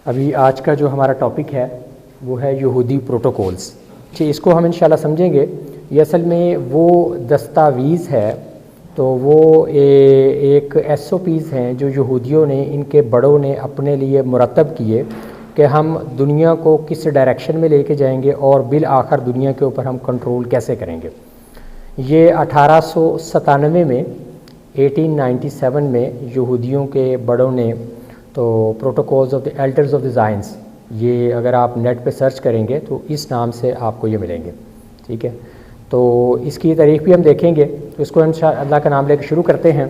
ابھی آج کا جو ہمارا ٹاپک ہے وہ ہے یہودی پروٹوکولز. جی اس کو ہم انشاءاللہ سمجھیں گے. یہ اصل میں وہ دستاویز ہے، تو وہ ایک ایس او پیز ہیں جو یہودیوں نے، ان کے بڑوں نے اپنے لیے مرتب کیے کہ ہم دنیا کو کس ڈائریکشن میں لے کے جائیں گے اور بالآخر دنیا کے اوپر ہم کنٹرول کیسے کریں گے. یہ 1897 میں 1897 میں یہودیوں کے بڑوں نے تو protocols of the elders of the زائنس، یہ اگر آپ نیٹ پہ سرچ کریں گے تو اس نام سے آپ کو یہ ملیں گے. ٹھیک ہے، تو اس کی تاریخ بھی ہم دیکھیں گے. تو اس کو انشاءاللہ اللہ کا نام لے کے شروع کرتے ہیں.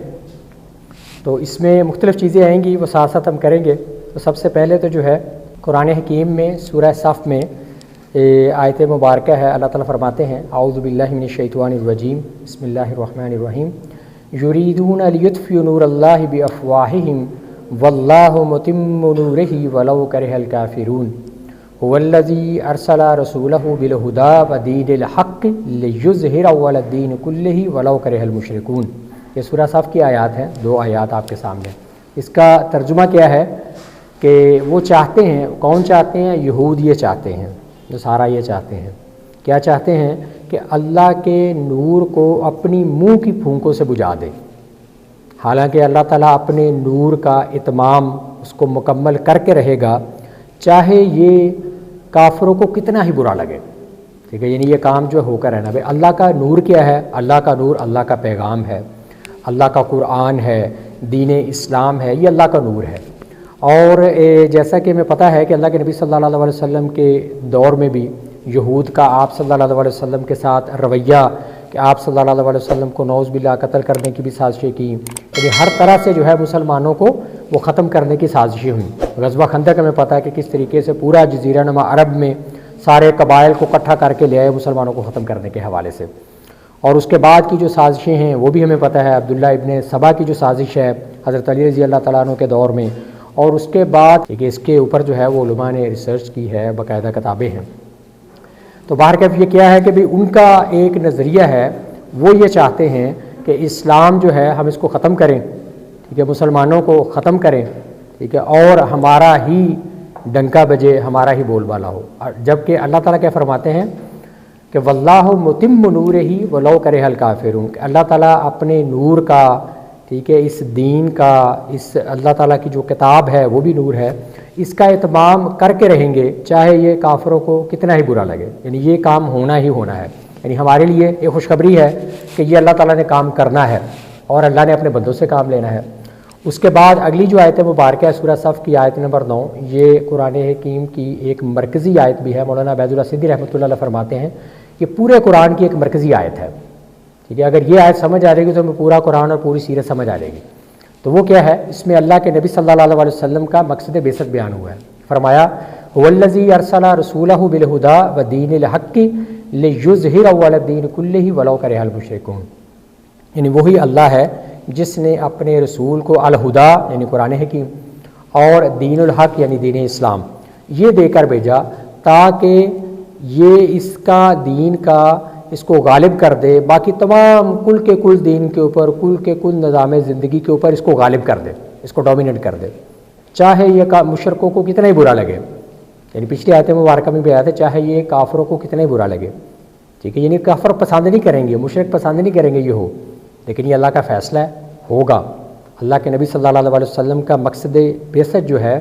تو اس میں مختلف چیزیں آئیں گی، وہ ساتھ ساتھ ہم کریں گے. تو سب سے پہلے تو جو ہے قرآن حکیم میں سورہ صف میں آیت مبارکہ ہے. اللہ تعالیٰ فرماتے ہیں اعوذ باللہ من الشیطان الرجیم بسم اللہ الرحمن الرحیم یریدون لیطفئوا نور اللہ بافواہہم واللہ متم نورہ ولو کرہ الکافرون هو الذی ارسل رسولہ بالہدی ودین الحق لیظہرہ علی الدین کلہ ولو کرہ المشرکون. یہ سورہ صف کی آیات ہیں، 2 آیات آپ کے سامنے. اس کا ترجمہ کیا ہے کہ وہ چاہتے ہیں، کون چاہتے ہیں؟ یہود یہ چاہتے ہیں، نصارہ یہ چاہتے ہیں. کیا چاہتے ہیں؟ کہ اللہ کے نور کو اپنی منہ کی پھونکوں سے بجھا دے. حالانکہ اللہ تعالیٰ اپنے نور کا اتمام اس کو مکمل کر کے رہے گا، چاہے یہ کافروں کو کتنا ہی برا لگے. ٹھیک ہے، یعنی یہ کام جو ہو کر رہنا. بھائی اللہ کا نور کیا ہے؟ اللہ کا نور اللہ کا پیغام ہے، اللہ کا قرآن ہے، دین اسلام ہے، یہ اللہ کا نور ہے. اور جیسا کہ ہمیں پتہ ہے کہ اللہ کے نبی صلی اللہ علیہ وسلم کے دور میں بھی یہود کا آپ صلی اللہ علیہ وسلم کے ساتھ رویہ کہ آپ صلی اللہ علیہ وسلم کو نعوذ باللہ قتل کرنے کی بھی سازشیں کی. یعنی ہر طرح سے جو ہے مسلمانوں کو وہ ختم کرنے کی سازشیں ہوئیں. غزوہ خندق ہمیں پتہ ہے کہ کس طریقے سے پورا جزیرہ نما عرب میں سارے قبائل کو اکٹھا کر کے لے آئے مسلمانوں کو ختم کرنے کے حوالے سے. اور اس کے بعد کی جو سازشیں ہیں وہ بھی ہمیں پتہ ہے، عبداللہ ابن سبا کی جو سازش ہے حضرت علی رضی اللہ تعالیٰ عنہ کے دور میں. اور اس کے بعد کہ اس کے اوپر جو ہے وہ علماء نے ریسرچ کی ہے، باقاعدہ کتابیں ہیں. تو بہرکیف یہ کیا ہے کہ بھی ان کا ایک نظریہ ہے، وہ یہ چاہتے ہیں کہ اسلام جو ہے ہم اس کو ختم کریں. ٹھیک ہے، مسلمانوں کو ختم کریں. ٹھیک ہے، اور ہمارا ہی ڈنکا بجے، ہمارا ہی بول بالا ہو. جبکہ اللہ تعالیٰ کیا فرماتے ہیں کہ واللہ متم نورہ ولو کرہ الکافرون، کہ اللہ تعالیٰ اپنے نور کا، ٹھیک ہے، اس دین کا، اس اللہ تعالیٰ کی جو کتاب ہے وہ بھی نور ہے، اس کا اتمام کر کے رہیں گے چاہے یہ کافروں کو کتنا ہی برا لگے. یعنی یہ کام ہونا ہی ہونا ہے. یعنی ہمارے لیے یہ خوشخبری ہے کہ یہ اللہ تعالیٰ نے کام کرنا ہے اور اللہ نے اپنے بندوں سے کام لینا ہے. اس کے بعد اگلی جو آیت مبارکہ ہے سورہ صف کی آیت نمبر 9، یہ قرآن حکیم کی ایک مرکزی آیت بھی ہے. مولانا عبید اللہ سندھی رحمۃ اللہ علیہ فرماتے ہیں یہ پورے قرآن کی ایک مرکزی آیت ہے. ٹھیک ہے، اگر یہ آیت سمجھ آ جائے گی تو ہمیں پورا قرآن اور پوری سیرت سمجھ آ جائے گی. تو وہ کیا ہے؟ اس میں اللہ کے نبی صلی اللہ علیہ وسلم کا مقصد بعثت بیان ہوا ہے. فرمایا هو الذی ارسل رسولہ بالہدی ودین الحق لیظہرہ علی الدین کلہ ولو کرہ المشرکون. یعنی وہی اللہ ہے جس نے اپنے رسول کو الہدی یعنی قرآن حکیم اور دین الحق یعنی دین اسلام یہ دے کر بھیجا تاکہ یہ اس کا دین کا اس کو غالب کر دے، باقی تمام کل کے کل دین کے اوپر، کل کے کل نظام زندگی کے اوپر اس کو غالب کر دے، اس کو ڈومینیٹ کر دے، چاہے یہ مشرکوں کو کتنا ہی برا لگے. یعنی پچھلی آیت مبارکہ میں بھی آیا تھا چاہے یہ کافروں کو کتنا ہی برا لگے. ٹھیک ہے، یعنی کافر پسند نہیں کریں گے، مشرک پسند نہیں کریں گے یہ ہو، لیکن یہ اللہ کا فیصلہ ہے، ہوگا. اللہ کے نبی صلی اللہ علیہ وسلم کا مقصد بعثت جو ہے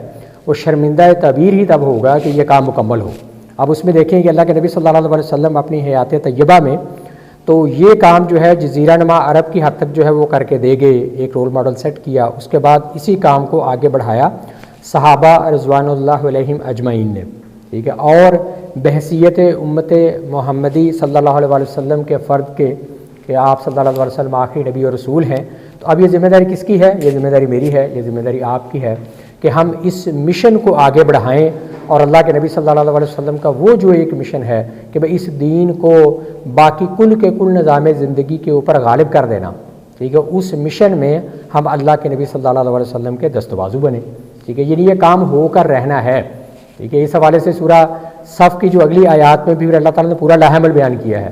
وہ شرمندہ تعبیر ہی تب ہوگا کہ یہ کام مکمل ہو. اب اس میں دیکھیں کہ اللہ کے نبی صلی اللہ علیہ وسلم اپنی حیات طیبہ میں تو یہ کام جو ہے جزیرہ نما عرب کی حد تک جو ہے وہ کر کے دے گئے، ایک رول ماڈل سیٹ کیا. اس کے بعد اسی کام کو آگے بڑھایا صحابہ رضوان اللہ علیہم اجمعین نے. ٹھیک ہے، اور بحیثیت امت محمدی صلی اللہ علیہ وسلم کے فرد کے کہ آپ صلی اللہ علیہ وسلم آخری نبی اور رسول ہیں. تو اب یہ ذمہ داری کس کی ہے؟ یہ ذمہ داری میری ہے، یہ ذمہ داری آپ کی ہے کہ ہم اس مشن کو آگے بڑھائیں. اور اللہ کے نبی صلی اللہ علیہ وسلم کا وہ جو ایک مشن ہے کہ بھئی اس دین کو باقی کل کے کل نظام زندگی کے اوپر غالب کر دینا. ٹھیک ہے، اس مشن میں ہم اللہ کے نبی صلی اللہ علیہ وسلم کے دست بازو بنیں. ٹھیک ہے، یعنی یہ کام ہو کر رہنا ہے. ٹھیک ہے، اس حوالے سے سورہ صف کی جو اگلی آیات میں بھی اللہ تعالیٰ نے پورا لاہ عمل بیان کیا ہے.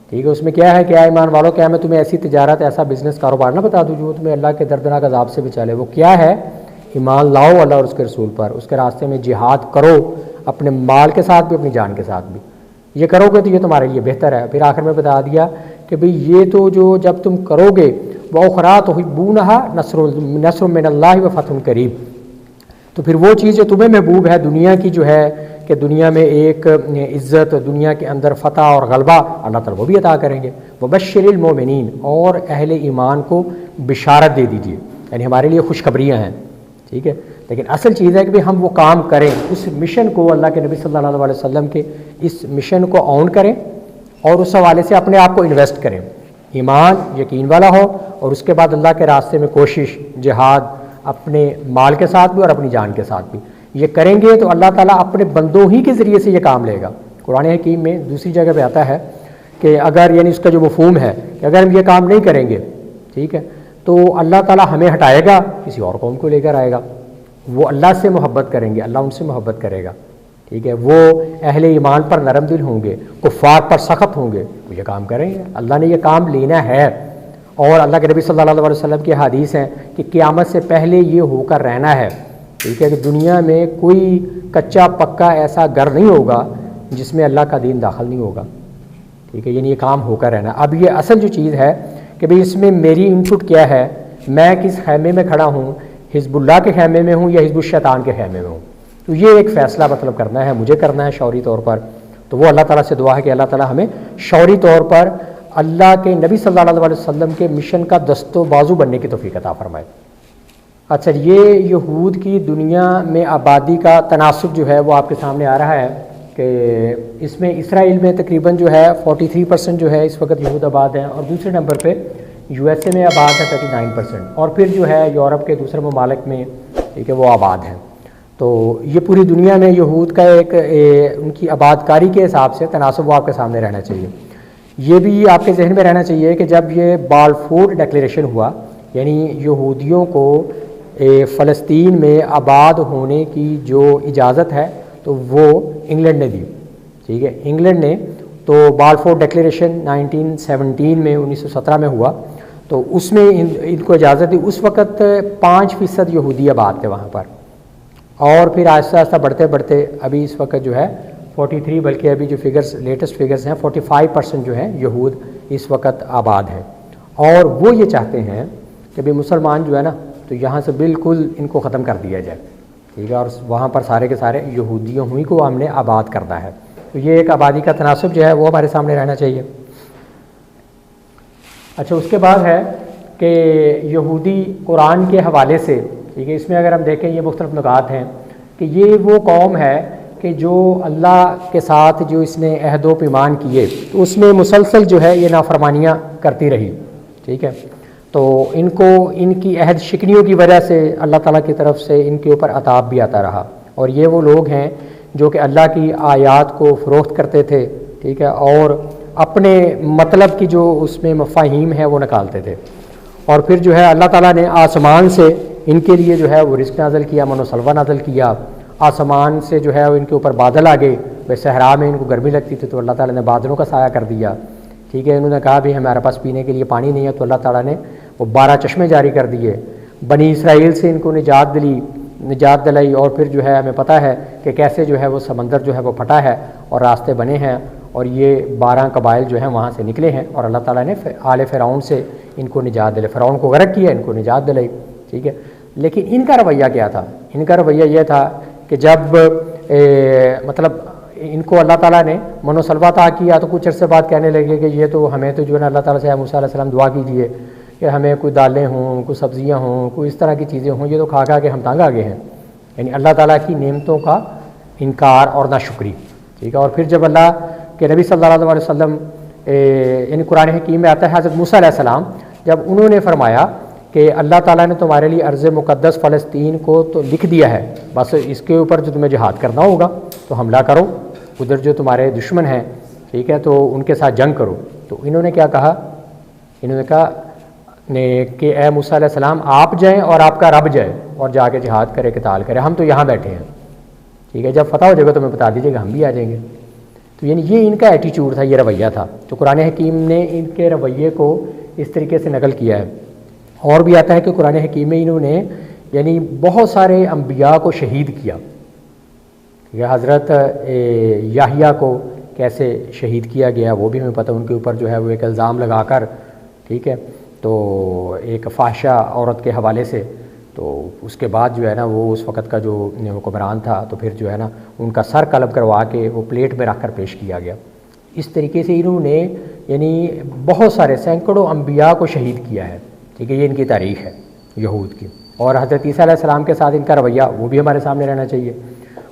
ٹھیک ہے، اس میں کیا ہے کہ اے ایمان والو، کیا میں تمہیں ایسی تجارت، ایسا بزنس کاروبار نہ بتا دوں جو تمہیں اللہ کے دردناک عذاب سے بچا لے. وہ کیا ہے؟ ایمان لاؤ اللہ اور اس کے رسول پر، اس کے راستے میں جہاد کرو، اپنے مال کے ساتھ بھی اپنی جان کے ساتھ بھی، یہ کرو گے تو یہ تمہارے لیے بہتر ہے۔ پھر آخر میں بتا دیا کہ بھئی یہ تو جو جب تم کرو گے وَأُخْرَىٰ تُحِبُّونَهَا نَصْرٌ مِّنَ اللَّهِ وَفَتْحٌ قَرِیب، تو پھر وہ چیز جو تمہیں محبوب ہے دنیا کی جو ہے کہ دنیا میں ایک عزت، دنیا کے اندر فتح اور غلبہ، اللہ تعالیٰ وہ بھی عطا کریں گے۔ وَبَشِّرِ الْمُؤْمِنِينَ، اور اہل ایمان کو بشارت دے دیجیے، یعنی ہمارے لیے خوشخبریاں ہیں، ٹھیک ہے۔ لیکن اصل چیز ہے کہ ہم وہ کام کریں، اس مشن کو، اللہ کے نبی صلی اللہ علیہ وسلم کے اس مشن کو آن کریں اور اس حوالے سے اپنے آپ کو انویسٹ کریں، ایمان یقین والا ہو، اور اس کے بعد اللہ کے راستے میں کوشش، جہاد، اپنے مال کے ساتھ بھی اور اپنی جان کے ساتھ بھی، یہ کریں گے تو اللہ تعالیٰ اپنے بندوں ہی کے ذریعے سے یہ کام لے گا۔ قرآن حکیم میں دوسری جگہ پہ آتا ہے کہ اگر، یعنی اس کا جو مفہوم ہے کہ اگر ہم یہ کام نہیں کریں گے، ٹھیک ہے، تو اللہ تعالیٰ ہمیں ہٹائے گا، کسی اور قوم کو لے کر آئے گا۔ وہ اللہ سے محبت کریں گے، اللہ ان سے محبت کرے گا، ٹھیک ہے، وہ اہل ایمان پر نرم دل ہوں گے، کفار پر سخت ہوں گے، وہ یہ کام کریں گے۔ اللہ نے یہ کام لینا ہے، اور اللہ کے نبی صلی اللہ علیہ وسلم کی حدیث ہیں کہ قیامت سے پہلے یہ ہو کر رہنا ہے، ٹھیک ہے، کہ دنیا میں کوئی کچا پکا ایسا گھر نہیں ہوگا جس میں اللہ کا دین داخل نہیں ہوگا، ٹھیک ہے، یعنی یہ کام ہو کر رہنا۔ اب یہ اصل جو چیز ہے کہ بھئی اس میں میری ان پٹ کیا ہے، میں کس خیمے میں کھڑا ہوں، حزب اللہ کے خیمے میں ہوں یا حزب الشیطان کے خیمے میں ہوں، تو یہ ایک فیصلہ مطلب کرنا ہے، مجھے کرنا ہے شعوری طور پر۔ تو وہ اللہ تعالیٰ سے دعا ہے کہ اللہ تعالیٰ ہمیں شعوری طور پر اللہ کے نبی صلی اللہ علیہ وسلم کے مشن کا دست و بازو بننے کی توفیق عطا فرمائے۔ اچھا، یہ یہود کی دنیا میں آبادی کا تناسب جو ہے وہ آپ کے سامنے آ رہا ہے کہ اس میں اسرائیل میں تقریباً جو ہے 43% جو ہے اس وقت یہود آباد ہیں، اور دوسرے نمبر پہ یو ایس اے میں آباد ہے 39%، اور پھر جو ہے یورپ کے دوسرے ممالک میں، ٹھیک ہے، وہ آباد ہیں۔ تو یہ پوری دنیا میں یہود کا ایک ان کی آباد کاری کے حساب سے تناسب وہ آپ کے سامنے رہنا چاہیے۔ یہ بھی آپ کے ذہن میں رہنا چاہیے کہ جب یہ بالفور ڈیکلیریشن ہوا، یعنی یہودیوں کو فلسطین میں آباد ہونے کی جو اجازت ہے تو وہ انگلینڈ نے دی، ٹھیک ہے، انگلینڈ نے، تو بالفور ڈیکلیریشن 1917 میں 1917 میں ہوا، تو اس میں ان کو اجازت دی۔ اس وقت 5% یہودی آباد تھے وہاں پر، اور پھر آہستہ آہستہ بڑھتے بڑھتے ابھی اس وقت جو ہے 43، بلکہ ابھی جو فگرز لیٹسٹ فگرز ہیں 45% جو ہیں یہود اس وقت آباد ہیں، اور وہ یہ چاہتے ہیں کہ بھی مسلمان جو ہے نا تو یہاں سے بالکل ان کو ختم کر دیا جائے، ٹھیک ہے، اور وہاں پر سارے کے سارے یہودیوں ہی کو ہم نے آباد کرنا ہے۔ تو یہ ایک آبادی کا تناسب جو ہے وہ ہمارے سامنے رہنا چاہیے۔ اچھا، اس کے بعد ہے کہ یہودی قرآن کے حوالے سے، ٹھیک ہے، اس میں اگر ہم دیکھیں یہ مختلف نکات ہیں کہ یہ وہ قوم ہے کہ جو اللہ کے ساتھ جو اس نے عہد و پیمان کیے تو اس میں مسلسل جو ہے یہ نافرمانیاں کرتی رہی، ٹھیک ہے، تو ان کو ان کی عہد شکنیوں کی وجہ سے اللہ تعالیٰ کی طرف سے ان کے اوپر عذاب بھی آتا رہا، اور یہ وہ لوگ ہیں جو کہ اللہ کی آیات کو فروخت کرتے تھے، ٹھیک ہے، اور اپنے مطلب کی جو اس میں مفاہیم ہے وہ نکالتے تھے، اور پھر جو ہے اللہ تعالیٰ نے آسمان سے ان کے لیے جو ہے وہ رزق نازل کیا، من و سلوہ نازل کیا، آسمان سے جو ہے ان کے اوپر بادل آ گئے، بھائی صحرا میں ان کو گرمی لگتی تھی تو اللہ تعالیٰ نے بادلوں کا سایہ کر دیا، ٹھیک ہے، انہوں نے کہا بھی ہمارے پاس پینے کے لیے پانی نہیں ہے تو اللہ تعالیٰ نے وہ 12 چشمے جاری کر دیے، بنی اسرائیل سے ان کو نجات دلائی، اور پھر جو ہے ہمیں پتہ ہے کہ کیسے جو ہے وہ سمندر جو ہے وہ پھٹا ہے اور راستے بنے ہیں، اور یہ 12 قبائل جو ہیں وہاں سے نکلے ہیں، اور اللہ تعالیٰ نے آل فرعون سے ان کو نجات دلائی، فرعون کو غرق کیا، ان کو نجات دلائی، ٹھیک ہے۔ لیکن ان کا رویہ کیا تھا؟ ان کا رویہ یہ تھا کہ جب مطلب ان کو اللہ تعالیٰ نے من و سلوہ عطا کیا تو کچھ عرصے بعد کہنے لگے کہ یہ تو ہمیں تو جو ہے نا اللہ تعالیٰ سے موسیٰ علیہ السلام دعا کیجیے کہ ہمیں کوئی دالیں ہوں، کوئی سبزیاں ہوں، کوئی اس طرح کی چیزیں ہوں، یہ تو کھا کھا کے ہم تنگ آ گئے ہیں، یعنی اللہ تعالیٰ کی نعمتوں کا انکار اور ناشکری، ٹھیک ہے۔ اور پھر جب اللہ کے نبی صلی اللہ علیہ وسلم یعنی قرآن حکیم میں آتا ہے حضرت موسیٰ علیہ السلام جب انہوں نے فرمایا کہ اللہ تعالیٰ نے تمہارے لیے ارض مقدس فلسطین کو تو لکھ دیا ہے، بس اس کے اوپر جو تمہیں جہاد کرنا ہوگا تو حملہ کرو، ادھر جو تمہارے دشمن ہیں، ٹھیک ہے، تو ان کے ساتھ جنگ کرو۔ تو انہوں نے کیا کہا؟ انہوں نے کہا کہ اے موسیٰ علیہ السلام آپ جائیں اور آپ کا رب جائے اور جا کے جہاد کرے، قتال کرے، ہم تو یہاں بیٹھے ہیں، ٹھیک ہے، جب فتح ہو جائے گا تو ہمیں بتا دیجیے گا، ہم بھی آ جائیں گے۔ تو یعنی یہ ان کا ایٹیچیوڈ تھا، یہ رویہ تھا، تو قرآن حکیم نے ان کے رویے کو اس طریقے سے نقل کیا ہے۔ اور بھی آتا ہے کہ قرآن حکیم میں انہوں نے یعنی بہت سارے انبیاء کو شہید کیا. یہ حضرت یحییٰ کو کیسے شہید کیا گیا وہ بھی ہمیں پتہ. ان کے اوپر جو ہے وہ ایک الزام لگا کر, ٹھیک ہے, تو ایک فاحشہ عورت کے حوالے سے, تو اس کے بعد جو ہے نا وہ اس وقت کا جو حکمران تھا تو پھر جو ہے نا ان کا سر قلب کروا کے وہ پلیٹ میں رکھ کر پیش کیا گیا. اس طریقے سے انہوں نے یعنی بہت سارے سینکڑوں انبیاء کو شہید کیا ہے, ٹھیک ہے. یہ ان کی تاریخ ہے یہود کی. اور حضرت عیسیٰ علیہ السلام کے ساتھ ان کا رویہ وہ بھی ہمارے سامنے رہنا چاہیے.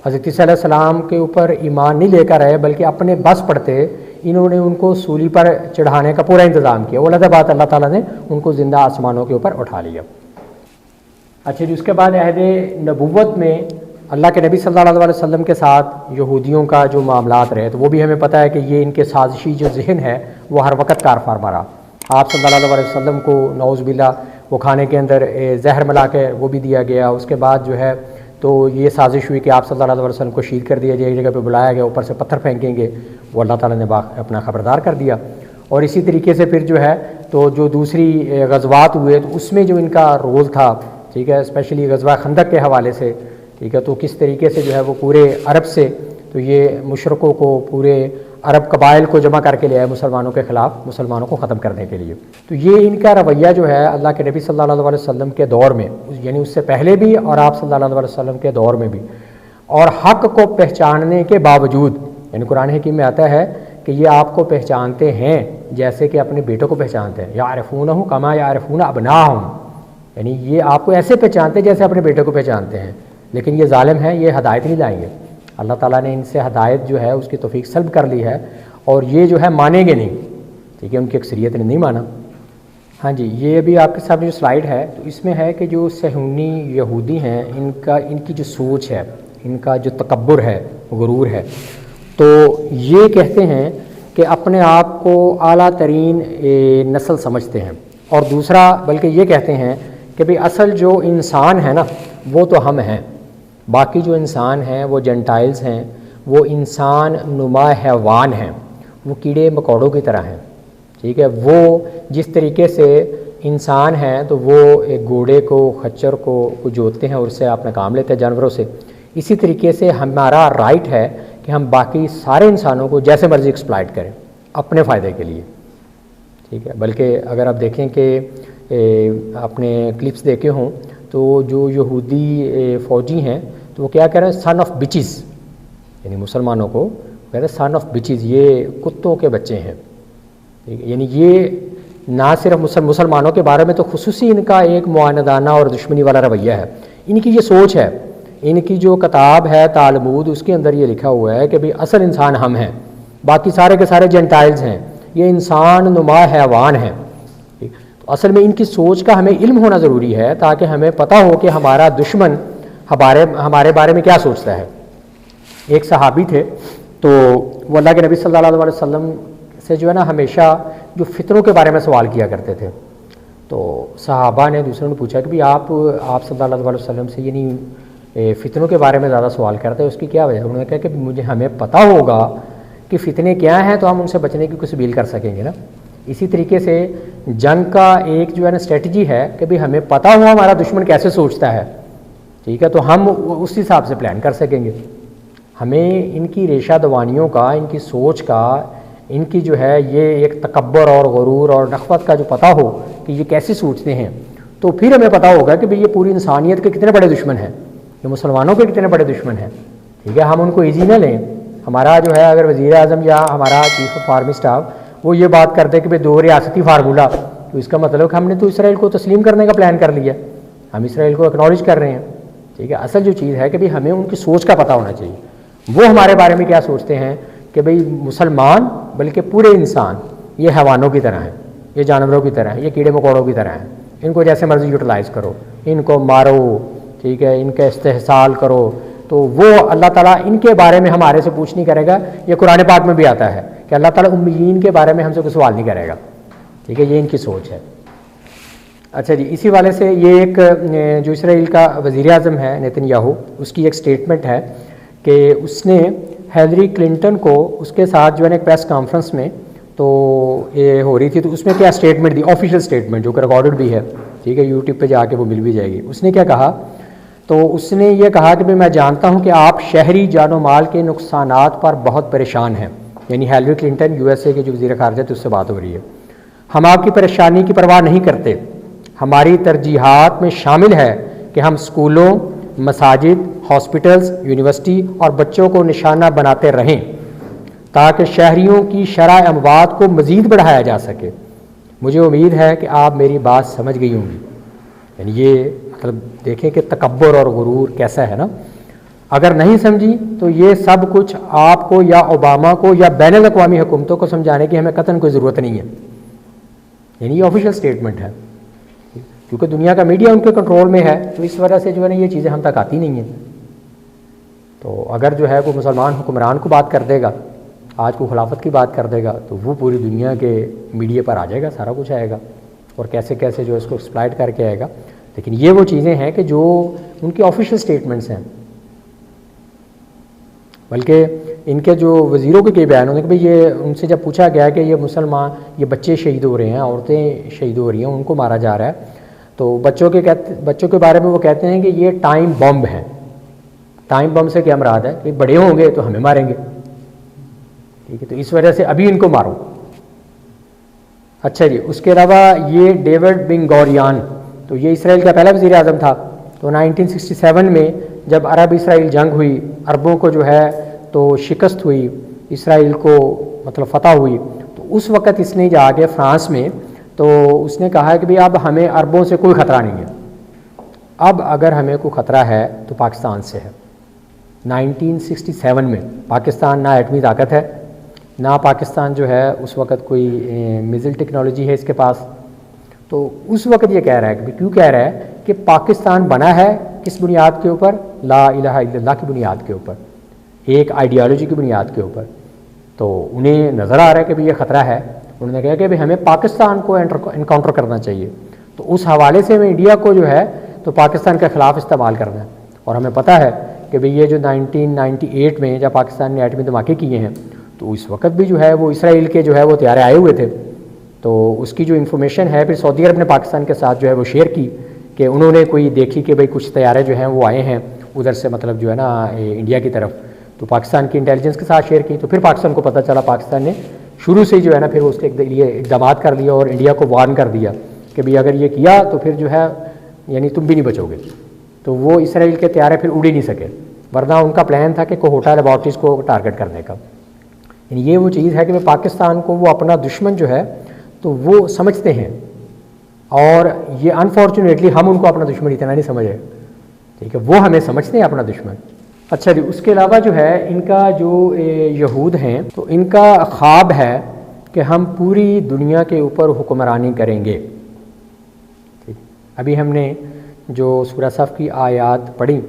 حضرت عیسیٰ علیہ السلام کے اوپر ایمان نہیں لے کر آئے بلکہ اپنے بس پڑتے انہوں نے ان کو سولی پر چڑھانے کا پورا انتظام کیا. وہ الگ بات, اللہ تعالیٰ نے ان کو زندہ آسمانوں کے اوپر اٹھا لیا. اچھا جی, اس کے بعد عہد نبوت میں اللہ کے نبی صلی اللہ علیہ وسلم کے ساتھ یہودیوں کا جو معاملات رہے تو وہ بھی ہمیں پتہ ہے کہ یہ ان کے سازشی جو ذہن ہے وہ ہر وقت کار فرما رہا. آپ صلی اللہ علیہ وسلم کو نعوذ باللہ وہ کھانے کے اندر زہر ملا کے وہ بھی دیا گیا. اس کے بعد جو ہے تو یہ سازش ہوئی کہ آپ صلی اللہ علیہ وسلم کو شہید کر دیا جائے, ایک جگہ پہ بلایا گیا, اوپر سے پتھر پھینکیں گے. وہ اللہ تعالیٰ نے اپنا خبردار کر دیا. اور اسی طریقے سے پھر جو ہے تو جو دوسری غزوات ہوئے تو اس میں جو ان کا رول تھا, ٹھیک ہے, اسپیشلی غزوہ خندق کے حوالے سے, ٹھیک ہے, تو کس طریقے سے جو ہے وہ پورے عرب سے تو یہ مشرکوں کو پورے عرب قبائل کو جمع کر کے لے آئے مسلمانوں کے خلاف, مسلمانوں کو ختم کرنے کے لیے. تو یہ ان کا رویہ جو ہے اللہ کے نبی صلی اللہ علیہ وسلم کے دور میں, یعنی اس سے پہلے بھی اور آپ صلی اللہ علیہ وسلم کے دور میں بھی, اور حق کو پہچاننے کے باوجود, یعنی قرآن حکیم میں آتا ہے کہ یہ آپ کو پہچانتے ہیں جیسے کہ اپنے بیٹوں کو پہچانتے ہیں. یعرفونہ کما یعرفون ابناہم, یعنی یہ آپ کو ایسے پہچانتے ہیں جیسے اپنے بیٹے کو پہچانتے ہیں. لیکن یہ ظالم ہے, یہ ہدایت نہیں لائیں گے. اللہ تعالیٰ نے ان سے ہدایت جو ہے اس کی توفیق سلب کر لی ہے اور یہ جو ہے مانیں گے نہیں, ٹھیک ہے, ان کی اکثریت نے نہیں مانا. ہاں جی, یہ ابھی آپ کے سامنے جو سلائیڈ ہے تو اس میں ہے کہ جو صہیونی یہودی ہیں ان کی جو سوچ ہے, ان کا جو تکبر ہے, غرور ہے, تو یہ کہتے ہیں کہ اپنے آپ کو اعلیٰ ترین نسل سمجھتے ہیں. اور دوسرا بلکہ یہ کہتے ہیں کہ بھئی اصل جو انسان ہے نا وہ تو ہم ہیں, باقی جو انسان ہیں وہ جنٹائلز ہیں, وہ انسان نما حیوان ہیں, وہ کیڑے مکوڑوں کی طرح ہیں, ٹھیک ہے. وہ جس طریقے سے انسان ہیں تو وہ ایک گھوڑے کو, خچر کو جوتتے ہیں اور اس سے اپنا کام لیتے ہیں جانوروں سے, اسی طریقے سے ہمارا رائٹ ہے کہ ہم باقی سارے انسانوں کو جیسے مرضی ایکسپلائٹ کریں اپنے فائدے کے لیے, ٹھیک ہے. بلکہ اگر آپ دیکھیں کہ اپنے کلپس دیکھے ہوں تو جو یہودی فوجی ہیں تو وہ کیا کہہ رہے ہیں, سن آف بچز, یعنی مسلمانوں کو کہہ رہے ہیں سن آف بچز, یہ کتوں کے بچے ہیں. یعنی یہ نہ صرف مسلمانوں کے بارے میں تو خصوصی ان کا ایک معاندانہ اور دشمنی والا رویہ ہے. ان کی یہ سوچ ہے, ان کی جو کتاب ہے تالمود اس کے اندر یہ لکھا ہوا ہے کہ بھئی اصل انسان ہم ہیں, باقی سارے کے سارے جنٹائلز ہیں, یہ انسان نما حیوان ہیں. تو اصل میں ان کی سوچ کا ہمیں علم ہونا ضروری ہے تاکہ ہمیں پتہ ہو کہ ہمارا دشمن ہمارے بارے میں کیا سوچتا ہے. ایک صحابی تھے تو وہ اللہ کے نبی صلی اللہ علیہ وسلم سے جو ہے نا ہمیشہ جو فتنوں کے بارے میں سوال کیا کرتے تھے. تو صحابہ نے دوسروں نے پوچھا کہ آپ صلی اللہ علیہ وسلم سے یعنی فتنوں کے بارے میں زیادہ سوال کرتے ہیں, اس کی کیا وجہ ہے؟ انہوں نے کہا کہ ہمیں پتہ ہوگا کہ فتنے کیا ہیں تو ہم ان سے بچنے کی کوئی سبیل کر سکیں گے نا. اسی طریقے سے جنگ کا ایک جو ہے نا اسٹریٹجی ہے کہ بھئی ہمیں پتہ ہو ہمارا دشمن کیسے سوچتا ہے, ٹھیک ہے, تو ہم اس حساب سے پلان کر سکیں گے. ہمیں ان کی ریشہ دوانیوں کا, ان کی سوچ کا, ان کی جو ہے یہ ایک تکبر اور غرور اور نخوت کا جو پتہ ہو کہ یہ کیسے سوچتے ہیں, تو پھر ہمیں پتہ ہوگا کہ بھئی یہ پوری انسانیت کے کتنے بڑے دشمن ہیں, یہ مسلمانوں کے کتنے بڑے دشمن ہیں, ٹھیک ہے. ہم ان کو ایزی نہ لیں. ہمارا جو ہے اگر وزیر اعظم یا ہمارا چیف آف آرمی اسٹاف وہ یہ بات کرتے کہ بھئی 2 ریاستی فارمولہ, تو اس کا مطلب کہ ہم نے تو اسرائیل کو تسلیم کرنے کا پلان کر لیا, ہم اسرائیل کو اکنالج کر رہے ہیں, ٹھیک ہے. اصل جو چیز ہے کہ بھئی ہمیں ان کی سوچ کا پتہ ہونا چاہیے, وہ ہمارے بارے میں کیا سوچتے ہیں کہ بھئی مسلمان بلکہ پورے انسان یہ حیوانوں کی طرح ہیں, یہ جانوروں کی طرح ہیں, یہ کیڑے مکوڑوں کی طرح ہیں, ان کو جیسے مرضی یوٹیلائز کرو, ان کو مارو, ٹھیک ہے, ان کا استحصال کرو. تو وہ اللہ تعالیٰ ان کے بارے میں ہمارے سے پوچھ نہیں کرے گا. یہ قرآن پاک میں بھی آتا ہے کہ اللہ تعالیٰ امیین کے بارے میں ہم سے کوئی سوال نہیں کرے گا, ٹھیک ہے. یہ ان کی سوچ ہے. اچھا جی, اسی والے سے یہ ایک جو اسرائیل کا وزیر اعظم ہے نیتن یاہو, اس کی ایک سٹیٹمنٹ ہے کہ اس نے ہیلری کلنٹن کو اس کے ساتھ جو ہے ایک پریس کانفرنس میں تو یہ ہو رہی تھی، تو اس میں کیا اسٹیٹمنٹ دی، آفیشیل اسٹیٹمنٹ جو کہ ریکارڈڈ بھی ہے، ٹھیک ہے، یوٹیوب پہ جا کے وہ مل بھی جائے گی. اس نے کیا کہا، تو اس نے یہ کہا کہ میں جانتا ہوں کہ آپ شہری جان و مال کے نقصانات پر بہت پریشان ہیں. یعنی Hillary Clinton U S A کے جو وزیر خارجہ تھے اس سے بات ہو رہی ہے. ہم آپ کی پریشانی کی پرواہ نہیں کرتے. ہماری ترجیحات میں شامل ہے کہ ہم اسکولوں، مساجد، ہاسپٹلز، یونیورسٹی اور بچوں کو نشانہ بناتے رہیں تاکہ شہریوں کی شرح اموات کو مزید بڑھایا جا سکے. مجھے امید ہے کہ آپ میری بات سمجھ گئی ہوں گی. یعنی یہ مطلب دیکھیں کہ تکبر اور غرور کیسا ہے نا. اگر نہیں سمجھی تو یہ سب کچھ آپ کو یا اوباما کو یا بین الاقوامی حکومتوں کو سمجھانے کی ہمیں قطعاً کوئی ضرورت نہیں ہے. یعنی یہ آفیشیل اسٹیٹمنٹ ہے، کیونکہ دنیا کا میڈیا ان کے کنٹرول میں ہے، تو اس وجہ سے جو ہے نا یہ چیزیں ہم تک آتی نہیں ہیں. تو اگر جو ہے کوئی مسلمان حکمران کو بات کر دے گا، آج کو خلافت کی بات کر دے گا، تو وہ پوری دنیا کے میڈیا پر آ جائے گا، سارا کچھ آئے گا، اور کیسے کیسے جو اس کو ایکسپلائٹ کر کے آئے گا. لیکن یہ وہ چیزیں ہیں کہ جو ان کی آفیشیل اسٹیٹمنٹس ہیں. بلکہ ان کے جو وزیروں کے کئی بیان ہوتے ہیں کہ بھئی یہ ان سے جب پوچھا گیا کہ یہ مسلمان، یہ بچے شہید ہو رہے ہیں، عورتیں شہید ہو رہی ہیں، ان کو مارا جا رہا ہے، تو بچوں کے بارے میں وہ کہتے ہیں کہ یہ ٹائم بم ہے. ٹائم بم سے کیا مراد ہے کہ بڑے ہوں گے تو ہمیں ماریں گے، ٹھیک ہے، تو اس وجہ سے ابھی ان کو مارو. اچھا جی، اس کے علاوہ یہ ڈیوڈ بن گوریان، تو یہ اسرائیل کا پہلا وزیر اعظم تھا. تو 1967 میں جب عرب اسرائیل جنگ ہوئی، عربوں کو جو ہے تو شکست ہوئی، اسرائیل کو مطلب فتح ہوئی، تو اس وقت اس نے جا کے فرانس میں تو اس نے کہا کہ بھئی اب ہمیں عربوں سے کوئی خطرہ نہیں ہے، اب اگر ہمیں کوئی خطرہ ہے تو پاکستان سے ہے. 1967 میں پاکستان نہ ایٹمی طاقت ہے، نہ پاکستان جو ہے اس وقت کوئی میزائل ٹیکنالوجی ہے اس کے پاس. تو اس وقت یہ کہہ رہا ہے کہ کیوں کہہ رہا ہے کہ پاکستان بنا ہے کس بنیاد کے اوپر؟ لا الہ الا اللہ کی بنیاد کے اوپر، ایک آئیڈیالوجی کی بنیاد کے اوپر. تو انہیں نظر آ رہا ہے کہ بھی یہ خطرہ ہے. انہوں نے کہا کہ بھی ہمیں پاکستان کو انکاؤنٹر کرنا چاہیے. تو اس حوالے سے ہمیں انڈیا کو جو ہے تو پاکستان کے خلاف استعمال کرنا ہے. اور ہمیں پتہ ہے کہ بھئی یہ جو 1998 میں جب پاکستان نے ایٹمی دھماکے کیے ہیں، تو اس وقت بھی جو ہے وہ اسرائیل کے جو ہے وہ طیارے آئے ہوئے تھے. تو اس کی جو انفارمیشن ہے پھر سعودی عرب نے پاکستان کے ساتھ جو ہے وہ شیئر کی کہ انہوں نے کوئی دیکھی کہ بھئی کچھ طیارے جو ہیں وہ آئے ہیں ادھر سے، مطلب جو ہے نا انڈیا کی طرف. تو پاکستان کی انٹیلیجنس کے ساتھ شیئر کی، تو پھر پاکستان کو پتہ چلا. پاکستان نے شروع سے جو ہے نا پھر اس کے لیے اقدامات کر لیا اور انڈیا کو وارن کر دیا کہ بھئی اگر یہ کیا تو پھر جو ہے یعنی تم بھی نہیں بچو گے. تو وہ اسرائیل کے طیارے پھر اڑ ہی نہیں سکے، ورنہ ان کا پلان تھا کہ کوہوٹا لیبارٹریز کو ٹارگٹ کرنے کا. یعنی یہ وہ چیز ہے کہ پاکستان کو وہ اپنا دشمن جو ہے تو وہ سمجھتے ہیں، اور یہ انفارچونیٹلی ہم ان کو اپنا دشمن اتنا نہیں سمجھ رہے، ٹھیک ہے، وہ ہمیں سمجھتے ہیں اپنا دشمن. اچھا جی، اس کے علاوہ جو ہے ان کا جو یہود ہیں تو ان کا خواب ہے کہ ہم پوری دنیا کے اوپر حکمرانی کریں گے. ٹھیک، ابھی ہم نے جو سورہ صف کی آیات پڑھی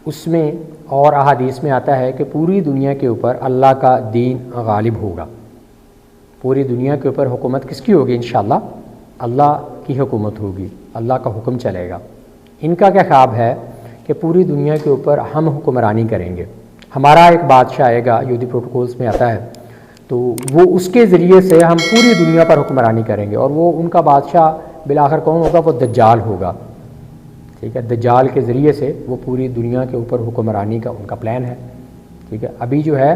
اس میں اور احادیث میں آتا ہے کہ پوری دنیا کے اوپر اللہ کا دین غالب ہوگا. پوری دنیا کے اوپر حکومت کس کی ہوگی؟ انشاءاللہ اللہ کی حکومت ہوگی، اللہ کا حکم چلے گا. ان کا کیا خواب ہے کہ پوری دنیا کے اوپر ہم حکمرانی کریں گے. ہمارا ایک بادشاہ آئے گا، یہودی پروٹوکولز میں آتا ہے، تو وہ اس کے ذریعے سے ہم پوری دنیا پر حکمرانی کریں گے. اور وہ ان کا بادشاہ بالآخر کون ہوگا؟ وہ دجال ہوگا. ٹھیک ہے، دجال کے ذریعے سے وہ پوری دنیا کے اوپر حکمرانی کا ان کا پلان ہے. ٹھیک ہے، ابھی جو ہے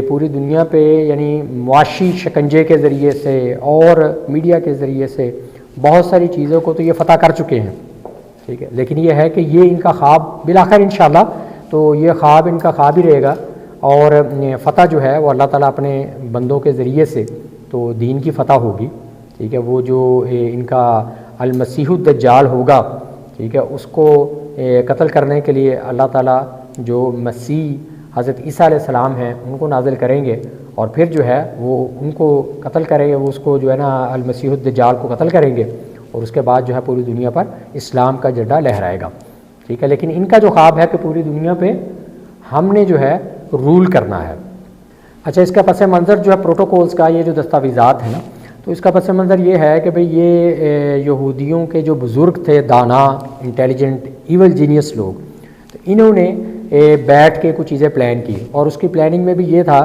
پوری دنیا پہ یعنی معاشی شکنجے کے ذریعے سے اور میڈیا کے ذریعے سے بہت ساری چیزوں کو تو یہ فتح کر چکے ہیں. ٹھیک ہے، لیکن یہ ہے کہ یہ ان کا خواب بالآخر انشاءاللہ تو یہ خواب ان کا خواب ہی رہے گا. اور فتح جو ہے وہ اللہ تعالیٰ اپنے بندوں کے ذریعے سے تو دین کی فتح ہوگی. ٹھیک ہے، وہ جو ان کا المسیح الدجال ہوگا، ٹھیک ہے، اس کو قتل کرنے کے لیے اللہ تعالیٰ جو مسیح حضرت عیسیٰ علیہ السلام ہیں ان کو نازل کریں گے، اور پھر جو ہے وہ ان کو قتل کریں گے. وہ اس کو جو ہے نا المسیح الدجال کو قتل کریں گے، اور اس کے بعد جو ہے پوری دنیا پر اسلام کا جھنڈا لہرائے گا. ٹھیک ہے، لیکن ان کا جو خواب ہے کہ پوری دنیا پہ ہم نے جو ہے رول کرنا ہے. اچھا، اس کا پس منظر جو ہے پروٹوکولز کا، یہ جو دستاویزات ہیں نا، تو اس کا پس منظر یہ ہے کہ بھئی یہ یہودیوں کے جو بزرگ تھے، دانا، انٹیلیجنٹ، ایول جینیس لوگ، تو انہوں نے بیٹھ کے کچھ چیزیں پلان کی. اور اس کی پلاننگ میں بھی یہ تھا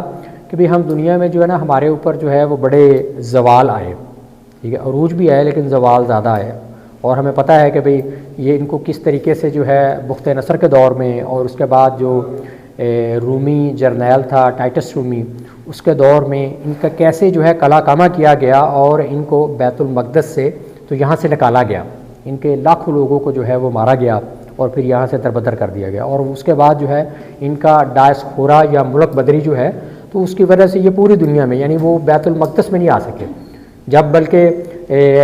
کہ بھئی ہم دنیا میں جو ہے نا ہمارے اوپر جو ہے وہ بڑے زوال آئے، ٹھیک ہے، عروج بھی آئے لیکن زوال زیادہ آئے، اور ہمیں پتہ ہے کہ بھئی یہ ان کو کس طریقے سے جو ہے بخت نصر کے دور میں، اور اس کے بعد جو رومی جرنیل تھا ٹائٹس رومی، اس کے دور میں ان کا کیسے جو ہے کلا کامہ کیا گیا اور ان کو بیت المقدس سے تو یہاں سے نکالا گیا، ان کے لاکھوں لوگوں کو جو ہے وہ مارا گیا اور پھر یہاں سے دربدر کر دیا گیا، اور اس کے بعد جو ہے ان کا ڈائسپورا یا ملک بدری جو ہے تو اس کی وجہ سے یہ پوری دنیا میں، یعنی وہ بیت المقدس میں نہیں آ سکے، جب بلکہ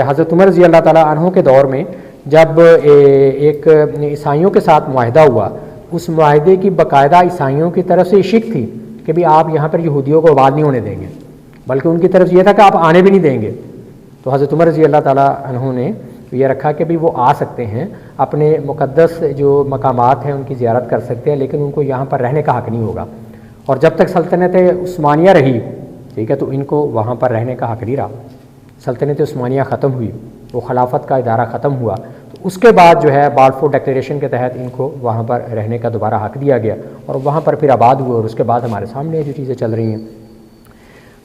حضرت عمر رضی اللہ تعالیٰ عنہ کے دور میں جب ایک عیسائیوں کے ساتھ معاہدہ ہوا، اس معاہدے کی باقاعدہ عیسائیوں کی طرف سے شک تھی کہ بھی آپ یہاں پر یہودیوں کو آباد نہیں ہونے دیں گے، بلکہ ان کی طرف یہ تھا کہ آپ آنے بھی نہیں دیں گے، تو حضرت عمر رضی اللہ تعالیٰ عنہ نے یہ رکھا کہ بھی وہ آ سکتے ہیں، اپنے مقدس جو مقامات ہیں ان کی زیارت کر سکتے ہیں، لیکن ان کو یہاں پر رہنے کا حق نہیں ہوگا، اور جب تک سلطنت عثمانیہ رہی، ٹھیک ہے، تو ان کو وہاں پر رہنے کا حق نہیں رہا، سلطنت عثمانیہ ختم ہوئی، وہ خلافت کا ادارہ ختم ہوا، تو اس کے بعد جو ہے بالفور ڈکلیریشن کے تحت ان کو وہاں پر رہنے کا دوبارہ حق دیا گیا، اور وہاں پر پھر آباد ہوئے، اور اس کے بعد ہمارے سامنے جو چیزیں چل رہی ہیں،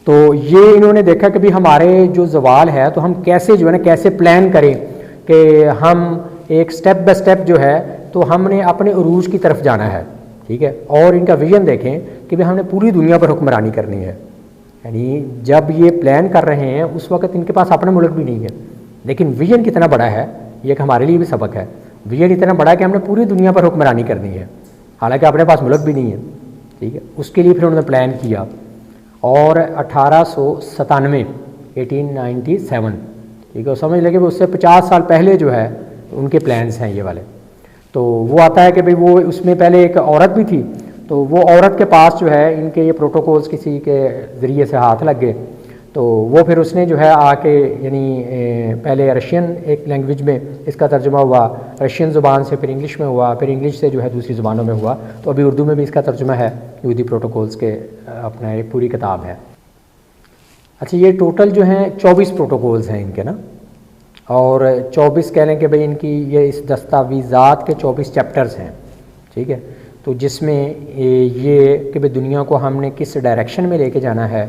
تو یہ انہوں نے دیکھا کہ بھی ہمارے جو زوال ہے تو ہم کیسے جو ہے نا کیسے پلان کریں کہ ہم ایک سٹیپ بائی سٹیپ جو ہے تو ہم نے اپنے عروج کی طرف جانا ہے، ٹھیک ہے، اور ان کا ویژن دیکھیں کہ بھی ہم نے پوری دنیا پر حکمرانی کرنی ہے، یعنی جب یہ پلان کر رہے ہیں اس وقت ان کے پاس اپنا ملک بھی نہیں ہے، لیکن ویژن کتنا بڑا ہے یہ کہ ہمارے لیے بھی سبق ہے، ویژن اتنا بڑا ہے کہ ہم نے پوری دنیا پر حکمرانی کرنی ہے، حالانکہ اپنے پاس ملک بھی نہیں ہے، ٹھیک ہے، اس کے لیے پھر انہوں نے پلان کیا، اور 1897 1897 ٹھیک ہے، سمجھ لگے اس سے 50 سال پہلے جو ہے ان کے پلانس ہیں یہ والے، تو وہ آتا ہے کہ بھئی وہ اس میں پہلے ایک عورت بھی تھی، تو وہ عورت کے پاس جو ہے ان کے یہ پروٹوکولز کسی کے ذریعے سے ہاتھ لگ گئے، تو وہ پھر اس نے جو ہے آ کے یعنی پہلے رشین ایک لینگویج میں اس کا ترجمہ ہوا، رشین زبان سے پھر انگلش میں ہوا، پھر انگلش سے جو ہے دوسری زبانوں میں ہوا، تو ابھی اردو میں بھی اس کا ترجمہ ہے، یہودی پروٹوکولز کے اپنا ایک پوری کتاب ہے۔ اچھا، یہ ٹوٹل جو ہیں 24 پروٹوکولز ہیں ان کے نا، اور 24 کہہ لیں کہ بھئی ان کی یہ اس دستاویزات کے 24 چیپٹرز ہیں، ٹھیک ہے، تو جس میں یہ کہ بھئی دنیا کو ہم نے کس ڈائریکشن میں لے کے جانا ہے،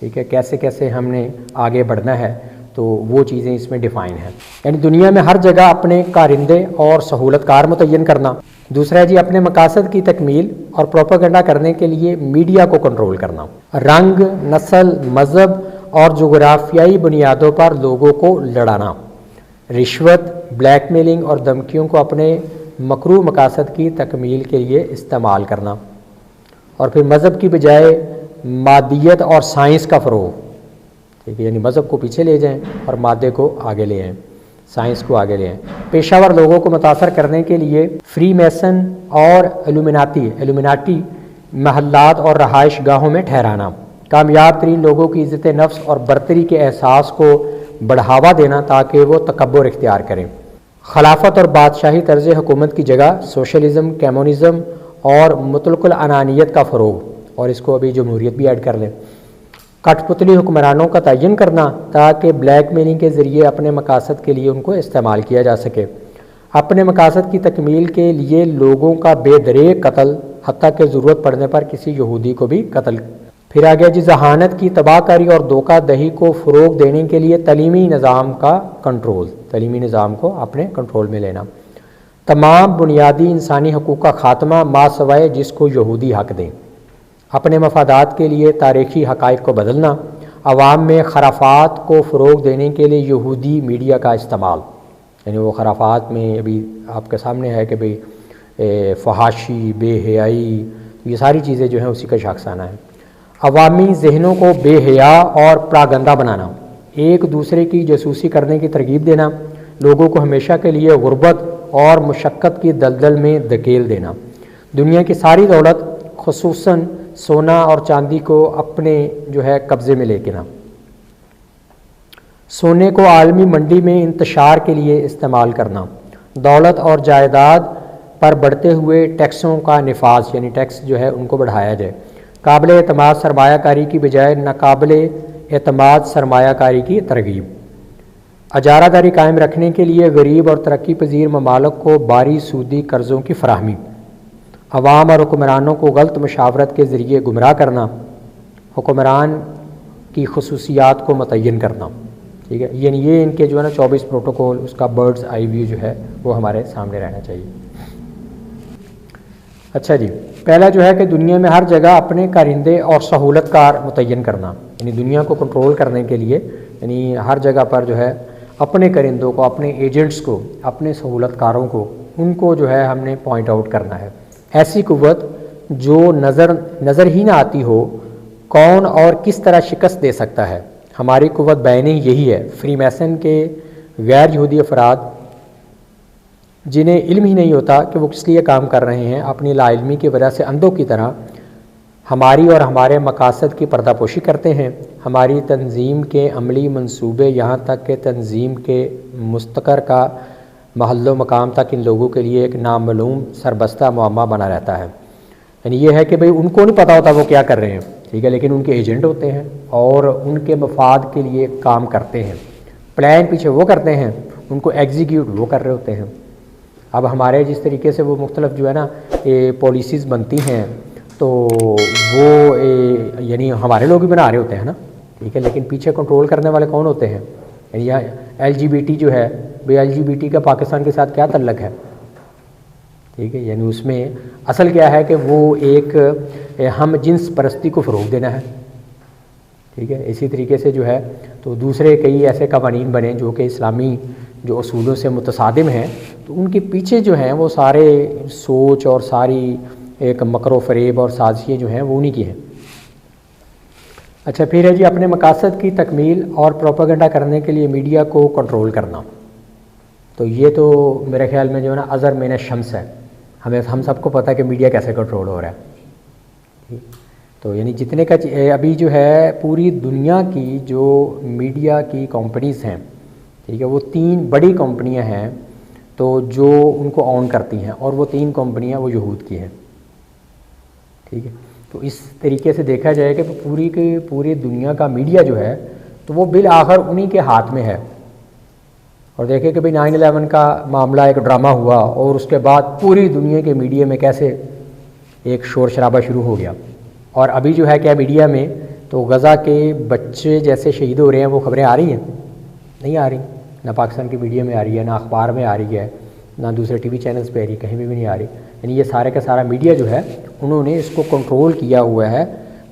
ٹھیک ہے، کیسے کیسے ہم نے آگے بڑھنا ہے، تو وہ چیزیں اس میں ڈیفائن ہیں، یعنی دنیا میں ہر جگہ اپنے کارندے اور سہولت کار متعین کرنا۔ دوسرا ہے جی اپنے مقاصد کی تکمیل اور پروپیگنڈا کرنے کے لیے میڈیا کو کنٹرول کرنا، رنگ، نسل، مذہب اور جغرافیائی بنیادوں پر لوگوں کو لڑانا، رشوت، بلیک میلنگ اور دھمکیوں کو اپنے مکروہ مقاصد کی تکمیل کے لیے استعمال کرنا، اور پھر مذہب کی بجائے مادیت اور سائنس کا فروغ، ٹھیک ہے، یعنی مذہب کو پیچھے لے جائیں اور مادے کو آگے لے آئیں، سائنس کو آگے لے آئیں، پیشہ ور لوگوں کو متاثر کرنے کے لیے فری میسن اور ایلومیناٹی محلات اور رہائش گاہوں میں ٹھہرانا، کامیاب ترین لوگوں کی عزت نفس اور برتری کے احساس کو بڑھاوا دینا تاکہ وہ تکبر اختیار کریں، خلافت اور بادشاہی طرز حکومت کی جگہ سوشلزم، کمیونزم اور مطلق العنانیت کا فروغ، اور اس کو ابھی جمہوریت بھی ایڈ کر لیں، کٹ پتلی حکمرانوں کا تعین کرنا تاکہ بلیک میلنگ کے ذریعے اپنے مقاصد کے لیے ان کو استعمال کیا جا سکے، اپنے مقاصد کی تکمیل کے لیے لوگوں کا بے دریغ قتل، حتیٰ کہ ضرورت پڑنے پر کسی یہودی کو بھی قتل۔ پھر آگیا جی ذہانت کی تباہ کاری اور دھوکہ دہی کو فروغ دینے کے لیے تعلیمی نظام کا کنٹرول، تعلیمی نظام کو اپنے کنٹرول میں لینا، تمام بنیادی انسانی حقوق کا خاتمہ ما سوائے جس کو یہودی حق دیں، اپنے مفادات کے لیے تاریخی حقائق کو بدلنا، عوام میں خرافات کو فروغ دینے کے لیے یہودی میڈیا کا استعمال، یعنی وہ خرافات میں ابھی آپ کے سامنے ہے کہ بھئی فحاشی، بے حیائی، یہ ساری چیزیں جو ہیں اسی کا شاخسانہ ہے، عوامی ذہنوں کو بے حیا اور پراگندہ بنانا، ایک دوسرے کی جاسوسی کرنے کی ترغیب دینا، لوگوں کو ہمیشہ کے لیے غربت اور مشقت کی دلدل میں دھکیل دینا، دنیا کی ساری دولت خصوصاً سونا اور چاندی کو اپنے جو ہے قبضے میں لے کے نا، سونے کو عالمی منڈی میں انتشار کے لیے استعمال کرنا، دولت اور جائیداد پر بڑھتے ہوئے ٹیکسوں کا نفاذ، یعنی ٹیکس جو ہے ان کو بڑھایا جائے، قابل اعتماد سرمایہ کاری کی بجائے ناقابل اعتماد سرمایہ کاری کی ترغیب، اجارہ داری قائم رکھنے کے لیے غریب اور ترقی پذیر ممالک کو باری سودی قرضوں کی فراہمی، عوام اور حکمرانوں کو غلط مشاورت کے ذریعے گمراہ کرنا، حکمران کی خصوصیات کو متعین کرنا، ٹھیک ہے، یعنی یہ ان کے جو ہے نا 24 پروٹوکول، اس کا برڈز آئی ویو جو ہے وہ ہمارے سامنے رہنا چاہیے۔ اچھا جی، پہلا جو ہے کہ دنیا میں ہر جگہ اپنے کارندے اور سہولت کار متعین کرنا، یعنی دنیا کو کنٹرول کرنے کے لیے یعنی ہر جگہ پر جو ہے اپنے کرندوں کو، اپنے ایجنٹس کو، اپنے سہولت کاروں کو، ان کو جو ہے ہم نے پوائنٹ آؤٹ کرنا ہے۔ ایسی قوت جو نظر ہی نہ آتی ہو، کون اور کس طرح شکست دے سکتا ہے؟ ہماری قوت بیانی یہی ہے۔ فری میسن کے غیر یہودی افراد جنہیں علم ہی نہیں ہوتا کہ وہ کس لیے کام کر رہے ہیں، اپنی لا علمی کی وجہ سے اندھوں کی طرح ہماری اور ہمارے مقاصد کی پردہ پوشی کرتے ہیں۔ ہماری تنظیم کے عملی منصوبے، یہاں تک کہ تنظیم کے مستقر کا محل و مقام تک ان لوگوں کے لیے ایک نامعلوم سربستہ معمہ بنا رہتا ہے۔ یعنی یہ ہے کہ بھئی ان کو نہیں پتہ ہوتا وہ کیا کر رہے ہیں، ٹھیک ہے، لیکن ان کے ایجنٹ ہوتے ہیں اور ان کے مفاد کے لیے کام کرتے ہیں، پلان پیچھے وہ کرتے ہیں، ان کو ایگزیکیوٹ وہ کر رہے ہوتے ہیں۔ اب ہمارے جس طریقے سے وہ مختلف جو ہے نا پالیسیز بنتی ہیں تو وہ یعنی ہمارے لوگ ہی بنا رہے ہوتے ہیں نا، ٹھیک ہے، لیکن پیچھے کنٹرول کرنے والے کون ہوتے ہیں؟ یعنی یہ LGBT جو ہے، بھئی LGBT کا پاکستان کے ساتھ کیا تعلق ہے؟ ٹھیک ہے، یعنی اس میں اصل کیا ہے کہ وہ ایک ہم جنس پرستی کو فروغ دینا ہے، ٹھیک ہے۔ اسی طریقے سے جو ہے تو دوسرے کئی ایسے قوانین بنے جو کہ اسلامی جو اصولوں سے متصادم ہیں، تو ان کے پیچھے جو ہیں وہ سارے سوچ اور ساری ایک مکر و فریب اور سازشیں جو ہیں وہ انہی کی ہیں۔ اچھا، پھر ہے جی اپنے مقاصد کی تکمیل اور پروپیگنڈا کرنے کے لیے میڈیا کو کنٹرول کرنا۔ تو یہ تو میرے خیال میں جو ہے نا اظہر من الشمس ہے، ہم سب کو پتہ ہے کہ میڈیا کیسے کنٹرول ہو رہا ہے۔ تو یعنی جتنے کا ابھی جو ہے پوری دنیا کی جو میڈیا کی کمپنیز ہیں، ٹھیک ہے، وہ 3 بڑی کمپنیاں ہیں تو جو ان کو آن کرتی ہیں، اور وہ 3 کمپنیاں وہ یہود کی ہیں، ٹھیک ہے۔ تو اس طریقے سے دیکھا جائے کہ پوری دنیا کا میڈیا جو ہے تو وہ بالآخر انہی کے ہاتھ میں ہے۔ اور دیکھیں کہ بھئی 9/11 کا معاملہ ایک ڈرامہ ہوا اور اس کے بعد پوری دنیا کے میڈیا میں کیسے ایک شور شرابہ شروع ہو گیا، اور ابھی جو ہے کیا میڈیا میں تو غزہ کے بچے جیسے شہید ہو رہے ہیں وہ خبریں آ رہی ہیں؟ نہیں آ رہی، نہ پاکستان کی میڈیا میں آ رہی ہے، نہ اخبار میں آ رہی ہے، نہ دوسرے ٹی وی چینلز پہ آ رہی، کہیں بھی نہیں آ رہی۔ یعنی یہ سارے کا سارا میڈیا جو ہے انہوں نے اس کو کنٹرول کیا ہوا ہے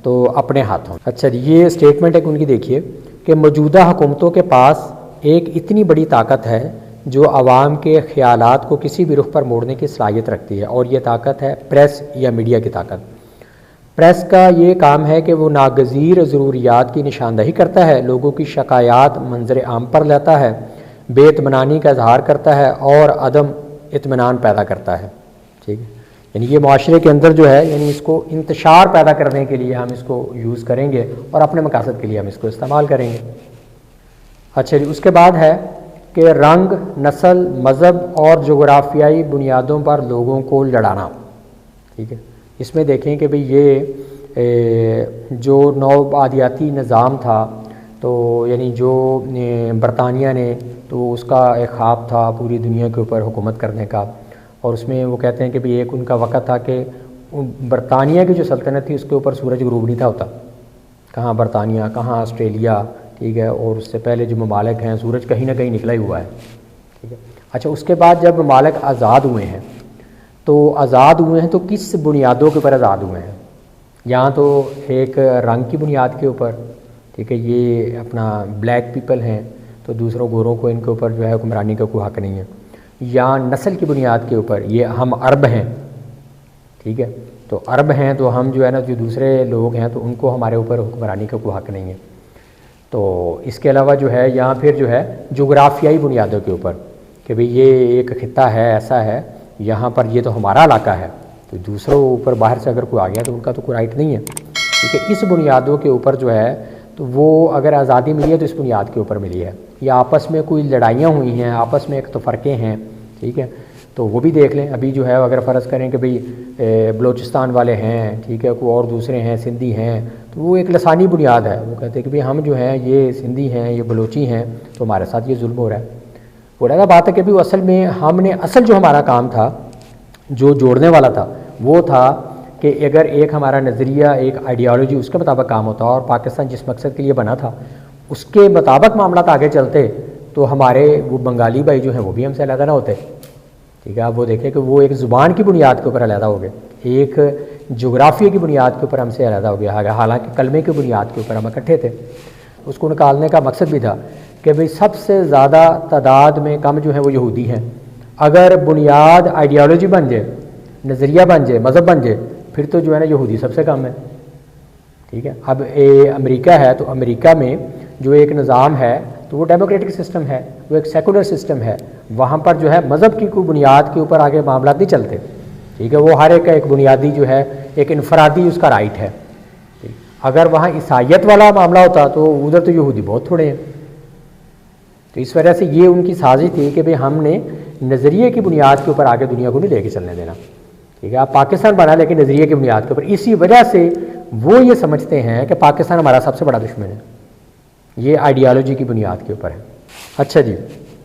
تو اپنے ہاتھوں۔ اچھا جی، یہ اسٹیٹمنٹ ہے ان کی، دیکھیے کہ موجودہ حکومتوں کے پاس ایک اتنی بڑی طاقت ہے جو عوام کے خیالات کو کسی بھی رخ پر موڑنے کی صلاحیت رکھتی ہے، اور یہ طاقت ہے پریس یا میڈیا کی طاقت۔ پریس کا یہ کام ہے کہ وہ ناگزیر ضروریات کی نشاندہی کرتا ہے، لوگوں کی شکایات منظر عام پر لاتا ہے، بے اطمینانی کا اظہار کرتا ہے اور عدم اطمینان پیدا کرتا ہے، ٹھیک ہے۔ یعنی یہ معاشرے کے اندر جو ہے یعنی اس کو انتشار پیدا کرنے کے لیے ہم اس کو یوز کریں گے اور اپنے مقاصد کے لیے ہم اس کو استعمال کریں گے۔ اچھا جی، اس کے بعد ہے کہ رنگ، نسل، مذہب اور جغرافیائی بنیادوں پر لوگوں کو لڑانا، ٹھیک ہے۔ اس میں دیکھیں کہ بھئی یہ جو نوآبادیاتی نظام تھا تو یعنی جو برطانیہ نے تو اس کا ایک خواب تھا پوری دنیا کے اوپر حکومت کرنے کا، اور اس میں وہ کہتے ہیں کہ بھئی ایک ان کا وقت تھا کہ برطانیہ کی جو سلطنت تھی اس کے اوپر سورج غروب نہیں تھا ہوتا، کہاں برطانیہ، کہاں آسٹریلیا، ٹھیک ہے، اور اس سے پہلے جو ممالک ہیں سورج کہیں نہ کہیں نکلا ہی ہوا ہے، ٹھیک ہے۔ اچھا، اس کے بعد جب ممالک آزاد ہوئے ہیں تو آزاد ہوئے ہیں تو کس بنیادوں کے اوپر آزاد ہوئے ہیں؟ یہاں تو ایک رنگ کی بنیاد کے اوپر، ٹھیک ہے، یہ اپنا بلیک پیپل ہیں تو دوسروں گوروں کو ان کے اوپر جو ہے حکمرانی کا کوئی حق نہیں ہے، یا نسل کی بنیاد کے اوپر یہ ہم عرب ہیں، ٹھیک ہے، تو عرب ہیں تو ہم جو ہے نا جو دوسرے لوگ ہیں تو ان کو ہمارے اوپر حکمرانی کا کوئی حق نہیں ہے۔ تو اس کے علاوہ جو ہے یہاں پھر جو ہے جغرافیائی بنیادوں کے اوپر کہ بھئی یہ ایک خطہ ہے، ایسا ہے، یہاں پر یہ تو ہمارا علاقہ ہے، تو دوسروں اوپر باہر سے اگر کوئی آ گیا تو ان کا تو کوئی رائٹ نہیں ہے، کیونکہ اس بنیادوں کے اوپر جو ہے تو وہ اگر آزادی ملی ہے تو اس بنیاد کے اوپر ملی ہے، یا آپس میں کوئی لڑائیاں ہوئی ہیں، آپس میں ایک تفرقے ہیں، ٹھیک ہے، تو وہ بھی دیکھ لیں۔ ابھی جو ہے اگر فرض کریں کہ بھئی بلوچستان والے ہیں، ٹھیک ہے، کوئی اور دوسرے ہیں، سندھی ہیں، تو وہ ایک لسانی بنیاد ہے، وہ کہتے ہیں کہ بھئی ہم جو ہیں یہ سندھی ہیں، یہ بلوچی ہیں، تو ہمارے ساتھ یہ ظلم ہو رہا ہے۔ وہ رہا بات ہے کہ بھی اصل میں ہم نے جو ہمارا کام تھا جو جوڑنے والا تھا وہ تھا کہ اگر ایک ہمارا نظریہ، ایک آئیڈیالوجی اس کے مطابق کام ہوتا اور پاکستان جس مقصد کے لیے بنا تھا اس کے مطابق معاملات آگے چلتے تو ہمارے وہ بنگالی بھائی جو ہیں وہ بھی ہم سے علیحدہ نہ ہوتے. ٹھیک ہے، آپ وہ دیکھیں کہ وہ ایک زبان کی بنیاد کے اوپر علیحدہ ہو گئے، ایک جغرافیہ کی بنیاد کے اوپر ہم سے علیحدہ ہو گیا، حالانکہ کلمے کی بنیاد کے اوپر ہم اکٹھے تھے. اس کو نکالنے کا مقصد بھی تھا کہ بھئی سب سے زیادہ تعداد میں کم جو ہیں وہ یہودی ہیں. اگر بنیاد آئیڈیالوجی بن جائے، نظریہ بن جائے، مذہب بن جائے، پھر تو جو ہے نا یہودی سب سے کم ہے. ٹھیک ہے، اب امریکہ ہے تو امریکہ میں جو ایک نظام ہے تو وہ ڈیموکریٹک سسٹم ہے، وہ ایک سیکولر سسٹم ہے. وہاں پر جو ہے مذہب کی کوئی بنیاد کے اوپر آگے معاملات نہیں چلتے. ٹھیک ہے، وہ ہر ایک کا ایک بنیادی جو ہے ایک انفرادی اس کا رائٹ ہے. اگر وہاں عیسائیت والا معاملہ ہوتا تو ادھر تو یہودی بہت تھوڑے ہیں. تو اس وجہ سے یہ ان کی سازش تھی کہ بھئی ہم نے نظریے کی بنیاد کے اوپر آگے دنیا کو نہیں لے کے چلنے دینا. ٹھیک ہے، آپ پاکستان بنا لیکن نظریے کی بنیاد کے اوپر. اسی وجہ سے وہ یہ سمجھتے ہیں کہ پاکستان ہمارا سب سے بڑا دشمن ہے، یہ آئیڈیالوجی کی بنیاد کے اوپر ہے. اچھا جی،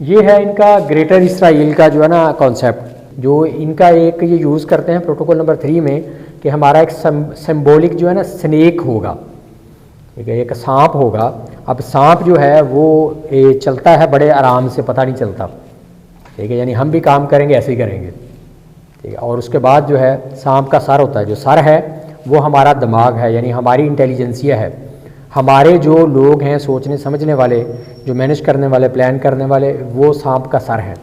یہ ہے ان کا گریٹر اسرائیل کا جو ہے نا کانسیپٹ، جو ان کا ایک یہ یوز کرتے ہیں پروٹوکول نمبر 3 میں کہ ہمارا ایک سمبولک جو ہے نا سنیک ہوگا. ٹھیک ہے، ایک سانپ ہوگا. اب سانپ جو ہے وہ چلتا ہے بڑے آرام سے، پتہ نہیں چلتا. ٹھیک ہے، یعنی ہم بھی کام کریں گے ایسے ہی کریں گے. ٹھیک ہے، اور اس کے بعد جو ہے سانپ کا سر ہوتا ہے، جو سر ہے وہ ہمارا دماغ ہے، یعنی ہماری انٹیلیجنسیا ہے. ہمارے جو لوگ ہیں سوچنے سمجھنے والے، جو مینج کرنے والے، پلان کرنے والے، وہ سانپ کا سر ہے.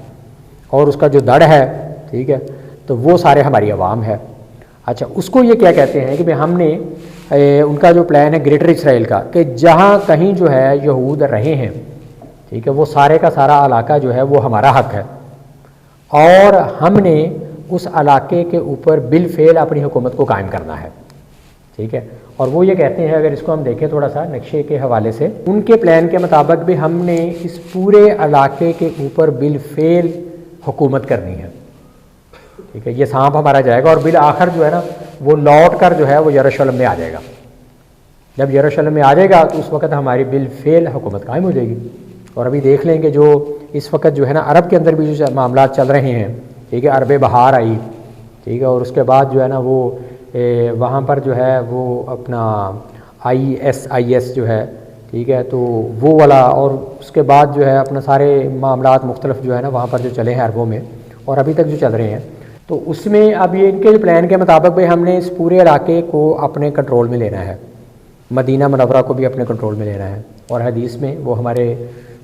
اور اس کا جو دڑ ہے، ٹھیک ہے، تو وہ سارے ہماری عوام ہے. اچھا، اس کو یہ کیا کہتے ہیں کہ بھئی ہم نے ان کا جو پلان ہے گریٹر اسرائیل کا، کہ جہاں کہیں جو ہے یہود رہے ہیں، ٹھیک ہے، وہ سارے کا سارا علاقہ جو ہے وہ ہمارا حق ہے، اور ہم نے اس علاقے کے اوپر بالفعل اپنی حکومت کو قائم کرنا ہے. ٹھیک ہے، اور وہ یہ کہتے ہیں، اگر اس کو ہم دیکھیں تھوڑا سا نقشے کے حوالے سے، ان کے پلان کے مطابق بھی ہم نے اس پورے علاقے کے اوپر بالفعل حکومت کرنی ہے. ٹھیک ہے، یہ سانپ ہمارا جائے گا اور بالآخر جو ہے نا وہ لوٹ کر جو ہے وہ یروشلم میں آ جائے گا. جب یروشلم میں آ جائے گا تو اس وقت ہماری بالفعل حکومت قائم ہو جائے گی. اور ابھی دیکھ لیں کہ جو اس وقت جو ہے نا عرب کے اندر بھی جو معاملات چل رہے ہیں، ٹھیک ہے، عرب بہار آئی، ٹھیک ہے، اور اس کے بعد جو ہے نا وہ وہاں پر جو ہے وہ اپنا IS جو ہے، ٹھیک ہے، تو وہ والا، اور اس کے بعد جو ہے اپنا سارے معاملات مختلف جو ہے نا وہاں پر جو چلے ہیں عربوں میں اور ابھی تک جو چل رہے ہیں، تو اس میں اب یہ ان کے پلان کے مطابق بھی ہم نے اس پورے علاقے کو اپنے کنٹرول میں لینا ہے. مدینہ منورہ کو بھی اپنے کنٹرول میں لینا ہے. اور حدیث میں وہ ہمارے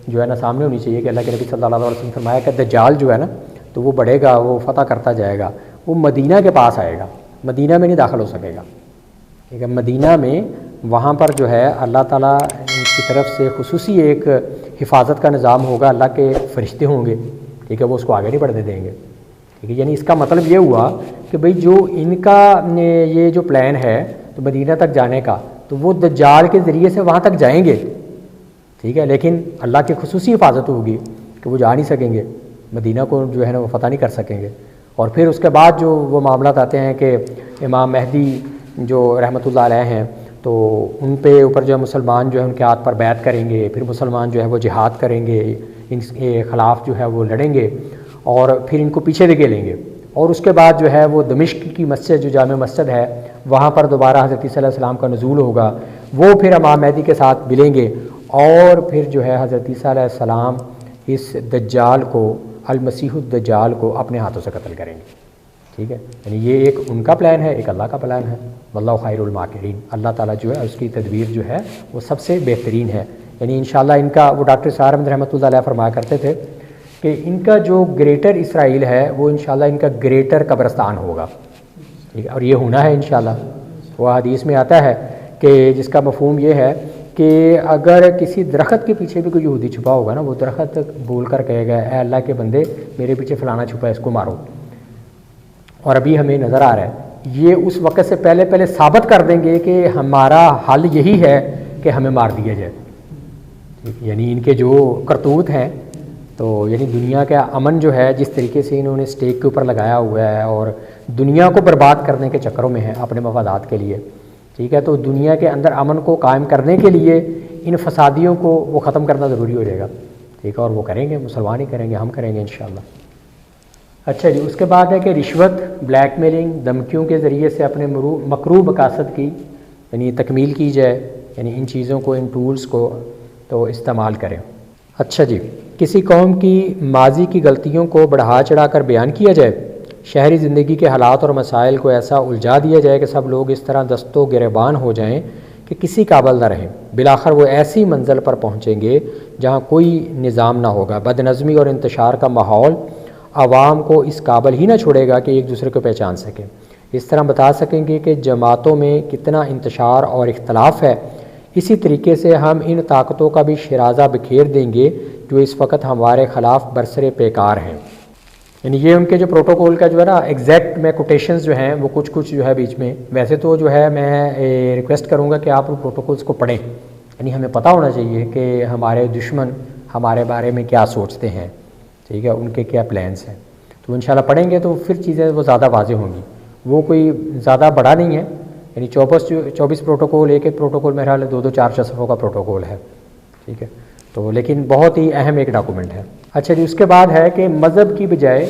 جو ہے نا سامنے ہونی چاہیے کہ اللہ کے نبی صلی اللہ علیہ وسلم فرمایا کہ دجال جو ہے نا تو وہ بڑھے گا، وہ فتح کرتا جائے گا، وہ مدینہ کے پاس آئے گا، مدینہ میں نہیں داخل ہو سکے گا. ٹھیک ہے، مدینہ میں وہاں پر جو ہے اللہ تعالیٰ کی طرف سے خصوصی ایک حفاظت کا نظام ہوگا، اللہ کے فرشتے ہوں گے. ٹھیک ہے، وہ اس کو آگے نہیں بڑھنے دیں گے. ٹھیک ہے، یعنی اس کا مطلب یہ ہوا کہ بھئی جو ان کا یہ جو پلان ہے تو مدینہ تک جانے کا، تو وہ دجال کے ذریعے سے وہاں تک جائیں گے. ٹھیک ہے، لیکن اللہ کی خصوصی حفاظت ہوگی کہ وہ جا نہیں سکیں گے، مدینہ کو جو ہے نا وہ فتح نہیں کر سکیں گے. اور پھر اس کے بعد جو وہ معاملات آتے ہیں کہ امام مہدی جو رحمۃ اللہ علیہ ہیں، تو ان پہ اوپر جو ہے مسلمان جو ہے ان کے ہاتھ پر بیعت کریں گے، پھر مسلمان جو ہے وہ جہاد کریں گے، ان کے خلاف جو ہے وہ لڑیں گے اور پھر ان کو پیچھے دھکیلیں گے. اور اس کے بعد جو ہے وہ دمشق کی مسجد جو جامع مسجد ہے وہاں پر دوبارہ حضرت عیسیٰ علیہ السلام کا نزول ہوگا، وہ پھر امام مہدی کے ساتھ ملیں گے اور پھر جو ہے حضرت عیسیٰ علیہ السلام اس دجال کو، المسیح الدجال کو اپنے ہاتھوں سے قتل کریں گے. ٹھیک ہے، یعنی یہ ایک ان کا پلان ہے، ایک اللہ کا پلان ہے. واللہ خیر الماکرین، اللہ تعالیٰ جو ہے اس کی تدبیر جو ہے وہ سب سے بہترین ہے. یعنی انشاءاللہ ان کا وہ ڈاکٹر اسرار احمد رحمۃ اللہ علیہ فرمایا کرتے تھے کہ ان کا جو گریٹر اسرائیل ہے وہ انشاءاللہ ان کا گریٹر قبرستان ہوگا. ٹھیک ہے، اور یہ ہونا ہے انشاءاللہ. وہ حدیث میں آتا ہے کہ جس کا مفہوم یہ ہے کہ اگر کسی درخت کے پیچھے بھی کوئی یہودی چھپا ہوگا نا، وہ درخت بول کر کہے گا اے اللہ کے بندے میرے پیچھے فلانا چھپا ہے، اس کو مارو. اور ابھی ہمیں نظر آ رہا ہے یہ اس وقت سے پہلے ثابت کر دیں گے کہ ہمارا حل یہی ہے کہ ہمیں مار دیا جائے. یعنی ان کے جو کرتوت ہیں، تو یعنی دنیا کا امن جو ہے جس طریقے سے انہوں نے اسٹیک کے اوپر لگایا ہوا ہے اور دنیا کو برباد کرنے کے چکروں میں ہے اپنے مفادات کے لیے. ٹھیک ہے، تو دنیا کے اندر امن کو قائم کرنے کے لیے ان فسادیوں کو وہ ختم کرنا ضروری ہو جائے گا. ٹھیک ہے، اور وہ کریں گے، مسلمان ہی کریں گے، ہم کریں گے انشاءاللہ. اچھا جی، اس کے بعد ہے کہ رشوت، بلیک میلنگ، دھمکیوں کے ذریعے سے اپنے مکروہ مقاصد کی یعنی تکمیل کی جائے، یعنی ان چیزوں کو، ان ٹولز کو تو استعمال کریں۔ اچھا جی، کسی قوم کی ماضی کی غلطیوں کو بڑھا چڑھا کر بیان کیا جائے، شہری زندگی کے حالات اور مسائل کو ایسا الجھا دیا جائے کہ سب لوگ اس طرح دست و گریبان ہو جائیں کہ کسی قابل نہ رہیں، بالآخر وہ ایسی منزل پر پہنچیں گے جہاں کوئی نظام نہ ہوگا، بد نظمی اور انتشار کا ماحول عوام کو اس قابل ہی نہ چھوڑے گا کہ ایک دوسرے کو پہچان سکیں۔ اس طرح بتا سکیں گے کہ جماعتوں میں کتنا انتشار اور اختلاف ہے۔ اسی طریقے سے ہم ان طاقتوں کا بھی شرازہ بکھیر دیں گے جو اس وقت ہمارے خلاف برسر پیکار ہیں۔ یعنی یہ ان کے جو پروٹوکول کا جو ہے نا ایگزیکٹ میں کوٹیشنز جو ہیں وہ کچھ جو ہے بیچ میں، ویسے تو جو ہے میں ریکویسٹ کروں گا کہ آپ ان پروٹوکولز کو پڑھیں، یعنی ہمیں پتہ ہونا چاہیے کہ ہمارے دشمن ہمارے بارے میں کیا سوچتے ہیں، ٹھیک ہے، ان کے کیا پلانس ہیں، تو انشاءاللہ پڑھیں گے تو پھر چیزیں وہ زیادہ واضح ہوں گی۔ وہ کوئی زیادہ بڑا نہیں ہے، یعنی 24 پروٹوکول، ایک پروٹوکول میرا خیال ہے 2-4 صفحوں کا پروٹوکول ہے، ٹھیک ہے، تو لیکن بہت ہی اہم ایک ڈاکومنٹ ہے۔ اچھا جی، اس کے بعد ہے کہ مذہب کی بجائے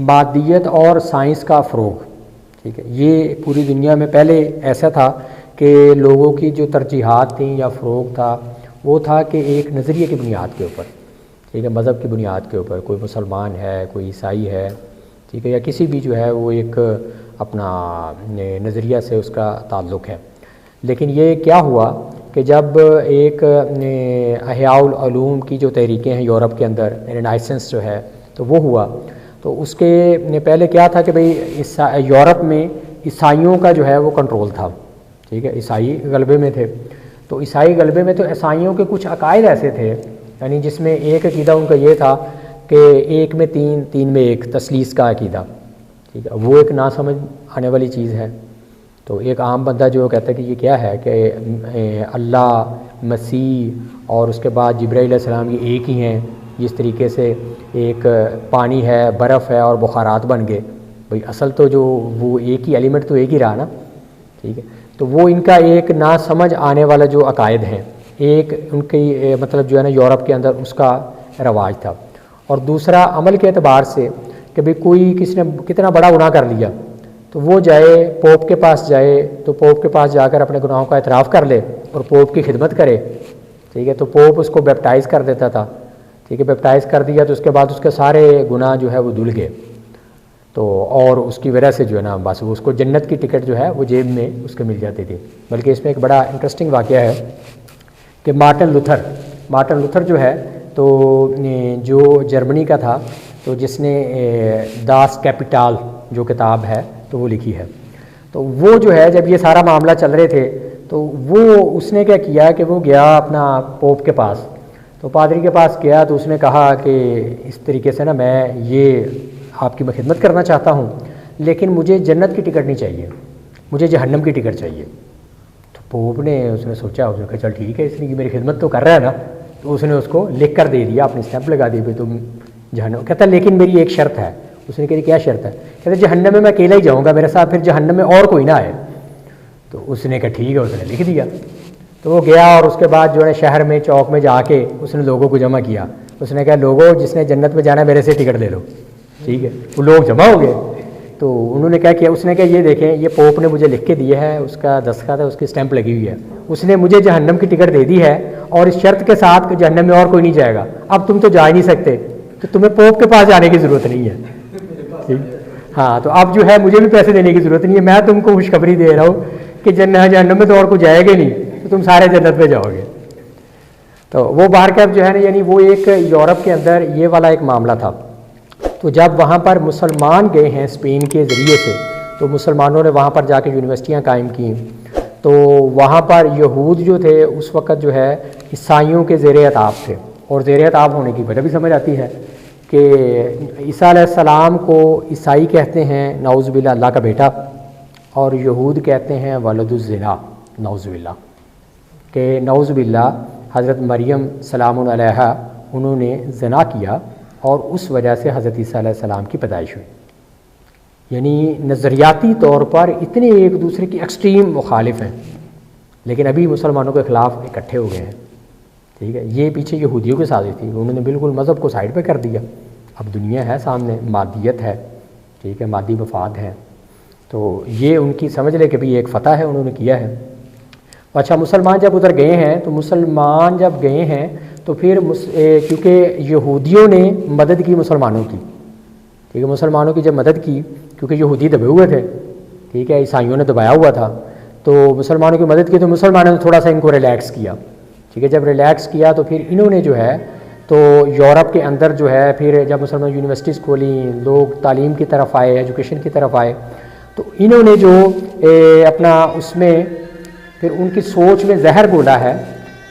مادیت اور سائنس کا فروغ، ٹھیک ہے۔ یہ پوری دنیا میں پہلے ایسا تھا کہ لوگوں کی جو ترجیحات تھیں یا فروغ تھا وہ تھا کہ ایک نظریے کی بنیاد کے اوپر، ٹھیک ہے، مذہب کی بنیاد کے اوپر، کوئی مسلمان ہے، کوئی عیسائی ہے، ٹھیک ہے، یا کسی بھی جو ہے وہ ایک اپنا نظریہ سے اس کا تعلق ہے۔ لیکن یہ کیا ہوا کہ جب ایک احیاء العلوم کی جو تحریکیں ہیں یورپ کے اندر، رینائسنس جو ہے تو وہ ہوا، تو اس کے پہلے کیا تھا کہ بھئی یورپ میں عیسائیوں کا جو ہے وہ کنٹرول تھا، ٹھیک ہے، عیسائی غلبے میں تھے، تو عیسائی غلبے میں تو عیسائیوں کے کچھ عقائد ایسے تھے، یعنی جس میں ایک عقیدہ ان کا یہ تھا کہ ایک میں تین، تین میں ایک، تثلیث کا عقیدہ، ٹھیک ہے، وہ ایک نہ سمجھ آنے والی چیز ہے۔ تو ایک عام بندہ جو کہتا ہے کہ یہ کیا ہے کہ اللہ، مسیح اور اس کے بعد جبرائیل علیہ السلام یہ ایک ہی ہیں، جس طریقے سے ایک پانی ہے، برف ہے اور بخارات بن گئے، بھئی اصل تو جو وہ ایک ہی ایلیمنٹ تو ایک ہی رہا نا، ٹھیک ہے، تو وہ ان کا ایک نہ سمجھ آنے والا جو عقائد ہیں، ایک ان کی مطلب جو ہے نا یورپ کے اندر اس کا رواج تھا۔ اور دوسرا عمل کے اعتبار سے کہ بھئی کوئی کسی نے کتنا بڑا گناہ کر لیا تو وہ جائے پوپ کے پاس جائے، تو پوپ کے پاس جا کر اپنے گناہوں کا اعتراف کر لے اور پوپ کی خدمت کرے، ٹھیک ہے، تو پوپ اس کو بیپٹائز کر دیتا تھا، ٹھیک ہے، بیپٹائز کر دیا تو اس کے بعد اس کے سارے گناہ جو ہے وہ دھل گئے، تو اور اس کی وجہ سے جو ہے نا بس اس کو جنت کی ٹکٹ جو ہے وہ جیب میں اس کے مل جاتی تھی۔ بلکہ اس میں ایک بڑا انٹرسٹنگ واقعہ ہے کہ مارٹن لوتھر جو ہے تو جو جرمنی کا تھا، تو جس نے داس کیپیٹال جو کتاب ہے تو وہ لکھی ہے، تو وہ جو ہے جب یہ سارا معاملہ چل رہے تھے تو وہ اس نے کیا کیا کہ وہ گیا اپنا پوپ کے پاس، تو پادری کے پاس گیا تو اس نے کہا کہ اس طریقے سے نا میں یہ آپ کی میں خدمت کرنا چاہتا ہوں لیکن مجھے جنت کی ٹکٹ نہیں چاہیے، مجھے جہنم کی ٹکٹ چاہیے۔ تو پوپ نے اس نے سوچا، اس نے کہا چل ٹھیک ہے، اس نے میری خدمت تو کر رہا ہے نا، تو اس نے اس کو لکھ کر دے دیا، اپنی اسٹیمپ لگا دی بھی تم جہنم۔ کہتا لیکن میری ایک شرط ہے۔ اس نے کہا کیا شرط ہے؟ کہتے جہنم میں اکیلا ہی جاؤں گا، میرے ساتھ پھر جہنم میں اور کوئی نہ آئے۔ تو اس نے کہا ٹھیک ہے، اس نے لکھ دیا۔ تو وہ گیا اور اس کے بعد جو ہے شہر میں چوک میں جا کے اس نے لوگوں کو جمع کیا، اس نے کہا لوگوں جس نے جنت میں جانا ہے میرے سے ٹکٹ لے لو، ٹھیک ہے، وہ لوگ جمع ہو گئے۔ تو انہوں نے کیا کیا، اس نے کہا یہ دیکھیں یہ پوپ نے مجھے لکھ کے دیا ہے، اس کا دستخط ہے، اس کی اسٹیمپ لگی ہوئی ہے، اس نے مجھے جہنم کی ٹکٹ دے دی ہے اور اس شرط کے ساتھ کہ جہنم میں اور کوئی نہیں جائے گا، اب تم تو جا ہی نہیں سکتے، تو تمہیں پوپ کے پاس جانے کی ضرورت نہیں ہے، ٹھیک، ہاں، تو اب جو ہے مجھے بھی پیسے دینے کی ضرورت نہیں ہے، میں تم کو خوشخبری دے رہا ہوں کہ جہنم میں تو اور کوئی جائے گا نہیں، تو تم سارے جنت میں جاؤ گے۔ تو وہ باہر کا جو ہے نا، یعنی وہ ایک یورپ کے اندر یہ والا ایک معاملہ تھا۔ تو جب وہاں پر مسلمان گئے ہیں اسپین کے ذریعے سے، تو مسلمانوں نے وہاں پر جا کے یونیورسٹیاں قائم کیں، تو وہاں پر یہود جو تھے اس وقت جو ہے عیسائیوں کے زیر اطاعت تھے، اور زیر اطاعت ہونے کی وجہ بھی سمجھ آتی ہے کہ عیسیٰ علیہ السلام کو عیسائی کہتے ہیں نعوذ باللہ اللہ کا بیٹا، اور یہود کہتے ہیں ولد الزنا نعوذ باللہ، کہ نعوذ باللہ حضرت مریم سلام علیہا انہوں نے زنا کیا اور اس وجہ سے حضرت عیسیٰ علیہ السلام کی پیدائش ہوئی۔ یعنی نظریاتی طور پر اتنے ایک دوسرے کی ایکسٹریم مخالف ہیں، لیکن ابھی مسلمانوں کے خلاف اکٹھے ہو گئے ہیں، ٹھیک ہے۔ یہ پیچھے یہودیوں کی سازش تھی، انہوں نے بالکل مذہب کو سائڈ پہ کر دیا، اب دنیا ہے سامنے، مادیت ہے، ٹھیک ہے، مادی مفاد ہیں. تو یہ ان کی سمجھ لے کہ بھی ایک فتح ہے انہوں نے کیا ہے. اچھا مسلمان جب ادھر گئے ہیں تو مسلمان جب گئے ہیں تو پھر کیونکہ یہودیوں نے مدد کی مسلمانوں کی، ٹھیک ہے، مسلمانوں کی جب مدد کی کیونکہ یہودی دبے ہوئے تھے، ٹھیک ہے، عیسائیوں نے دبایا ہوا تھا، تو مسلمانوں کی مدد کی تو مسلمانوں نے تھوڑا سا ان کو ریلیکس کیا، ٹھیک ہے. جب ریلیکس کیا تو پھر انہوں نے جو ہے تو یورپ کے اندر جو ہے پھر جب مسلمان یونیورسٹیز کھولیں، لوگ تعلیم کی طرف آئے، ایجوکیشن کی طرف آئے، تو انہوں نے جو اپنا اس میں پھر ان کی سوچ میں زہر گھولا ہے.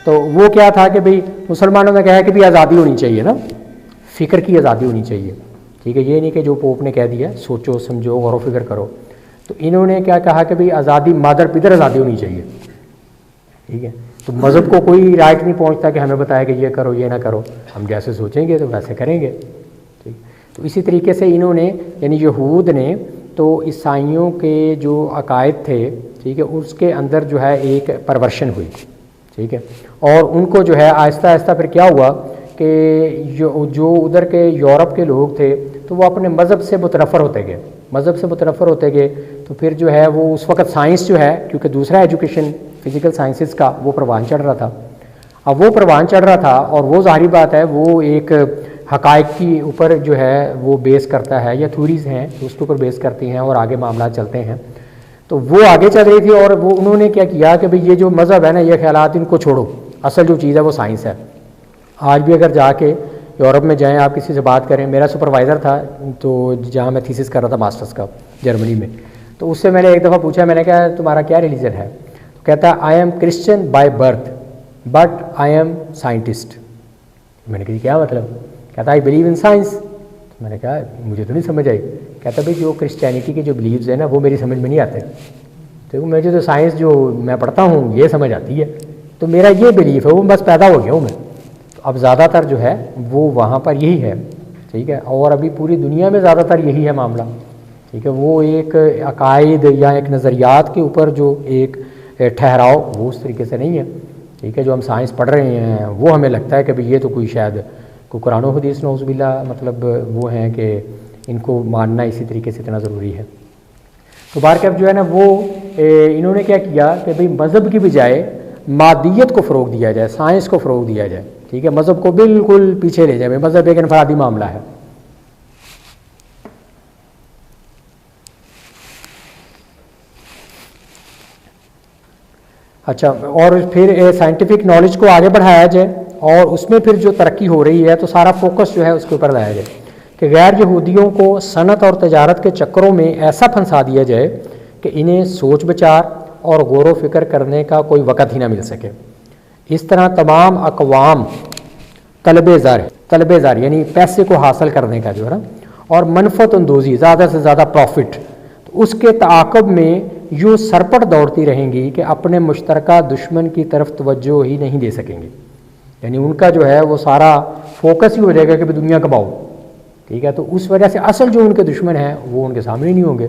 تو وہ کیا تھا کہ بھئی مسلمانوں نے کہا کہ بھی آزادی ہونی چاہیے نا، فکر کی آزادی ہونی چاہیے، ٹھیک ہے، یہ نہیں کہ جو پوپ نے کہہ دیا سوچو سمجھو غور و فکر کرو. تو انہوں نے کیا کہا کہ بھئی آزادی مادر پدر آزادی ہونی چاہیے، ٹھیک ہے. تو مذہب کو کوئی رائٹ نہیں پہنچتا کہ ہمیں بتایا کہ یہ کرو یہ نہ کرو، ہم جیسے سوچیں گے تو ویسے کریں گے، ٹھیک. تو اسی طریقے سے انہوں نے یعنی یہود نے تو عیسائیوں کے جو عقائد تھے، ٹھیک ہے، اس کے اندر جو ہے ایک پرورشن ہوئی، ٹھیک ہے. اور ان کو جو ہے آہستہ آہستہ پھر کیا ہوا کہ جو ادھر کے یورپ کے لوگ تھے تو وہ اپنے مذہب سے متنفر ہوتے گئے، مذہب سے متنفر ہوتے گئے. تو پھر جو ہے وہ اس وقت سائنس جو ہے کیونکہ دوسرا ایجوکیشن فزیکل سائنسز کا وہ پروان چڑھ رہا تھا. اب وہ پروان چڑھ رہا تھا اور وہ ظاہری بات ہے وہ ایک حقائق کی اوپر جو ہے وہ بیس کرتا ہے یا تھیوریز ہیں اس کے اوپر بیس کرتی ہیں اور آگے معاملات چلتے ہیں. تو وہ آگے چل رہی تھی اور وہ انہوں نے کیا کیا کہ بھئی یہ جو مذہب ہے نا یہ خیالات ان کو چھوڑو، اصل جو چیز ہے وہ سائنس ہے. آج بھی اگر جا کے یورپ میں جائیں آپ کسی سے بات کریں، میرا سپروائزر تھا تو جہاں میں تھیسس کر رہا تھا ماسٹرز کا جرمنی میں، تو اس سے میں نے ایک دفعہ پوچھا، میں نے کہا تمہارا کیا ریلیجن ہے؟ تو کہتا ہے I am Christian by birth but I am scientist. میں نے کہا کیا مطلب؟ کہتا آئی بلیو ان سائنس. میں نے کہا مجھے تو نہیں سمجھ آئی. کہتا بھائی جو کرسچینٹی کے جو بلیوز ہیں نا وہ میری سمجھ میں نہیں آتے، تو مجھے تو سائنس جو میں پڑھتا ہوں یہ سمجھ آتی ہے، تو میرا یہ بلیف ہے، وہ بس پیدا ہو گیا ہوں میں. تو اب زیادہ تر جو ہے وہ وہاں پر یہی ہے، ٹھیک ہے، اور ابھی پوری دنیا میں زیادہ تر یہی ہے معاملہ، ٹھیک ہے. وہ ایک عقائد یا ایک نظریات کے اوپر جو ایک ٹھہراؤ وہ اس طریقے سے نہیں ہے، ٹھیک ہے. جو ہم سائنس پڑھ رہے ہیں وہ ہمیں لگتا ہے کہ بھئی یہ تو کوئی شاید کوئی قرآن و حدیث نعوذ باللہ مطلب وہ ہیں کہ ان کو ماننا اسی طریقے سے اتنا ضروری ہے. تو بہرکیف جو ہے نا وہ انہوں نے کیا کیا کہ بھئی مذہب کی بجائے مادیت کو فروغ دیا جائے، سائنس کو فروغ دیا جائے، ٹھیک ہے، مذہب کو بالکل پیچھے لے جائے. مذہب ایک انفرادی معاملہ ہے. اچھا، اور پھر سائنٹیفک نالج کو آگے بڑھایا جائے اور اس میں پھر جو ترقی ہو رہی ہے تو سارا فوکس جو ہے اس کے اوپر لایا جائے کہ غیر یہودیوں کو صنعت اور تجارت کے چکروں میں ایسا پھنسا دیا جائے کہ انہیں سوچ بچار اور غور و فکر کرنے کا کوئی وقت ہی نہ مل سکے. اس طرح تمام اقوام طلب زر یعنی پیسے کو حاصل کرنے کا جو ہے نا اور منفعت اندوزی زیادہ سے زیادہ پروفٹ، تو اس کے تعاقب میں یوں سرپٹ دوڑتی رہیں گی کہ اپنے مشترکہ دشمن کی طرف توجہ ہی نہیں دے سکیں گے. یعنی ان کا جو ہے وہ سارا فوکس ہی ہو جائے گا کہ دنیا کماؤ، ٹھیک ہے. تو اس وجہ سے اصل جو ان کے دشمن ہیں وہ ان کے سامنے نہیں ہوں گے.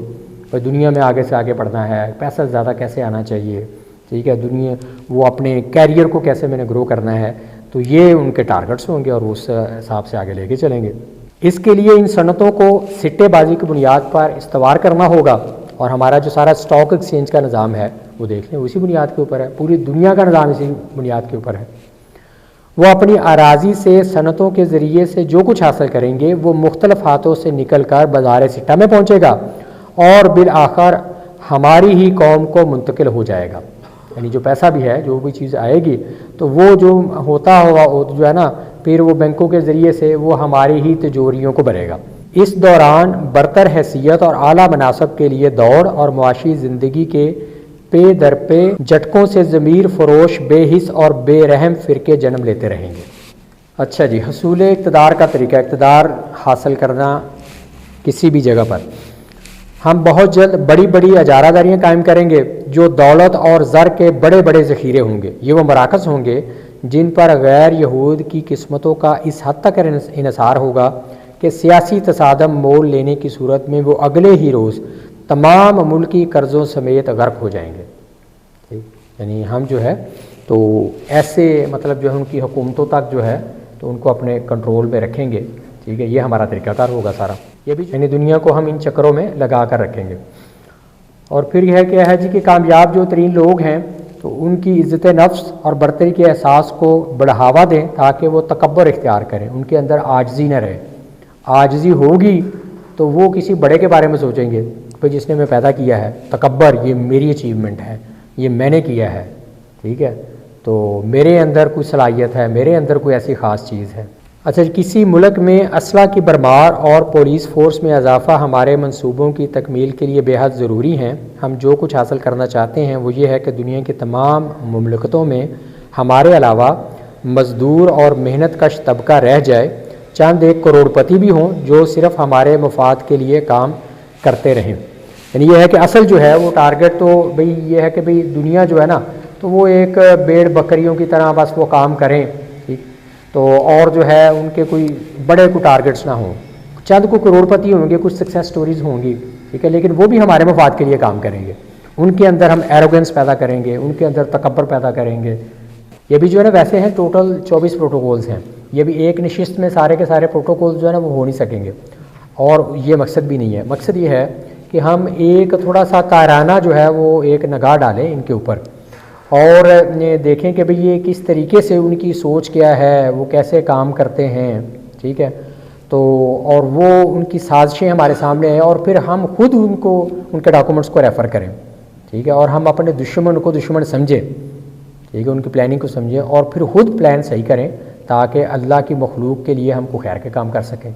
دنیا میں آگے سے آگے بڑھنا ہے، پیسہ زیادہ کیسے آنا چاہیے، ٹھیک ہے، دنیا وہ اپنے کیریئر کو کیسے میں نے گرو کرنا ہے، تو یہ ان کے ٹارگٹس ہوں گے اور اس حساب سے آگے لے کے چلیں گے. اس کے لیے ان صنعتوں کو سٹے بازی کی بنیاد پر استوار کرنا ہوگا. اور ہمارا جو سارا اسٹاک ایکسچینج کا نظام ہے وہ دیکھ لیں اسی بنیاد کے اوپر ہے، پوری دنیا کا نظام اسی بنیاد کے اوپر ہے. وہ اپنی اراضی سے صنعتوں کے ذریعے سے جو کچھ حاصل کریں گے وہ مختلف ہاتھوں سے نکل کر بازار سٹہ میں پہنچے گا اور بالآخر ہماری ہی قوم کو منتقل ہو جائے گا. یعنی جو پیسہ بھی ہے، جو بھی چیز آئے گی تو وہ جو ہوتا ہوگا جو ہے نا پھر وہ بینکوں کے ذریعے سے وہ ہماری ہی تجوریوں کو بھرے گا. اس دوران برتر حیثیت اور اعلیٰ مناصب کے لیے دوڑ اور معاشی زندگی کے پے در پے جھٹکوں سے ضمیر فروش بے حس اور بے رحم فرقے جنم لیتے رہیں گے. اچھا جی، حصول اقتدار کا طریقہ، اقتدار حاصل کرنا کسی بھی جگہ پر. ہم بہت جلد بڑی بڑی اجارہ داریاں قائم کریں گے جو دولت اور زر کے بڑے بڑے ذخیرے ہوں گے. یہ وہ مراکز ہوں گے جن پر غیر یہود کی قسمتوں کا اس حد تک انحصار ہوگا کہ سیاسی تصادم مول لینے کی صورت میں وہ اگلے ہی روز تمام ملکی قرضوں سمیت غرق ہو جائیں گے. یعنی ہم جو ہے تو ایسے مطلب جو ہے ان کی حکومتوں تک جو ہے تو ان کو اپنے کنٹرول میں رکھیں گے، ٹھیک ہے. یہ ہمارا طریقہ کار ہوگا سارا. یہ بھی یعنی دنیا کو ہم ان چکروں میں لگا کر رکھیں گے. اور پھر یہ ہے کیا ہے جی کہ کامیاب جو ترین لوگ ہیں تو ان کی عزت نفس اور برتری کے احساس کو بڑھاوا دیں تاکہ وہ تکبر اختیار کریں، ان کے اندر عاجزی نہ رہے. عاجزی ہوگی تو وہ کسی بڑے کے بارے میں سوچیں گے کہ جس نے میں پیدا کیا ہے، تکبر یہ میری اچیومنٹ ہے، یہ میں نے کیا ہے، ٹھیک ہے، تو میرے اندر کوئی صلاحیت ہے، میرے اندر کوئی ایسی خاص چیز ہے. اچھا، کسی ملک میں اسلحہ کی بھرمار اور پولیس فورس میں اضافہ ہمارے منصوبوں کی تکمیل کے لیے بے حد ضروری ہیں. ہم جو کچھ حاصل کرنا چاہتے ہیں وہ یہ ہے کہ دنیا کی تمام مملکتوں میں ہمارے علاوہ مزدور اور محنت کش طبقہ رہ جائے، چند ایک کروڑ پتی بھی ہوں جو صرف ہمارے مفاد کے لیے کام کرتے رہیں. یعنی یہ ہے کہ اصل جو ہے وہ ٹارگٹ تو بھئی یہ ہے کہ بھئی دنیا جو ہے نا تو وہ ایک بھیڑ بکریوں کی طرح بس وہ کام کریں، ٹھیک، تو اور جو ہے ان کے کوئی بڑے کوئی ٹارگٹس نہ ہوں. چند کو کروڑ پتی ہوں گے، کچھ سکسیس سٹوریز ہوں گی، ٹھیک ہے، لیکن وہ بھی ہمارے مفاد کے لیے کام کریں گے. ان کے اندر ہم ایروگنس پیدا کریں گے، ان کے اندر تکبر پیدا کریں گے. یہ بھی جو ہے نا ویسے ہیں ٹوٹل 24 پروٹوکولز ہیں. یہ بھی ایک نشست میں سارے کے سارے پروٹوکولز جو ہے نا وہ ہو نہیں سکیں گے، اور یہ مقصد بھی نہیں ہے. مقصد یہ ہے کہ ہم ایک تھوڑا سا کائرانہ جو ہے وہ ایک نگاہ ڈالیں ان کے اوپر اور دیکھیں کہ بھئی یہ کس طریقے سے ان کی سوچ کیا ہے، وہ کیسے کام کرتے ہیں، ٹھیک ہے، تو اور وہ ان کی سازشیں ہمارے سامنے ہیں اور پھر ہم خود ان کے ڈاکومنٹس کو ریفر کریں، ٹھیک ہے، اور ہم اپنے دشمن کو دشمن سمجھیں، ٹھیک ہے، ان کی پلاننگ کو سمجھیں اور پھر خود پلان صحیح کریں تاکہ اللہ کی مخلوق کے لیے ہم کو خیر کے کام کر سکیں،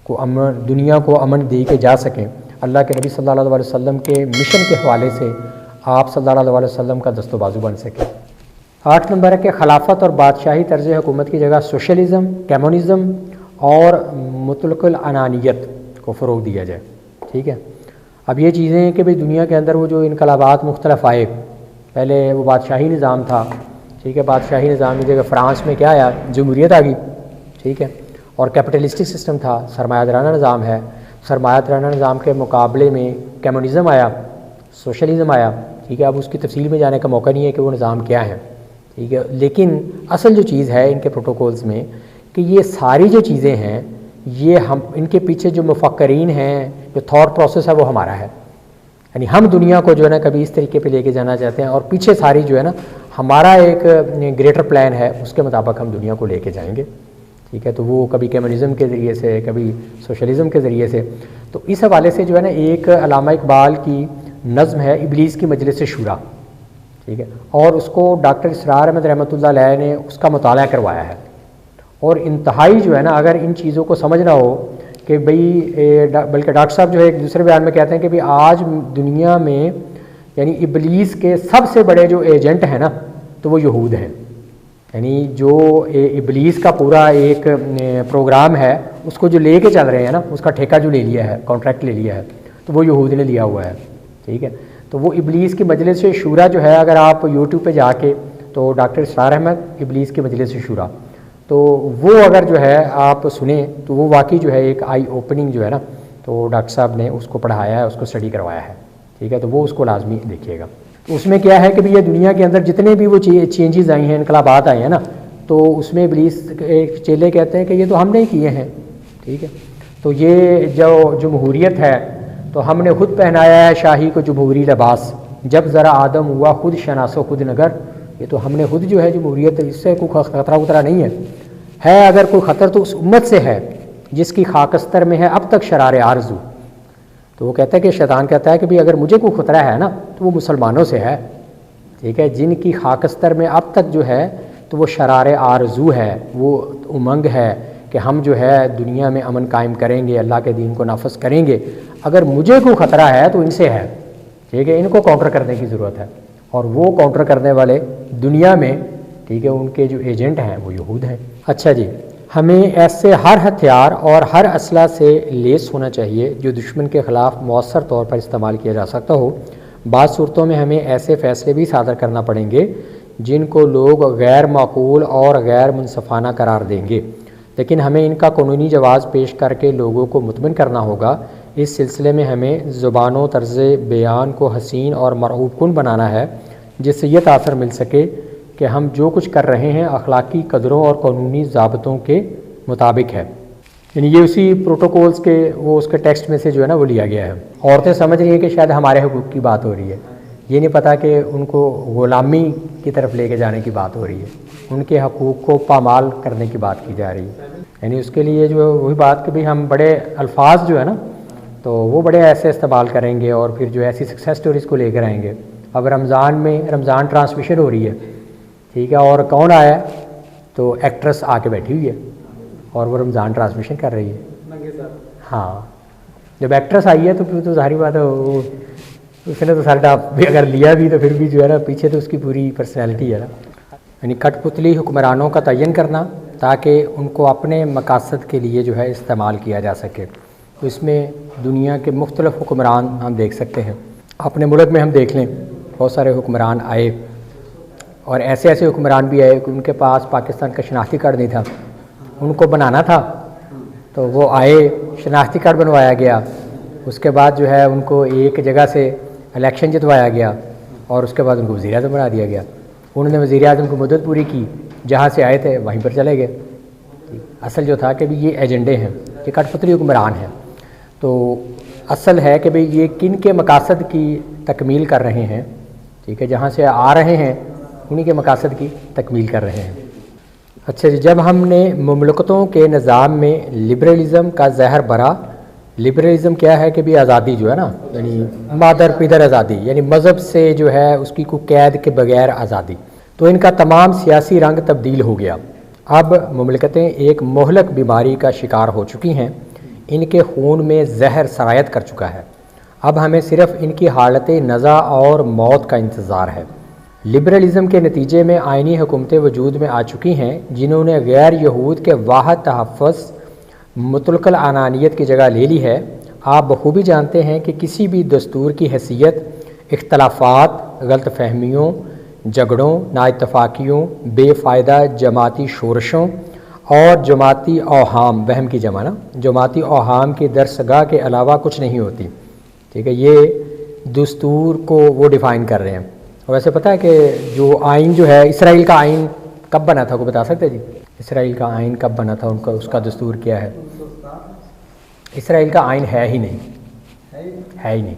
کو امن دنیا کو امن دے کے جا سکیں. اللہ کے نبی صلی اللہ علیہ وسلم کے مشن کے حوالے سے آپ صلی اللہ علیہ وسلم کا دست و بازو بن سکے. 8 نمبر ہے کہ خلافت اور بادشاہی طرز حکومت کی جگہ سوشلزم، کمیونزم اور مطلق العنانیت کو فروغ دیا جائے، ٹھیک ہے. اب یہ چیزیں ہیں کہ بھئی دنیا کے اندر وہ جو انقلابات مختلف آئے، پہلے وہ بادشاہی نظام تھا، ٹھیک ہے، بادشاہی نظام کی جگہ فرانس میں کیا آیا، جمہوریت آ گئی، ٹھیک ہے، اور کیپٹلسٹک سسٹم تھا، سرمایہ دارانہ نظام ہے. سرمایہ دارانہ نظام کے مقابلے میں کمیونزم آیا، سوشلزم آیا، ٹھیک ہے. اب اس کی تفصیل میں جانے کا موقع نہیں ہے کہ وہ نظام کیا ہے، ٹھیک ہے، لیکن اصل جو چیز ہے ان کے پروٹوکولز میں کہ یہ ساری جو چیزیں ہیں یہ ہم ان کے پیچھے جو مفکرین ہیں، جو تھاٹ پروسیس ہے وہ ہمارا ہے. یعنی ہم دنیا کو جو ہے نا کبھی اس طریقے پہ لے کے جانا چاہتے ہیں اور پیچھے ساری جو ہے نا ہمارا ایک گریٹر پلان ہے، اس کے مطابق ہم دنیا کو لے کے جائیں گے، ٹھیک ہے. تو وہ کبھی کمیونزم کے ذریعے سے، کبھی سوشلزم کے ذریعے سے. تو اس حوالے سے جو ہے نا ایک علامہ اقبال کی نظم ہے ابلیس کی مجلس شورا، ٹھیک ہے، اور اس کو ڈاکٹر اسرار احمد رحمۃ اللہ علیہ نے اس کا مطالعہ کروایا ہے. اور انتہائی جو ہے نا اگر ان چیزوں کو سمجھنا ہو کہ بھئی بلکہ ڈاکٹر صاحب جو ہے ایک دوسرے بیان میں کہتے ہیں کہ بھئی آج دنیا میں یعنی ابلیس کے سب سے بڑے جو ایجنٹ ہیں نا تو وہ یہود ہیں. یعنی جو ابلیس کا پورا ایک پروگرام ہے اس کو جو لے کے چل رہے ہیں نا، اس کا ٹھیکہ جو لے لیا ہے، کانٹریکٹ لے لیا ہے، تو وہ یہود نے لیا ہوا ہے، ٹھیک ہے. تو وہ ابلیس کی مجلس شورا جو ہے، اگر آپ یوٹیوب پہ جا کے تو ڈاکٹر اسرار احمد ابلیس کی مجلس شورا، تو وہ اگر جو ہے آپ سنیں تو وہ واقعی جو ہے ایک آئی اوپننگ جو ہے نا، تو ڈاکٹر صاحب نے اس کو پڑھایا ہے، اس کو اسٹڈی کروایا ہے، ٹھیک ہے. تو وہ اس کو لازمی دیکھیے گا. تو اس میں کیا ہے کہ بھی یہ دنیا کے اندر جتنے بھی وہ چینجز آئی ہیں، انقلابات آئے ہیں نا، تو اس میں ابلیس ایک چیلے کہتے ہیں کہ یہ تو ہم نے کیے ہیں، ٹھیک ہے. تو یہ جو جمہوریت ہے تو ہم نے خود پہنایا ہے شاہی کو جمہوری لباس، جب ذرا آدم ہوا خود شناس و خود نگر. یہ تو ہم نے خود جو ہے جمہوریت، اس سے کوئی خطرہ نہیں ہے اگر کوئی خطر تو اس امت سے ہے جس کی خاکستر میں ہے اب تک شرار آرزو. تو وہ کہتا ہے کہ شیطان کہتا ہے کہ بھی اگر مجھے کوئی خطرہ ہے نا تو وہ مسلمانوں سے ہے، ٹھیک ہے، جن کی خاکستر میں اب تک جو ہے تو وہ شرار آرزو ہے، وہ امنگ ہے کہ ہم جو ہے دنیا میں امن قائم کریں گے، اللہ کے دین کو نافذ کریں گے. اگر مجھے کوئی خطرہ ہے تو ان سے ہے، ٹھیک ہے، ان کو کاؤنٹر کرنے کی ضرورت ہے. اور وہ کاؤنٹر کرنے والے دنیا میں، ٹھیک ہے، ان کے جو ایجنٹ ہیں وہ یہود ہیں. اچھا جی، ہمیں ایسے ہر ہتھیار اور ہر اسلحہ سے لیس ہونا چاہیے جو دشمن کے خلاف مؤثر طور پر استعمال کیا جا سکتا ہو. بعض صورتوں میں ہمیں ایسے فیصلے بھی صادر کرنا پڑیں گے جن کو لوگ غیر معقول اور غیر منصفانہ قرار دیں گے، لیکن ہمیں ان کا قانونی جواز پیش کر کے لوگوں کو مطمئن کرنا ہوگا. اس سلسلے میں ہمیں زبان و طرز بیان کو حسین اور مرغوب کن بنانا ہے جس سے یہ تاثر مل سکے کہ ہم جو کچھ کر رہے ہیں اخلاقی قدروں اور قانونی ضابطوں کے مطابق ہے. یعنی یہ اسی پروٹوکولز کے وہ اس کے ٹیکسٹ میں سے جو ہے نا وہ لیا گیا ہے. عورتیں سمجھ رہی ہیں کہ شاید ہمارے حقوق کی بات ہو رہی ہے، یہ نہیں پتہ کہ ان کو غلامی کی طرف لے کے جانے کی بات ہو رہی ہے، ان کے حقوق کو پامال کرنے کی بات کی جا رہی ہے. یعنی اس کے لیے جو وہی بات کہ بھی ہم بڑے الفاظ جو ہے نا تو وہ بڑے ایسے استعمال کریں گے اور پھر جو ایسی سکسیس سٹوریز کو لے کر آئیں گے. اب رمضان میں رمضان ٹرانسمیشن ہو رہی ہے، ٹھیک ہے، اور کون آیا تو ایکٹریس آ کے بیٹھی ہوئی ہے اور وہ رمضان ٹرانسمیشن کر رہی ہے. ہاں جب ایکٹریس آئی ہے تو پھر تو ظاہری بات ہے وہ اس نے تو سر ڈاپ بھی اگر لیا بھی تو پھر بھی جو ہے نا پیچھے تو اس کی پوری پرسنالٹی ہے نا. یعنی کٹ پتلی حکمرانوں کا تعین کرنا تاکہ ان کو اپنے مقاصد کے لیے جو ہے استعمال کیا جا سکے. تو اس میں دنیا کے مختلف حکمران ہم دیکھ سکتے ہیں. اپنے ملک میں ہم دیکھ لیں بہت سارے حکمران آئے اور ایسے ایسے حکمران بھی آئے کہ ان کے پاس پاکستان کا شناختی کارڈ نہیں تھا، ان کو بنانا تھا تو وہ آئے، شناختی کارڈ بنوایا گیا، اس کے بعد جو ہے ان کو ایک جگہ سے الیکشن جتوایا گیا اور اس کے بعد ان کو وزیر اعظم بنا دیا گیا. انہوں نے وزیر اعظم کی مدت پوری کی، جہاں سے آئے تھے وہیں پر چلے گئے. اصل جو تھا کہ بھی یہ ایجنڈے ہیں، یہ کٹ پتلی حکمران ہیں. تو اصل ہے کہ بھئی یہ کن کے مقاصد کی تکمیل کر رہے ہیں، ٹھیک ہے، جہاں سے آ رہے ہیں انہی کے مقاصد کی تکمیل کر رہے ہیں. اچھا جی، جب ہم نے مملکتوں کے نظام میں لبرلزم کا زہر بھرا، لبرلزم کیا ہے کہ بھی آزادی جو ہے نا، یعنی مادر پیدر آزادی، یعنی مذہب سے جو ہے اس کی کوئی قید کے بغیر آزادی، تو ان کا تمام سیاسی رنگ تبدیل ہو گیا. اب مملکتیں ایک مہلک بیماری کا شکار ہو چکی ہیں، ان کے خون میں زہر سرایت کر چکا ہے. اب ہمیں صرف ان کی حالت نزع اور موت کا انتظار ہے. لبرلزم کے نتیجے میں آئینی حکومتیں وجود میں آ چکی ہیں جنہوں نے غیر یہود کے واحد تحفظ مطلق العنانیت کی جگہ لے لی ہے. آپ بخوبی جانتے ہیں کہ کسی بھی دستور کی حیثیت اختلافات، غلط فہمیوں، جھگڑوں، نااتفاقیوں، بے فائدہ جماعتی شورشوں اور جماعتی اوہام، وہم کی جمع نا، جماعتی اوہام کی درسگاہ کے علاوہ کچھ نہیں ہوتی. ٹھیک ہے، یہ دستور کو وہ ڈیفائن کر رہے ہیں. اور ویسے پتہ ہے کہ جو آئین جو ہے اسرائیل کا آئین کب بنا تھا، کو بتا سکتے جی؟ اسرائیل کا آئین کب بنا تھا، ان کا اس کا دستور کیا ہے؟ اسرائیل کا آئین ہے ہی نہیں، ہے ہی نہیں.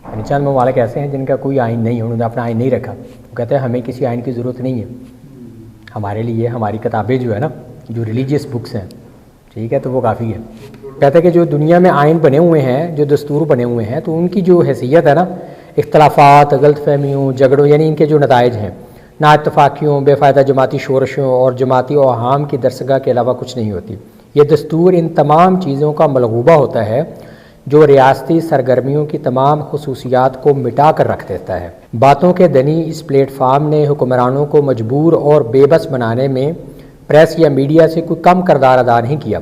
یعنی چند ممالک ایسے ہیں جن کا کوئی آئین نہیں ہے، انہوں نے اپنا آئین نہیں رکھا. وہ کہتے ہیں ہمیں کسی آئین کی ضرورت نہیں ہے، ہمارے لیے ہماری کتابیں جو ہے نا، جو ریلیجیس بکس ہیں، ٹھیک ہے، تو وہ کافی ہے. کہتے ہیں کہ جو دنیا میں آئین بنے ہوئے ہیں، جو دستور بنے ہوئے ہیں، تو ان کی جو حیثیت ہے نا، اختلافات، غلط فہمیوں، جھگڑوں، یعنی ان کے جو نتائج ہیں، نا اتفاقیوں، بے فائدہ جماعتی شورشوں اور جماعتی اوہام کی درسگاہ کے علاوہ کچھ نہیں ہوتی. یہ دستور ان تمام چیزوں کا ملغوبہ ہوتا ہے جو ریاستی سرگرمیوں کی تمام خصوصیات کو مٹا کر رکھ دیتا ہے. باتوں کے دنی اس پلیٹ فارم نے حکمرانوں کو مجبور اور بے بس بنانے میں پریس یا میڈیا سے کوئی کم کردار ادا نہیں کیا.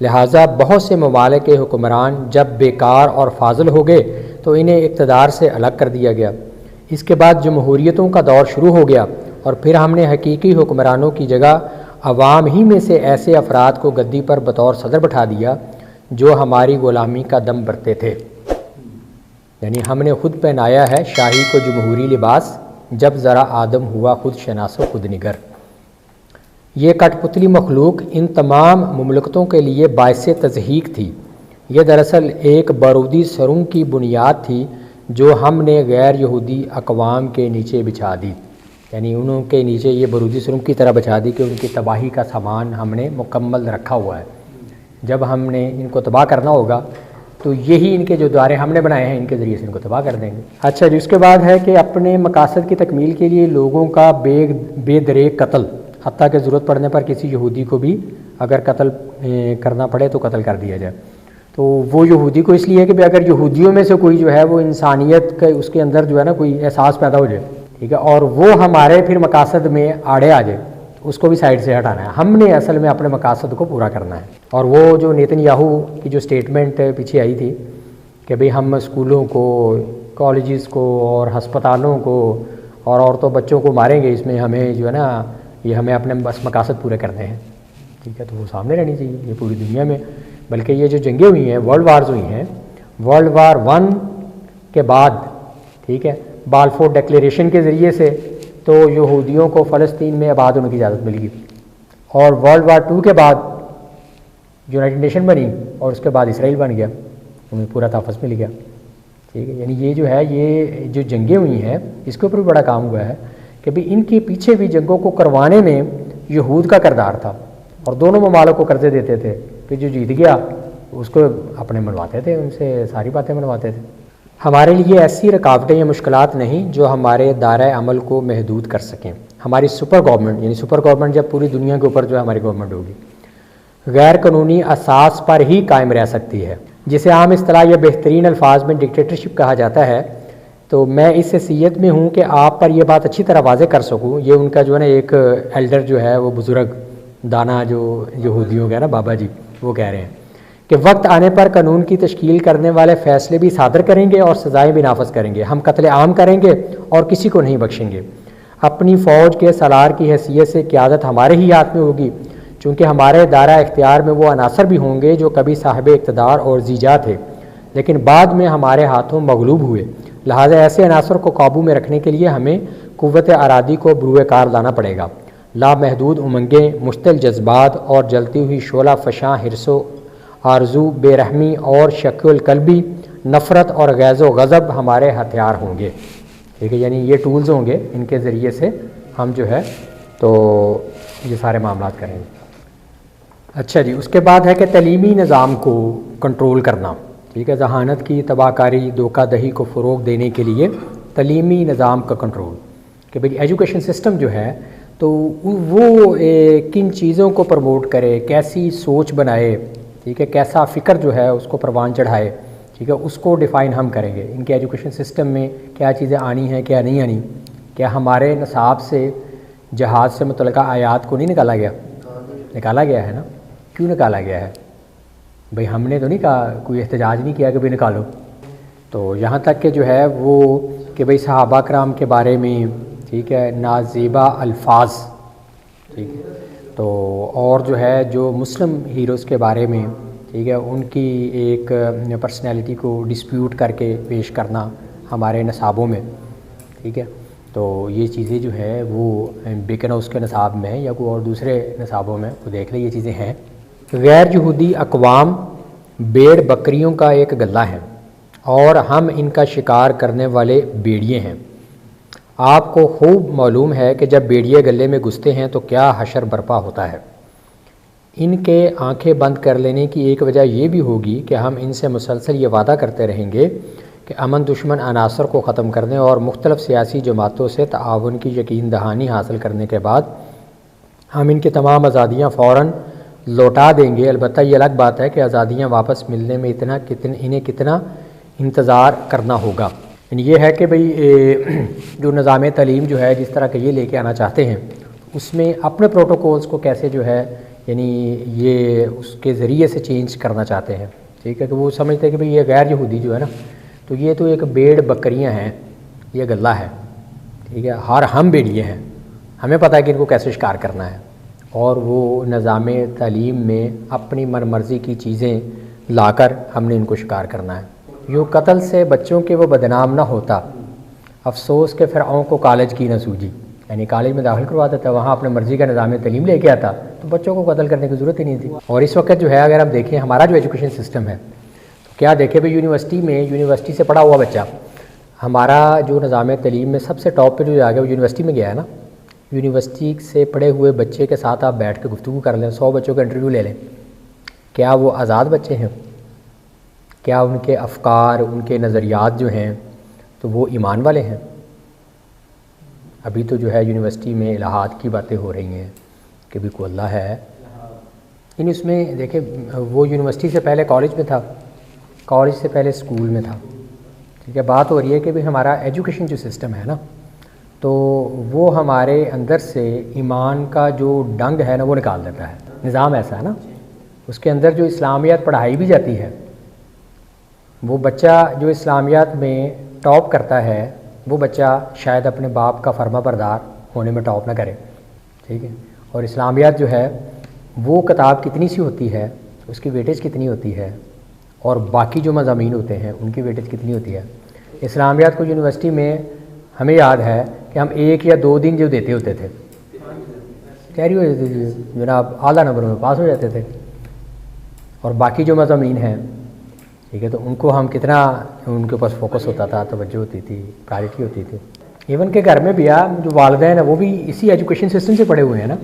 لہٰذا بہت سے ممالک کے حکمران جب بیکار اور فاضل ہو گئے تو انہیں اقتدار سے الگ کر دیا گیا. اس کے بعد جمہوریتوں کا دور شروع ہو گیا اور پھر ہم نے حقیقی حکمرانوں کی جگہ عوام ہی میں سے ایسے افراد کو گدی پر بطور صدر بٹھا دیا جو ہماری غلامی کا دم بھرتے تھے. یعنی ہم نے خود پہنایا ہے شاہی کو جمہوری لباس، جب ذرا آدم ہوا خود شناس و خود نگر. یہ کٹ پتلی مخلوق ان تمام مملکتوں کے لیے باعث تضحیک تھی. یہ دراصل ایک بارودی سرنگ کی بنیاد تھی جو ہم نے غیر یہودی اقوام کے نیچے بچھا دی. یعنی انہوں کے نیچے یہ بارودی سرنگ کی طرح بچھا دی کہ ان کی تباہی کا سامان ہم نے مکمل رکھا ہوا ہے. جب ہم نے ان کو تباہ کرنا ہوگا تو یہی ان کے جو دوارے ہم نے بنائے ہیں ان کے ذریعے سے ان کو تباہ کر دیں گے. اچھا جی، اس کے بعد ہے کہ اپنے مقاصد کی تکمیل کے لیے لوگوں کا بے دریغ قتل، حتیٰ کہ ضرورت پڑنے پر کسی یہودی کو بھی اگر قتل کرنا پڑے تو قتل کر دیا جائے. تو وہ یہودی کو اس لیے کہ اگر یہودیوں میں سے کوئی جو ہے وہ انسانیت کا اس کے اندر جو ہے نا کوئی احساس پیدا ہو جائے، ٹھیک ہے، اور وہ ہمارے پھر مقاصد میں آڑے آ جائے، اس کو بھی سائڈ سے ہٹانا ہے. ہم نے اصل میں اپنے مقاصد کو پورا کرنا ہے. اور وہ جو نیتن یاہو کی جو سٹیٹمنٹ پیچھے آئی تھی کہ بھئی ہم اسکولوں کو، کالجز کو اور ہسپتالوں کو اور عورتوں بچوں کو ماریں گے، اس میں ہمیں جو ہے نا یہ ہمیں اپنے بس مقاصد پورے کرنے ہیں، ٹھیک ہے، تو وہ سامنے رہنی چاہیے یہ پوری دنیا میں. بلکہ یہ جو جنگیں ہوئی ہیں، ورلڈ وارز ہوئی ہیں، ورلڈ وار 1 کے بعد، ٹھیک ہے، بالفور ڈیکلیریشن کے ذریعے سے تو یہودیوں کو فلسطین میں آباد ہونے کی اجازت مل گئی. اور ورلڈ وار 2 کے بعد یونائٹڈ نیشن بنی اور اس کے بعد اسرائیل بن گیا، انہیں پورا تحفظ مل گیا، ٹھیک ہے. یعنی یہ جو ہے یہ جو جنگیں ہوئی ہیں اس کے اوپر بھی بڑا کام ہوا ہے کہ بھی ان کے پیچھے بھی جنگوں کو کروانے میں یہود کا کردار تھا، اور دونوں ممالک کو قرضے دیتے تھے، کہ جو جیت گیا اس کو اپنے منواتے تھے، ان سے ساری باتیں منواتے تھے. ہمارے لیے ایسی رکاوٹیں یا مشکلات نہیں جو ہمارے دائرۂ عمل کو محدود کر سکیں. ہماری سپر گورنمنٹ، یعنی سپر گورنمنٹ جب پوری دنیا کے اوپر جو ہے ہماری گورنمنٹ ہوگی، غیر قانونی اساس پر ہی قائم رہ سکتی ہے، جسے عام اصطلاح یا بہترین الفاظ میں ڈکٹیٹرشپ کہا جاتا ہے. تو میں اس حیثیت میں ہوں کہ آپ پر یہ بات اچھی طرح واضح کر سکوں. یہ ان کا جو ہے نا ایک ایلڈر جو ہے وہ بزرگ دانا جو یہودیوں کا ہے نا بابا جی، وہ کہہ رہے ہیں کہ وقت آنے پر قانون کی تشکیل کرنے والے فیصلے بھی صادر کریں گے اور سزائیں بھی نافذ کریں گے. ہم قتل عام کریں گے اور کسی کو نہیں بخشیں گے. اپنی فوج کے سالار کی حیثیت سے قیادت ہمارے ہی ہاتھ میں ہوگی، چونکہ ہمارے دائرہ اختیار میں وہ عناصر بھی ہوں گے جو کبھی صاحب اقتدار اور ذیجا تھے لیکن بعد میں ہمارے ہاتھوں مغلوب ہوئے. لہٰذا ایسے عناصر کو قابو میں رکھنے کے لیے ہمیں قوت ارادی کو بروئے کار لانا پڑے گا. لامحدود امنگیں، مشتعل جذبات اور جلتی ہوئی شعلہ فشاں حرص و آرزو، بے رحمی اور شک القلبی، نفرت اور غیظ و غضب ہمارے ہتھیار ہوں گے. ٹھیک ہے، یعنی یہ ٹولز ہوں گے، ان کے ذریعے سے ہم جو ہے تو یہ سارے معاملات کریں گے. اچھا جی، اس کے بعد ہے کہ تعلیمی نظام کو کنٹرول کرنا. ٹھیک ہے، ذہانت کی تباہ کاری، دھوکہ دہی کو فروغ دینے کے لیے تعلیمی نظام کا کنٹرول، کہ بھئی ایجوکیشن سسٹم جو ہے تو وہ کن چیزوں کو پروموٹ کرے، کیسی سوچ بنائے، ٹھیک ہے، کیسا فکر جو ہے اس کو پروان چڑھائے. ٹھیک ہے، اس کو ڈیفائن ہم کریں گے. ان کے ایجوکیشن سسٹم میں کیا چیزیں آنی ہیں، کیا نہیں آنی. کیا ہمارے نصاب سے جہاد سے متعلقہ آیات کو نہیں نکالا گیا؟ نکالا گیا ہے نا. کیوں نکالا گیا ہے؟ بھئی ہم نے تو نہیں کہا، کوئی احتجاج نہیں کیا کہ بھئی نکالو. تو یہاں تک کہ جو ہے وہ کہ بھئی صحابہ کرام کے بارے میں، ٹھیک ہے، نازیبا الفاظ، ٹھیک ہے، تو اور جو ہے جو مسلم ہیروز کے بارے میں، ٹھیک ہے، ان کی ایک پرسنالٹی کو ڈسپیوٹ کر کے پیش کرنا ہمارے نصابوں میں. ٹھیک ہے، تو یہ چیزیں جو ہے وہ بیکن اس کے نصاب میں یا کوئی اور دوسرے نصابوں میں وہ دیکھ لیں، یہ چیزیں ہیں. غیر یہودی اقوام بھیڑ بکریوں کا ایک غلہ ہیں اور ہم ان کا شکار کرنے والے بیڑیے ہیں. آپ کو خوب معلوم ہے کہ جب بیڑیے گلے میں گھستے ہیں تو کیا حشر برپا ہوتا ہے. ان کے آنکھیں بند کر لینے کی ایک وجہ یہ بھی ہوگی کہ ہم ان سے مسلسل یہ وعدہ کرتے رہیں گے کہ امن دشمن عناصر کو ختم کرنے اور مختلف سیاسی جماعتوں سے تعاون کی یقین دہانی حاصل کرنے کے بعد ہم ان کی تمام آزادیاں فوراً لوٹا دیں گے. البتہ یہ الگ بات ہے کہ آزادیاں واپس ملنے میں انہیں کتنا انتظار کرنا ہوگا. یعنی یہ ہے کہ بھئی جو نظام تعلیم جو ہے جس طرح کہ یہ لے کے آنا چاہتے ہیں اس میں اپنے پروٹوکولز کو کیسے جو ہے یعنی یہ اس کے ذریعے سے چینج کرنا چاہتے ہیں. ٹھیک ہے، کہ وہ سمجھتے ہیں کہ بھئی یہ غیر یہودی جو ہے نا تو یہ تو ایک بھیڑ بکریاں ہیں، یہ غلہ ہے. ٹھیک ہے، ہم بیڑیے ہیں، ہمیں پتہ ہے کہ ان کو کیسے شکار کرنا ہے. اور وہ نظام تعلیم میں اپنی من مرضی کی چیزیں لا کر ہم نے ان کو شکار کرنا ہے. یوں قتل سے بچوں کے وہ بدنام نہ ہوتا، افسوس کہ فرعون کو کالج کی نہ سوجی. یعنی کالج میں داخل کروا دیتا، وہاں اپنے مرضی کا نظام تعلیم لے کے آتا تو بچوں کو قتل کرنے کی ضرورت ہی نہیں تھی. اور اس وقت جو ہے اگر ہم دیکھیں ہمارا جو ایجوکیشن سسٹم ہے تو کیا دیکھیں بھئی یونیورسٹی سے پڑھا ہوا بچہ، ہمارا جو نظام تعلیم میں سب سے ٹاپ پہ جو آ گیا وہ یونیورسٹی میں گیا ہے نا. یونیورسٹی سے پڑھے ہوئے بچے کے ساتھ آپ بیٹھ کے گفتگو کر لیں، 100 بچوں کا انٹرویو لے لیں، کیا وہ آزاد بچے ہیں؟ کیا ان کے افکار، ان کے نظریات جو ہیں تو وہ ایمان والے ہیں؟ ابھی تو جو ہے یونیورسٹی میں الہاد کی باتیں ہو رہی ہیں کہ بھی کوئی اللہ ہے. یعنی اس میں دیکھیں وہ یونیورسٹی سے پہلے کالج میں تھا، کالج سے پہلے اسکول میں تھا. ٹھیک ہے، بات ہو رہی ہے کہ بھی ہمارا ایجوکیشن جو سسٹم ہے نا تو وہ ہمارے اندر سے ایمان کا جو ڈنگ ہے نا وہ نکال دیتا ہے. نظام ایسا ہے نا، اس کے اندر جو اسلامیات پڑھائی بھی جاتی ہے، وہ بچہ جو اسلامیات میں ٹاپ کرتا ہے وہ بچہ شاید اپنے باپ کا فرما بردار ہونے میں ٹاپ نہ کرے. ٹھیک ہے، اور اسلامیات جو ہے وہ کتاب کتنی سی ہوتی ہے، اس کی ویٹیج کتنی ہوتی ہے، اور باقی جو مضامین ہوتے ہیں ان کی ویٹیج کتنی ہوتی ہے. اسلامیات کو یونیورسٹی میں ہمیں یاد ہے کہ ہم 1 یا 2 دن جو دیتے ہوتے تھے، تیاری ہو جاتی تھی جناب، اعلیٰ نمبر میں پاس ہو جاتے تھے. اور باقی جو مضامین ہیں ٹھیک ہے تو ان کو ہم کتنا ان کے پاس فوکس ہوتا تھا, توجہ ہوتی تھی, پرائرٹی ہوتی تھی. ایون کہ گھر میں بھی جو والدین ہیں وہ بھی اسی ایجوکیشن سسٹم سے پڑھے ہوئے ہیں نا,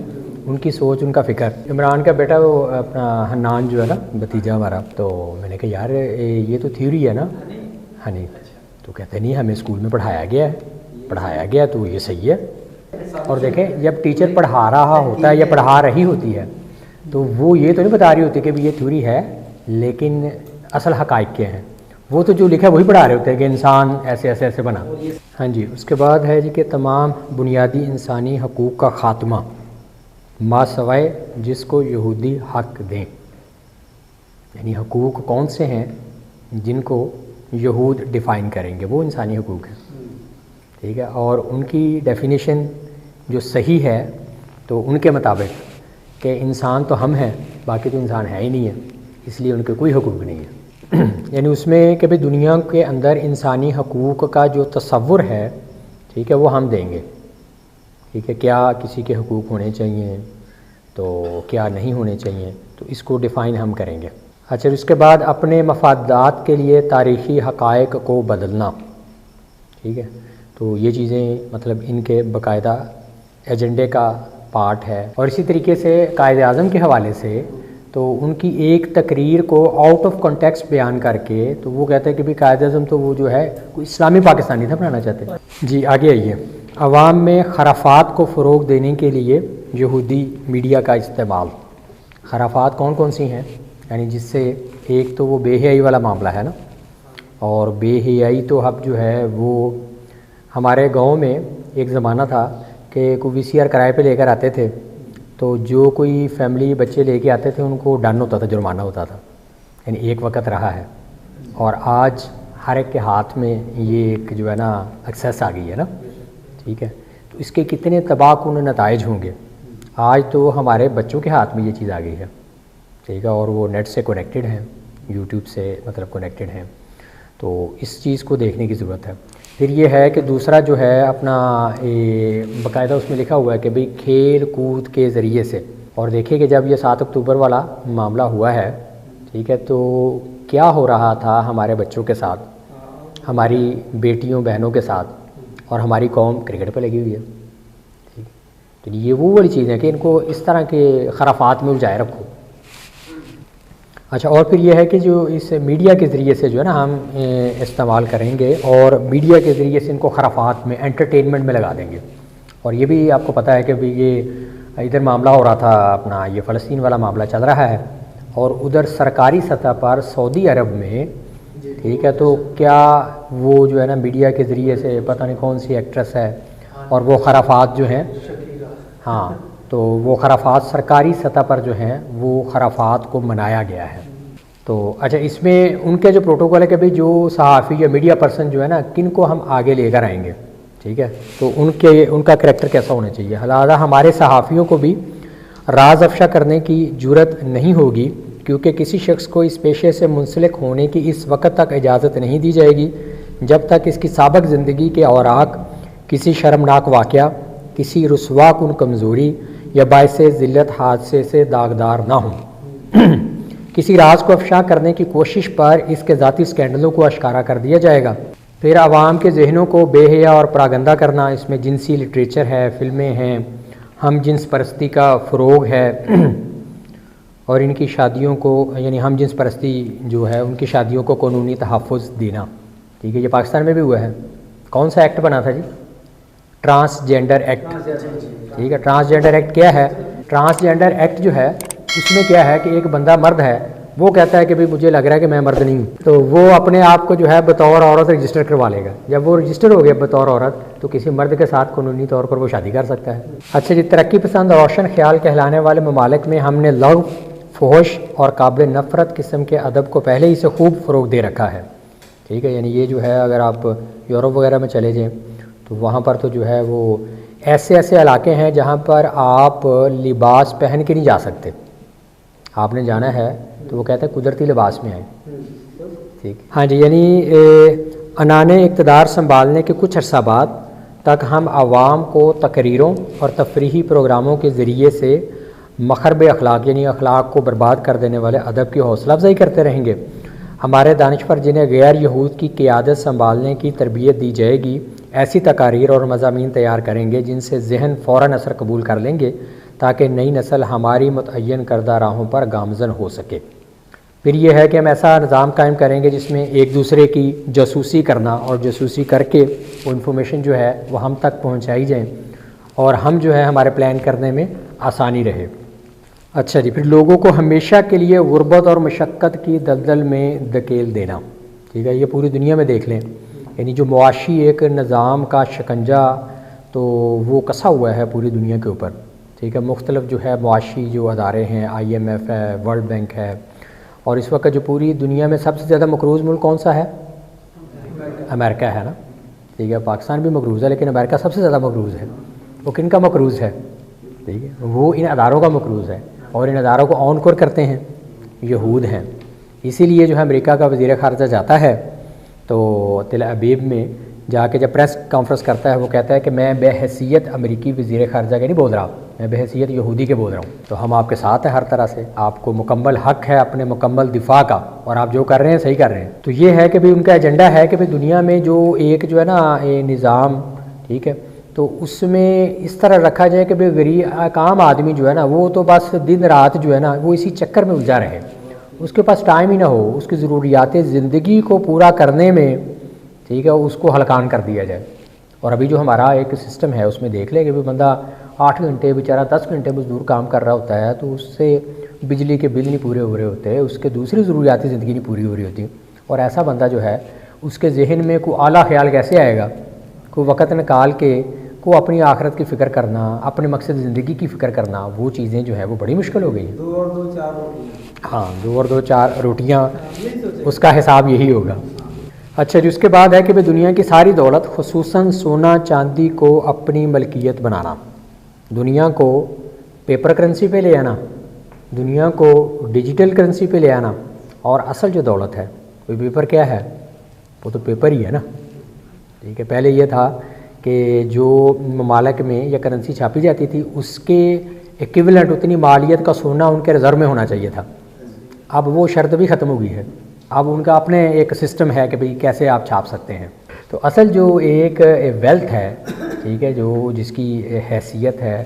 ان کی سوچ, ان کا فکر. عمران کا بیٹا وہ اپنا حنان جو ہے نا بھتیجا ہمارا, تو میں نے کہا یار یہ تو تھیوری ہے نا ہنی, تو کہتے نہیں ہمیں اسکول میں پڑھایا گیا تو یہ صحیح ہے. اور دیکھیں جب ٹیچر پڑھا رہا ہوتا ہے یا پڑھا رہی ہوتی ہے تو وہ یہ تو نہیں بتا رہی ہوتی کہ یہ تھیوری ہے لیکن اصل حقائق کیا ہیں, وہ تو جو لکھا ہے وہی پڑھا رہے ہوتے ہیں کہ انسان ایسے ایسے ایسے بنا. ہاں جی, اس کے بعد ہے جی کہ تمام بنیادی انسانی حقوق کا خاتمہ ما سوائے جس کو یہودی حق دیں. یعنی حقوق کون سے ہیں جن کو یہود ڈیفائن کریں گے, وہ انسانی حقوق ہیں ٹھیک ہے. اور ان کی ڈیفینیشن جو صحیح ہے تو ان کے مطابق کہ انسان تو ہم ہیں, باقی تو انسان ہے ہی نہیں ہے, اس لیے ان کے کوئی حقوق نہیں ہے. یعنی اس میں کہ بھئی دنیا کے اندر انسانی حقوق کا جو تصور ہے ٹھیک ہے وہ ہم دیں گے ٹھیک ہے. کیا کسی کے حقوق ہونے چاہیے تو کیا نہیں ہونے چاہیے, تو اس کو ڈیفائن ہم کریں گے. اچھا, اس کے بعد اپنے مفادات کے لیے تاریخی حقائق کو بدلنا ٹھیک ہے. تو یہ چیزیں مطلب ان کے باقاعدہ ایجنڈے کا پارٹ ہے. اور اسی طریقے سے قائد اعظم کے حوالے سے تو ان کی ایک تقریر کو آؤٹ آف کانٹیکسٹ بیان کر کے تو وہ کہتے ہیں کہ بھی قائد اعظم تو وہ جو ہے کوئی اسلامی پاکستانی تھا بنانا چاہتے ہیں. جی آگے آئیے. عوام میں خرافات کو فروغ دینے کے لیے یہودی میڈیا کا استعمال. خرافات کون کون سی ہیں, یعنی جس سے ایک تو وہ بے حیائی والا معاملہ ہے نا, اور بے حیائی تو اب جو ہے وہ ہمارے گاؤں میں ایک زمانہ تھا کہ کوئی وی سی آر کرائے پہ لے کر آتے تھے تو جو کوئی فیملی بچے لے کے آتے تھے ان کو ڈن ہوتا تھا, جرمانہ ہوتا تھا. یعنی ایک وقت رہا ہے, اور آج ہر ایک کے ہاتھ میں یہ ایک جو ہے نا ایکسیس آ گئی ہے نا ٹھیک ہے. تو اس کے کتنے تباہ کن نتائج ہوں گے. آج تو ہمارے بچوں کے ہاتھ میں یہ چیز آ گئی ہے ٹھیک ہے, اور وہ نیٹ سے کنیکٹڈ ہیں, یوٹیوب سے مطلب کنیکٹڈ ہیں, تو اس چیز کو دیکھنے کی ضرورت ہے. پھر یہ ہے کہ دوسرا جو ہے اپنا باقاعدہ اس میں لکھا ہوا ہے کہ بھئی کھیل کود کے ذریعے سے. اور دیکھیے کہ جب یہ 7 اکتوبر والا معاملہ ہوا ہے ٹھیک ہے تو کیا ہو رہا تھا ہمارے بچوں کے ساتھ, ہماری بیٹیوں بہنوں کے ساتھ, اور ہماری قوم کرکٹ پہ لگی ہوئی ہے ٹھیک. تو یہ وہ والی چیز ہے کہ ان کو اس طرح کے خرافات میں الجھائے رکھو. اچھا, اور پھر یہ ہے کہ جو اس میڈیا کے ذریعے سے جو ہے نا ہم استعمال کریں گے, اور میڈیا کے ذریعے سے ان کو خرافات میں انٹرٹینمنٹ میں لگا دیں گے. اور یہ بھی آپ کو پتہ ہے کہ بھی یہ ادھر معاملہ ہو رہا تھا اپنا, یہ فلسطین والا معاملہ چل رہا ہے, اور ادھر سرکاری سطح پر سعودی عرب میں ٹھیک ہے تو کیا وہ جو ہے نا میڈیا کے ذریعے سے پتہ نہیں کون سی ایکٹریس ہے, اور وہ خرافات جو ہیں ہاں تو وہ خرافات سرکاری سطح پر جو ہیں وہ خرافات کو منایا گیا ہے. تو اچھا, اس میں ان کے جو پروٹوکول ہے کہ بھئی جو صحافی یا میڈیا پرسن جو ہے نا کن کو ہم آگے لے کر آئیں گے ٹھیک ہے, تو ان کا کریکٹر کیسا ہونا چاہیے. لہٰذا ہمارے صحافیوں کو بھی راز افشا کرنے کی جرت نہیں ہوگی, کیونکہ کسی شخص کو اس پیشے سے منسلک ہونے کی اس وقت تک اجازت نہیں دی جائے گی جب تک اس کی سابق زندگی کے اوراق کسی شرمناک واقعہ, کسی رسوا کن کمزوری یا باعث ذلت حادثے سے داغدار نہ ہوں. کسی راز کو افشا کرنے کی کوشش پر اس کے ذاتی اسکینڈلوں کو اشکارا کر دیا جائے گا. پھر عوام کے ذہنوں کو بے حیا اور پراگندہ کرنا, اس میں جنسی لٹریچر ہے, فلمیں ہیں, ہم جنس پرستی کا فروغ ہے, اور ان کی شادیوں کو یعنی ہم جنس پرستی جو ہے ان کی شادیوں کو قانونی تحفظ دینا ٹھیک ہے. یہ پاکستان میں بھی ہوا ہے. کون سا ایکٹ بنا تھا جی؟ ٹرانسجینڈر ایکٹ ٹھیک ہے. ٹرانسجینڈر ایکٹ کیا ہے؟ ٹرانسجینڈر ایکٹ جو ہے اس میں کیا ہے کہ ایک بندہ مرد ہے, وہ کہتا ہے کہ بھئی مجھے لگ رہا ہے کہ میں مرد نہیں ہوں, تو وہ اپنے آپ کو جو ہے بطور عورت رجسٹر کروا لے گا. جب وہ رجسٹر ہو گیا بطور عورت تو کسی مرد کے ساتھ قانونی طور پر وہ شادی کر سکتا ہے. اچھا جی, ترقی پسند روشن خیال کہلانے والے ممالک میں ہم نے لغو, فحش اور قابل نفرت قسم کے ادب کو پہلے ہی سے خوب فروغ دے رکھا ہے ٹھیک ہے. یعنی یہ جو ہے اگر آپ یورپ وغیرہ میں چلے جائیں تو وہاں پر تو جو ہے وہ ایسے علاقے ہیں جہاں پر آپ لباس پہن کے نہیں جا سکتے. آپ نے جانا ہے تو وہ کہتے ہیں قدرتی لباس میں آئیں ٹھیک. ہاں جی, یعنی عنان اقتدار سنبھالنے کے کچھ عرصہ بعد تک ہم عوام کو تقریروں اور تفریحی پروگراموں کے ذریعے سے مخرب اخلاق یعنی اخلاق کو برباد کر دینے والے ادب کی حوصلہ افزائی کرتے رہیں گے۔ ہمارے دانشور جنہیں غیر یہود کی قیادت سنبھالنے کی تربیت دی جائے گی ایسی تقاریر اور مضامین تیار کریں گے جن سے ذہن فوراً اثر قبول کر لیں گے تاکہ نئی نسل ہماری متعین کردہ راہوں پر گامزن ہو سکے۔ پھر یہ ہے کہ ہم ایسا نظام قائم کریں گے جس میں ایک دوسرے کی جاسوسی کرنا اور جاسوسی کر کے وہ انفارمیشن جو ہے وہ ہم تک پہنچائی جائیں اور ہم جو ہے ہمارے پلان کرنے میں آسانی رہے۔ اچھا جی، پھر لوگوں کو ہمیشہ کے لیے غربت اور مشقت کی دلدل میں دھکیل دینا، ٹھیک ہے، یہ پوری دنیا میں دیکھ لیں، یعنی جو معاشی ایک نظام کا شکنجہ تو وہ کسا ہوا ہے پوری دنیا کے اوپر، ٹھیک ہے، مختلف جو ہے معاشی جو ادارے ہیں، IMF ہے، ورلڈ بینک ہے، اور اس وقت جو پوری دنیا میں سب سے زیادہ مقروض ملک کون سا ہے؟ امریکہ ہے نا، ٹھیک ہے، پاکستان بھی مقروض ہے لیکن امریکہ سب سے زیادہ مقروض ہے۔ وہ کن کا مقروض ہے؟ ٹھیک ہے، وہ ان اداروں کا مقروض ہے اور ان اداروں کو آن کور کرتے ہیں یہود ہیں۔ اسی لیے جو ہے امریکہ کا وزیر خارجہ جاتا ہے تو تل ابیب میں جا کے جب پریس کانفرنس کرتا ہے وہ کہتا ہے کہ میں بے حیثیت امریکی وزیر خارجہ کے نہیں بول رہا، میں بے حیثیت یہودی کے بول رہا ہوں، تو ہم آپ کے ساتھ ہیں ہر طرح سے، آپ کو مکمل حق ہے اپنے مکمل دفاع کا اور آپ جو کر رہے ہیں صحیح کر رہے ہیں۔ تو یہ ہے کہ بھئی ان کا ایجنڈا ہے کہ بھئی دنیا میں جو ایک جو ہے نا نظام، ٹھیک ہے، تو اس میں اس طرح رکھا جائے کہ بھئی غریب عام آدمی جو ہے نا وہ تو بس دن رات جو ہے نا وہ اسی چکر میں الجھا رہے، اس کے پاس ٹائم ہی نہ ہو اس کی ضروریات زندگی کو پورا کرنے میں، ٹھیک ہے، اس کو ہلکان کر دیا جائے۔ اور ابھی جو ہمارا ایک سسٹم ہے اس میں دیکھ لیں کہ بھی بندہ 8 گھنٹے بیچارہ 10 گھنٹے مزدور کام کر رہا ہوتا ہے تو اس سے بجلی کے بل نہیں پورے ہو رہے ہوتے، اس کے دوسری ضروریات زندگی نہیں پوری ہو رہی ہوتی، اور ایسا بندہ جو ہے اس کے ذہن میں کوئی اعلیٰ خیال کیسے آئے گا؟ کوئی وقت نکال کے کو اپنی آخرت کی فکر کرنا، اپنے مقصد زندگی کی فکر کرنا، وہ چیزیں جو ہے وہ بڑی مشکل ہو گئی ہیں۔ 2 اور 2 4 روٹیاں، ہاں 2 اور 2 4 روٹیاں، اس کا حساب یہی ہوگا۔ اچھا جی، اس کے بعد ہے کہ بھئی دنیا کی ساری دولت خصوصاً سونا چاندی کو اپنی ملکیت بنانا، دنیا کو پیپر کرنسی پہ لے آنا، دنیا کو ڈیجیٹل کرنسی پہ لے آنا، اور اصل جو دولت ہے وہ پیپر کیا ہے؟ وہ تو پیپر ہی ہے نا، ٹھیک ہے۔ پہلے یہ تھا کہ جو ممالک میں یا کرنسی چھاپی جاتی تھی اس کے ایکویولنٹ اتنی مالیت کا سونا ان کے ریزرو میں ہونا چاہیے تھا، اب وہ شرط بھی ختم ہو گئی ہے، اب ان کا اپنے ایک سسٹم ہے کہ بھئی کیسے آپ چھاپ سکتے ہیں۔ تو اصل جو ایک ویلتھ ہے، ٹھیک ہے، جو جس کی حیثیت ہے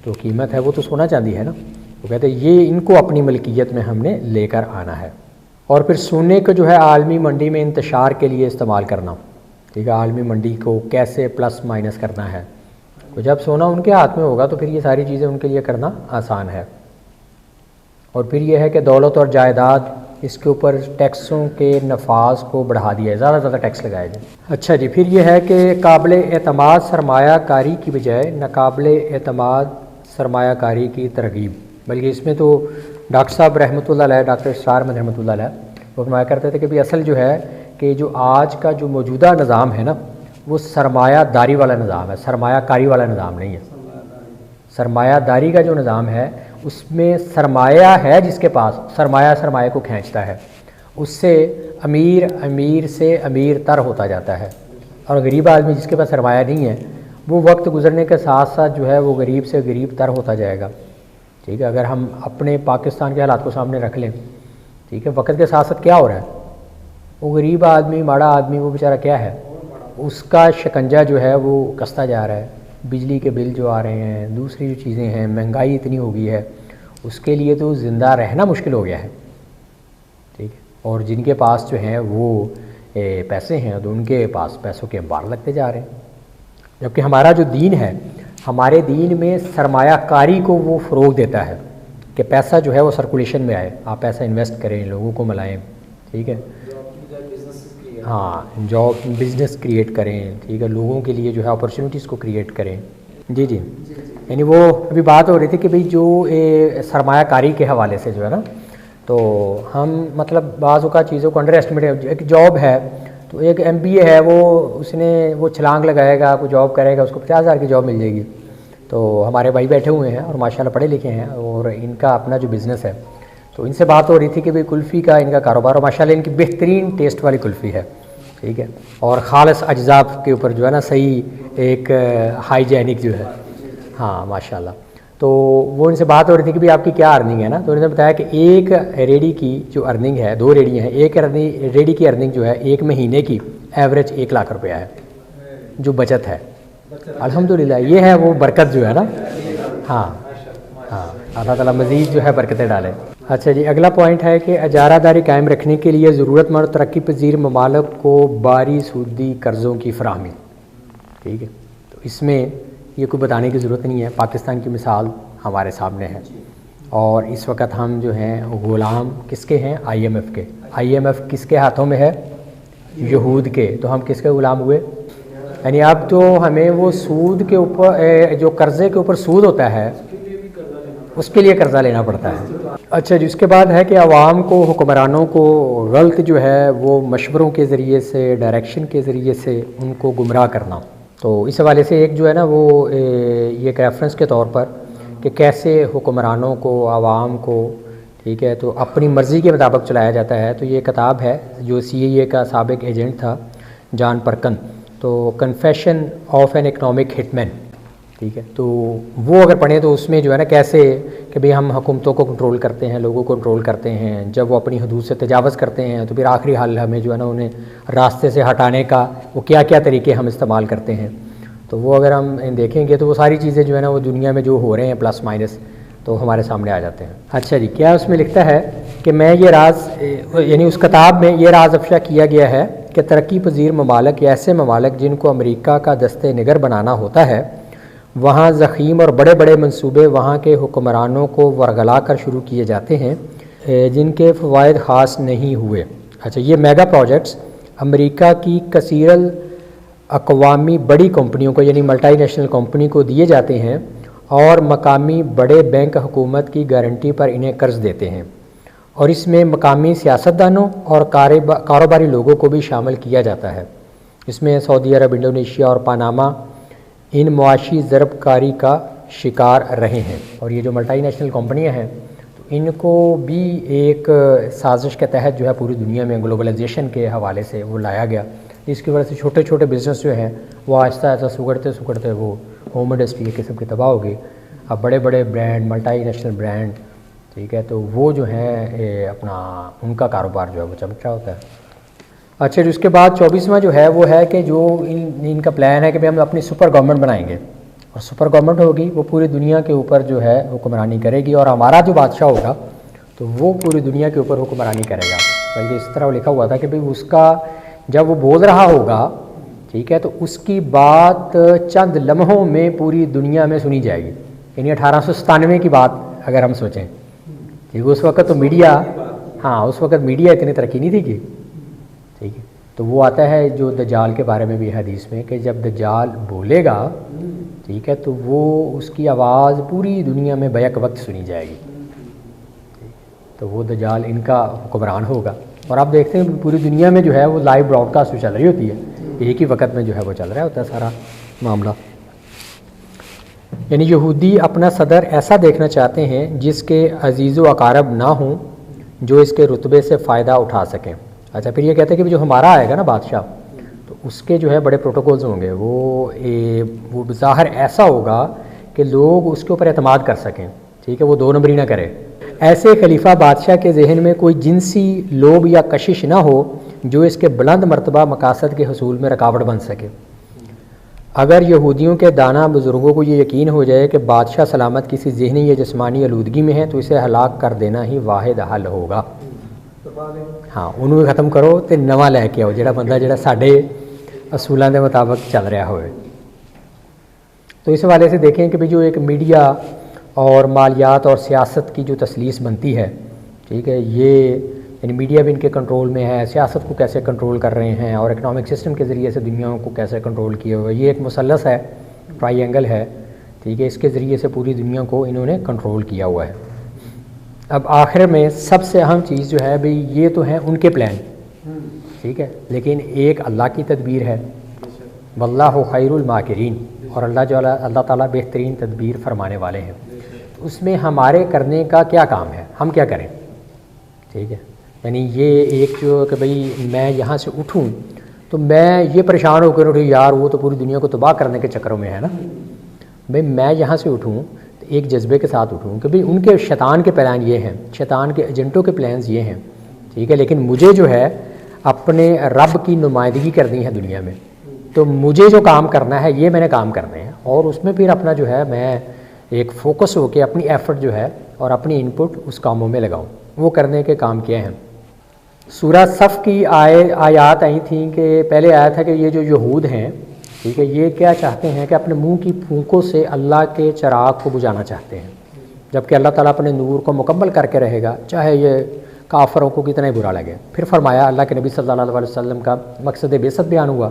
تو قیمت ہے، وہ تو سونا چاندی ہے نا، وہ کہتے ہیں یہ ان کو اپنی ملکیت میں ہم نے لے کر آنا ہے۔ اور پھر سونے کو جو ہے عالمی منڈی میں انتشار کے لیے استعمال کرنا، ٹھیک ہے، عالمی منڈی کو کیسے پلس مائنس کرنا ہے، تو جب سونا ان کے ہاتھ میں ہوگا تو پھر یہ ساری چیزیں ان کے لیے کرنا آسان ہے۔ اور پھر یہ ہے کہ دولت اور جائیداد، اس کے اوپر ٹیکسوں کے نفاذ کو بڑھا دیا ہے، زیادہ سے زیادہ ٹیکس لگائے جائیں۔ اچھا جی، پھر یہ ہے کہ قابل اعتماد سرمایہ کاری کی بجائے ناقابل اعتماد سرمایہ کاری کی ترغیب، بلکہ اس میں تو ڈاکٹر صاحب رحمۃ اللہ علیہ، ڈاکٹر اسرار احمد رحمۃ اللہ علیہ وہ فرمایا کرتے تھے کہ بھی اصل جو ہے کہ جو آج کا جو موجودہ نظام ہے نا وہ سرمایہ داری والا نظام ہے، سرمایہ کاری والا نظام نہیں ہے۔ سرمایہ داری کا جو نظام ہے اس میں سرمایہ ہے جس کے پاس، سرمایہ سرمایہ کو کھینچتا ہے، اس سے امیر سے امیر تر ہوتا جاتا ہے، اور غریب آدمی جس کے پاس سرمایہ نہیں ہے وہ وقت گزرنے کے ساتھ ساتھ جو ہے وہ غریب سے غریب تر ہوتا جائے گا، ٹھیک ہے۔ اگر ہم اپنے پاکستان کے حالات کو سامنے رکھ لیں، ٹھیک ہے، وقت کے ساتھ ساتھ کیا ہو رہا ہے، وہ غریب آدمی، ماڑا آدمی، وہ بیچارہ کیا ہے، اس کا شکنجہ جو ہے وہ کستا جا رہا ہے، بجلی کے بل جو آ رہے ہیں، دوسری جو چیزیں ہیں، مہنگائی اتنی ہو گئی ہے، اس کے لیے تو زندہ رہنا مشکل ہو گیا ہے، ٹھیک ہے۔ اور جن کے پاس جو ہیں وہ پیسے ہیں تو ان کے پاس پیسوں کے انبار لگتے جا رہے ہیں، جبکہ ہمارا جو دین ہے، ہمارے دین میں سرمایہ کاری کو وہ فروغ دیتا ہے کہ پیسہ جو ہے وہ سرکولیشن میں آئے، آپ پیسہ انویسٹ کریں، لوگوں کو ملائیں، ٹھیک ہے، ہاں، جاب بزنس کریٹ کریں، ٹھیک ہے، لوگوں کے لیے جو ہے اپرچونیٹیز کو کریٹ کریں۔ جی جی، یعنی وہ ابھی بات ہو رہی تھی کہ بھئی جو سرمایہ کاری کے حوالے سے جو ہے نا، تو ہم مطلب بعض اوقات چیزوں کو انڈر ایسٹیمیٹ، ایک جاب ہے تو ایک MBA ہے، وہ چھلانگ لگائے گا، کوئی جاب کرے گا، اس کو 50,000 کی جاب مل جائے گی۔ تو ہمارے بھائی بیٹھے ہوئے ہیں اور ماشاءاللہ پڑھے لکھے ہیں اور ان کا اپنا جو بزنس ہے، تو ان سے بات ہو رہی تھی کہ بھئی کلفی کا ان کا کاروبار، اور ماشاءاللہ ان کی بہترین ٹیسٹ والی کلفی ہے، ٹھیک ہے، اور خالص اجزاء کے اوپر جو ہے نا صحیح ایک ہائیجینک جو ہے، ہاں ماشاءاللہ۔ تو وہ ان سے بات ہو رہی تھی کہ آپ کی کیا ارننگ ہے نا، تو انہوں نے بتایا کہ ایک ریڈی کی جو ارننگ ہے، 2 ریڈی ہیں، ایک ریڈی کی ارننگ جو ہے ایک مہینے کی ایوریج 1 لاکھ روپیہ ہے جو بچت ہے۔ الحمدللہ یہ ہے وہ برکت جو ہے نا۔ ہاں ہاں، اللہ تعالیٰ مزید جو ہے برکتیں ڈالیں۔ اچھا جی، اگلا پوائنٹ ہے کہ اجارہ داری قائم رکھنے کے لیے ضرورت مند ترقی پذیر ممالک کو باری سودی قرضوں کی فراہمی، ٹھیک ہے۔ تو اس میں یہ کوئی بتانے کی ضرورت نہیں ہے، پاکستان کی مثال ہمارے سامنے ہے، اور اس وقت ہم جو ہیں غلام کس کے ہیں؟ IMF کے۔ IMF کس کے ہاتھوں میں ہے؟ یہود کے۔ تو ہم کس کے غلام ہوئے؟ یعنی اب تو ہمیں وہ سود کے اوپر جو قرضے کے اوپر سود ہوتا ہے اس کے لیے قرضہ لینا پڑتا ہے۔ اچھا جی، اس کے بعد ہے کہ عوام کو، حکمرانوں کو غلط جو ہے وہ مشوروں کے ذریعے سے، ڈائریکشن کے ذریعے سے ان کو گمراہ کرنا۔ تو اس حوالے سے ایک جو ہے نا وہ یہ ایک ریفرنس کے طور پر کہ کیسے حکمرانوں کو، عوام کو، ٹھیک ہے، تو اپنی مرضی کے مطابق چلایا جاتا ہے۔ تو یہ کتاب ہے جو CIA کا سابق ایجنٹ تھا جان پرکن، تو کنفیشن آف این اکنامک ہٹ مین، ٹھیک ہے۔ تو وہ اگر پڑھیں تو اس میں جو ہے نا کیسے کہ بھئی ہم حکومتوں کو کنٹرول کرتے ہیں، لوگوں کو کنٹرول کرتے ہیں، جب وہ اپنی حدود سے تجاوز کرتے ہیں تو پھر آخری حل ہمیں جو ہے نا انہیں راستے سے ہٹانے کا وہ کیا کیا طریقے ہم استعمال کرتے ہیں۔ تو وہ اگر ہم دیکھیں گے تو وہ ساری چیزیں جو ہے نا وہ دنیا میں جو ہو رہے ہیں پلس مائنس تو ہمارے سامنے آ جاتے ہیں۔ اچھا جی، کیا اس میں لکھتا ہے کہ میں یہ راز، یعنی اس کتاب میں یہ راز افشا کیا گیا ہے کہ ترقی پذیر ممالک یا ایسے ممالک جن کو امریکہ کا دست نگر بنانا ہوتا ہے، وہاں ضخیم اور بڑے بڑے منصوبے وہاں کے حکمرانوں کو ورگلا کر شروع کیے جاتے ہیں جن کے فوائد خاص نہیں ہوئے۔ اچھا، یہ میگا پروجیکٹس امریکہ کی کثیر الاقوامی بڑی کمپنیوں کو، یعنی ملٹی نیشنل کمپنی کو دیے جاتے ہیں، اور مقامی بڑے بینک حکومت کی گارنٹی پر انہیں قرض دیتے ہیں، اور اس میں مقامی سیاستدانوں اور کاروباری لوگوں کو بھی شامل کیا جاتا ہے۔ اس میں سعودی عرب، انڈونیشیا اور پاناما ان معاشی ضرب کاری کا شکار رہے ہیں۔ اور یہ جو ملٹی نیشنل کمپنیاں ہیں تو ان کو بھی ایک سازش کے تحت جو ہے پوری دنیا میں گلوبلائزیشن کے حوالے سے وہ لایا گیا، جس کی وجہ سے چھوٹے چھوٹے بزنس جو ہیں وہ آہستہ آہستہ سکڑتے وہ ہوم انڈسٹری قسم کی تباہ ہو گئی۔ اب بڑے بڑے برانڈ، ملٹی نیشنل برانڈ، ٹھیک ہے، تو وہ جو ہیں اپنا ان کا کاروبار جو ہے وہ چمک رہا ہوتا ہے۔ اچھا جی، اس کے بعد 24واں جو ہے وہ ہے کہ جو ان کا پلان ہے کہ ہم اپنی سپر گورنمنٹ بنائیں گے، اور سپر گورنمنٹ ہوگی وہ پوری دنیا کے اوپر جو ہے حکمرانی کرے گی، اور ہمارا جو بادشاہ ہوگا تو وہ پوری دنیا کے اوپر حکمرانی کرے گا۔ بلکہ اس طرح لکھا ہوا تھا کہ بھئی اس کا جب وہ بول رہا ہوگا، ٹھیک ہے، تو اس کی بات چند لمحوں میں پوری دنیا میں سنی جائے گی۔ یعنی 1897 کی بات اگر ہم سوچیں، ٹھیک، اس وقت تو میڈیا، ہاں اس وقت میڈیا اتنی ترقی نہیں تھی کہ، ٹھیک ہے، تو وہ آتا ہے جو دجال کے بارے میں بھی حدیث میں کہ جب دجال بولے گا، ٹھیک ہے، تو وہ اس کی آواز پوری دنیا میں بیک وقت سنی جائے گی، تو وہ دجال ان کا حکمران ہوگا۔ اور آپ دیکھتے ہیں پوری دنیا میں جو ہے وہ لائیو براڈ کاسٹ چل رہی ہوتی ہے، ایک ہی وقت میں جو ہے وہ چل رہا ہوتا ہے سارا معاملہ۔ یعنی یہودی اپنا صدر ایسا دیکھنا چاہتے ہیں جس کے عزیز و اقارب نہ ہوں جو اس کے رتبے سے فائدہ اٹھا سکیں۔ اچھا، پھر یہ کہتے ہیں کہ جو ہمارا آئے گا نا بادشاہ، تو اس کے جو ہے بڑے پروٹوکولز ہوں گے، وہ بظاہر ایسا ہوگا کہ لوگ اس کے اوپر اعتماد کر سکیں، ٹھیک ہے، وہ 2 نمبری نہ کرے۔ ایسے خلیفہ بادشاہ کے ذہن میں کوئی جنسی لوب یا کشش نہ ہو جو اس کے بلند مرتبہ مقاصد کے حصول میں رکاوٹ بن سکے۔ اگر یہودیوں کے دانا بزرگوں کو یہ یقین ہو جائے کہ بادشاہ سلامت کسی ذہنی یا جسمانی آلودگی میں ہے تو اسے ہلاک کر دینا ہی واحد حل ہوگا۔ ہاں، انہوں نے ختم کرو تو نواں لے کے آؤ، جڑا بندہ جڑا ساڈے اصولوں کے مطابق چل رہا ہوئے۔ تو اس حوالے سے دیکھیں کہ جو ایک میڈیا اور مالیات اور سیاست کی جو تسلیس بنتی ہے، ٹھیک ہے، یہ یعنی میڈیا بھی ان کے کنٹرول میں ہے، سیاست کو کیسے کنٹرول کر رہے ہیں، اور اکنامک سسٹم کے ذریعے سے دنیا کو کیسے کنٹرول کیے ہوئے، یہ ایک مثلث ہے، ٹرائی اینگل ہے، ٹھیک ہے، اس کے ذریعے سے پوری دنیا کو انہوں نے کنٹرول کیا ہوا ہے۔ اب آخر میں سب سے اہم چیز جو ہے بھئی یہ تو ہیں ان کے پلان، ٹھیک ہے، لیکن ایک اللہ کی تدبیر ہے، واللہ خیر الماکرین، اور اللہ تعالیٰ بہترین تدبیر فرمانے والے ہیں۔ اس میں ہمارے کرنے کا کیا کام ہے، ہم کیا کریں، ٹھیک ہے، یعنی یہ ایک جو کہ بھئی میں یہاں سے اٹھوں تو میں یہ پریشان ہو کر اٹھوں، یار وہ تو پوری دنیا کو تباہ کرنے کے چکروں میں ہے نا، بھئی میں یہاں سے اٹھوں تو ایک جذبے کے ساتھ اٹھوں کہ بھئی ان کے شیطان کے پلان یہ ہیں، شیطان کے ایجنٹوں کے پلانز یہ ہیں، ٹھیک ہے، لیکن مجھے جو ہے اپنے رب کی نمائندگی کرنی ہے دنیا میں، تو مجھے جو کام کرنا ہے یہ میں نے کام کرنے ہیں، اور اس میں پھر اپنا جو ہے میں ایک فوکس ہو کے اپنی ایفرٹ جو ہے اور اپنی انپٹ اس کاموں میں لگاؤں، وہ کرنے کے کام کیا ہیں۔ سورہ صف کی آیات آئی تھیں کہ پہلے آیا تھا کہ یہ جو یہود ہیں، ٹھیک ہے، یہ کیا چاہتے ہیں کہ اپنے منہ کی پھونکوں سے اللہ کے چراغ کو بجھانا چاہتے ہیں، جبکہ اللہ تعالیٰ اپنے نور کو مکمل کر کے رہے گا، چاہے یہ کافروں کو کتنا ہی برا لگے۔ پھر فرمایا اللہ کے نبی صلی اللہ علیہ وسلم کا مقصد بعثت بیان ہوا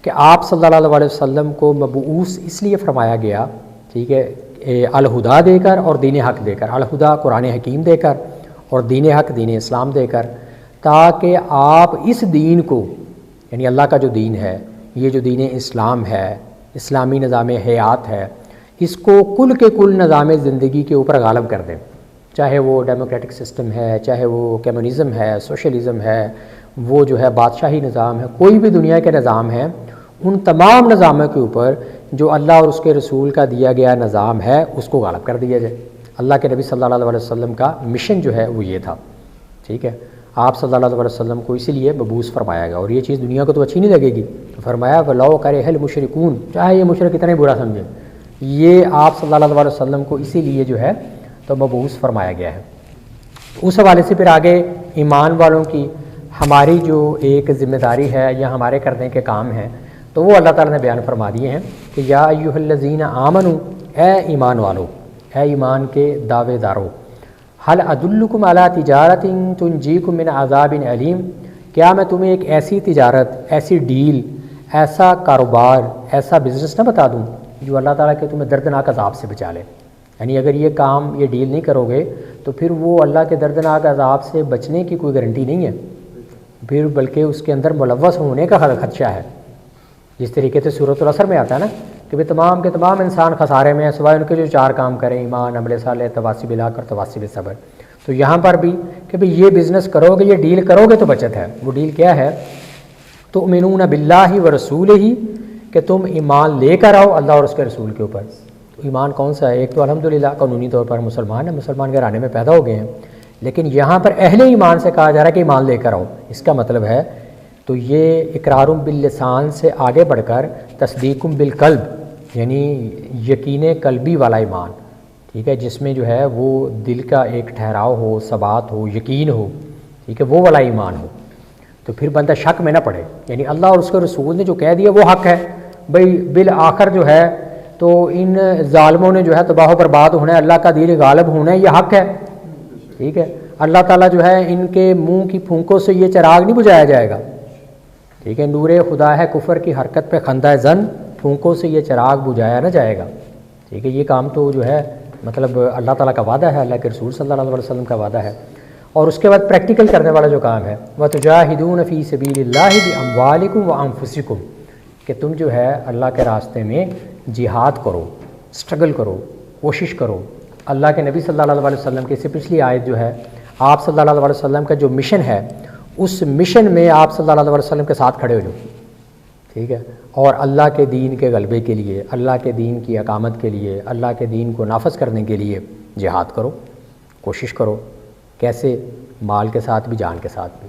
کہ آپ صلی اللہ علیہ وسلم کو مبعوث اس لیے فرمایا گیا، ٹھیک ہے، الہدا دے کر اور دین حق دے کر، الہدا قرآن حکیم دے کر اور دین حق دین اسلام دے کر، تاکہ آپ اس دین کو، یعنی اللہ کا جو دین ہے، یہ جو دین اسلام ہے، اسلامی نظام حیات ہے، اس کو کل کے کل نظام زندگی کے اوپر غالب کر دیں، چاہے وہ ڈیموکریٹک سسٹم ہے، چاہے وہ کمیونزم ہے، سوشلزم ہے، وہ جو ہے بادشاہی نظام ہے، کوئی بھی دنیا کے نظام ہے، ان تمام نظاموں کے اوپر جو اللہ اور اس کے رسول کا دیا گیا نظام ہے اس کو غالب کر دیا جائے۔ اللہ کے نبی صلی اللہ علیہ وسلم کا مشن جو ہے وہ یہ تھا، ٹھیک ہے، آپ صلی اللہ علیہ وسلم کو اسی لیے مبعوث فرمایا گیا، اور یہ چیز دنیا کو تو اچھی نہیں لگے گی، تو فرمایا وَلَوْ كَرِهَ الْمُشْرِكُونَ، چاہے یہ مشرک کتنا ہی برا سمجھے، یہ آپ صلی اللہ علیہ وسلم کو اسی لیے جو ہے تو مبعوث فرمایا گیا ہے۔ اس حوالے سے پھر آگے ایمان والوں کی ہماری جو ایک ذمہ داری ہے یا ہمارے کرنے کے کام ہیں، تو وہ اللہ تعالیٰ نے بیان فرما دیے ہیں کہ یا ایھا الذین آمنوا، اے ایمان والو، اے ایمان کے دعوے دارو، هل ادلکم علی تجارت تنجیکم من عذاب علیم، کیا میں تمہیں ایک ایسی تجارت، ایسی ڈیل، ایسا کاروبار، ایسا بزنس نہ بتا دوں جو اللہ تعالیٰ کے تمہیں دردناک عذاب سے بچا لے؟ یعنی اگر یہ کام، یہ ڈیل نہیں کرو گے تو پھر وہ اللہ کے دردناک عذاب سے بچنے کی کوئی گارنٹی نہیں ہے، پھر بلکہ اس کے اندر ملوث ہونے کا خدشہ ہے۔ جس طریقے سے سورۃ العصر میں آتا ہے نا کہ بھی تمام کے تمام انسان خسارے میں ہیں سوائے ان کے جو چار کام کریں، ایمان، عمل صالح، تواصی بالحق اور تواصی بالصبر۔ تو یہاں پر بھی کہ بھی یہ بزنس کرو گے، یہ ڈیل کرو گے تو بچت ہے۔ وہ ڈیل کیا ہے؟ تؤمنون باللہ ورسولہ، کہ تم ایمان لے کر آؤ اللہ اور اس کے رسول کے اوپر۔ تو ایمان کون سا ہے؟ ایک تو الحمدللہ قانونی طور پر مسلمان ہیں، مسلمان گھرانے میں پیدا ہو گئے ہیں، لیکن یہاں پر اہل ایمان سے کہا جا رہا ہے کہ ایمان لے کر آؤ۔ اس کا مطلب ہے تو یہ اقرار باللسان سے آگے بڑھ کر تصدیق بالقلب، یعنی یقین قلبی والا ایمان، ٹھیک ہے، جس میں جو ہے وہ دل کا ایک ٹھہراؤ ہو، ثبات ہو، یقین ہو، ٹھیک ہے، وہ والا ایمان ہو، تو پھر بندہ شک میں نہ پڑے، یعنی اللہ اور اس کے رسول نے جو کہہ دیا وہ حق ہے، بھئی بالآخر جو ہے تو ان ظالموں نے جو ہے تباہ و برباد ہونا ہے، اللہ کا دین غالب ہونا ہے، یہ حق ہے، ٹھیک ہے، اللہ تعالیٰ جو ہے ان کے منہ کی پھونکوں سے یہ چراغ نہیں بجھایا جائے گا، ٹھیک ہے، نور خدا ہے کفر کی حرکت پہ خندہ زن، پھونکوں سے یہ چراغ بجھایا نہ جائے گا، ٹھیک ہے، یہ کام تو جو ہے مطلب اللہ تعالیٰ کا وعدہ ہے، اللہ کے رسول صلی اللہ علیہ وسلم کا وعدہ ہے۔ اور اس کے بعد پریکٹیکل کرنے والا جو کام ہے وَتُجَاهِدُونَ فِي سَبِيلِ اللَّهِ بِأَمْوَالِكُمْ وَأَنفُسِكُمْ، کہ تم جو ہے اللہ کے راستے میں جہاد کرو، اسٹرگل کرو، کوشش کرو۔ اللہ کے نبی صلی اللہ علیہ وسلم کی سے پچھلی آیت جو ہے، آپ صلی اللہ علیہ وسلم کا جو مشن ہے اس مشن میں آپ صلی اللہ علیہ وسلم کے ساتھ کھڑے ہو جاؤ، ٹھیک ہے، اور اللہ کے دین کے غلبے کے لیے، اللہ کے دین کی اقامت کے لیے، اللہ کے دین کو نافذ کرنے کے لیے جہاد کرو، کوشش کرو۔ کیسے؟ مال کے ساتھ بھی، جان کے ساتھ بھی۔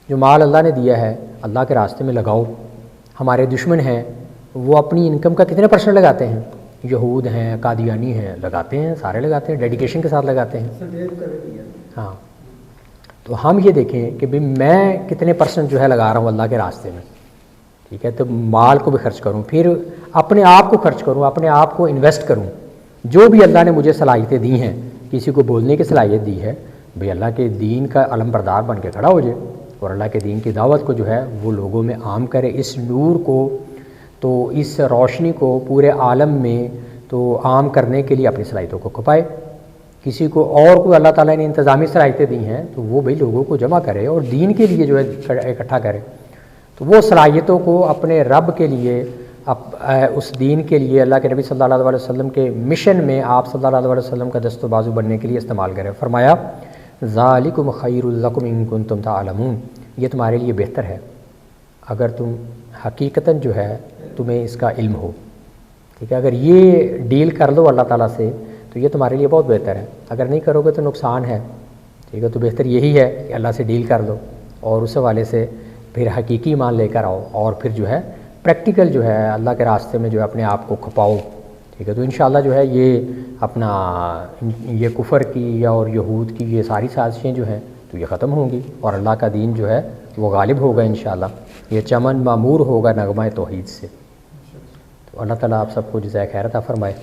جو مال اللہ نے دیا ہے اللہ کے راستے میں لگاؤ۔ ہمارے دشمن ہیں وہ اپنی انکم کا کتنے پرسنٹ لگاتے ہیں؟ یہود ہیں، قادیانی ہیں، لگاتے ہیں، سارے لگاتے ہیں، ڈیڈیکیشن کے ساتھ لگاتے ہیں۔ ہاں، تو ہم یہ دیکھیں کہ بھی میں کتنے پرسنٹ جو ہے لگا رہا ہوں اللہ کے راستے میں، ٹھیک ہے، تو مال کو بھی خرچ کروں، پھر اپنے آپ کو خرچ کروں، اپنے آپ کو انویسٹ کروں۔ جو بھی اللہ نے مجھے صلاحیتیں دی ہیں، کسی کو بولنے کی صلاحیت دی ہے، بھئی اللہ کے دین کا علم بردار بن کے کھڑا ہو جائے اور اللہ کے دین کی دعوت کو جو ہے وہ لوگوں میں عام کرے، اس نور کو، تو اس روشنی کو پورے عالم میں تو عام کرنے کے لیے اپنی صلاحیتوں کو کھپائے۔ کسی کو اور کوئی اللہ تعالیٰ نے انتظامی صلاحیتیں دی ہیں تو وہ بھئی لوگوں کو جمع کرے اور دین کے لیے جو ہے اکٹھا کرے، تو وہ صلاحیتوں کو اپنے رب کے لیے، اس دین کے لیے، اللہ کے نبی صلی اللہ علیہ وسلم کے مشن میں آپ صلی اللہ علیہ وسلم کا دست و بازو بننے کے لیے استعمال کرے۔ فرمایا ذالکم خیر لکم ان کنتم تعلمون، یہ تمہارے لیے بہتر ہے اگر تم حقیقتاً جو ہے تمہیں اس کا علم ہو، ٹھیک ہے، اگر یہ ڈیل کر لو اللہ تعالیٰ سے تو یہ تمہارے لیے بہت بہتر ہے. اگر نہیں کرو گے تو نقصان ہے. ٹھیک ہے, تو بہتر یہی ہے کہ اللہ سے ڈیل کر دو اور اس حوالے سے پھر حقیقی ایمان لے کر آؤ اور پھر جو ہے پریکٹیکل جو ہے اللہ کے راستے میں جو ہے اپنے آپ کو کھپاؤ. ٹھیک ہے, تو انشاءاللہ جو ہے یہ اپنا یہ کفر کی اور یہود کی یہ ساری سازشیں جو ہیں تو یہ ختم ہوں گی اور اللہ کا دین جو ہے وہ غالب ہوگا انشاءاللہ. یہ چمن معمور ہوگا نغمہ توحید سے. تو اللہ تعالیٰ آپ سب کو جزائے خیر عطا فرمائے.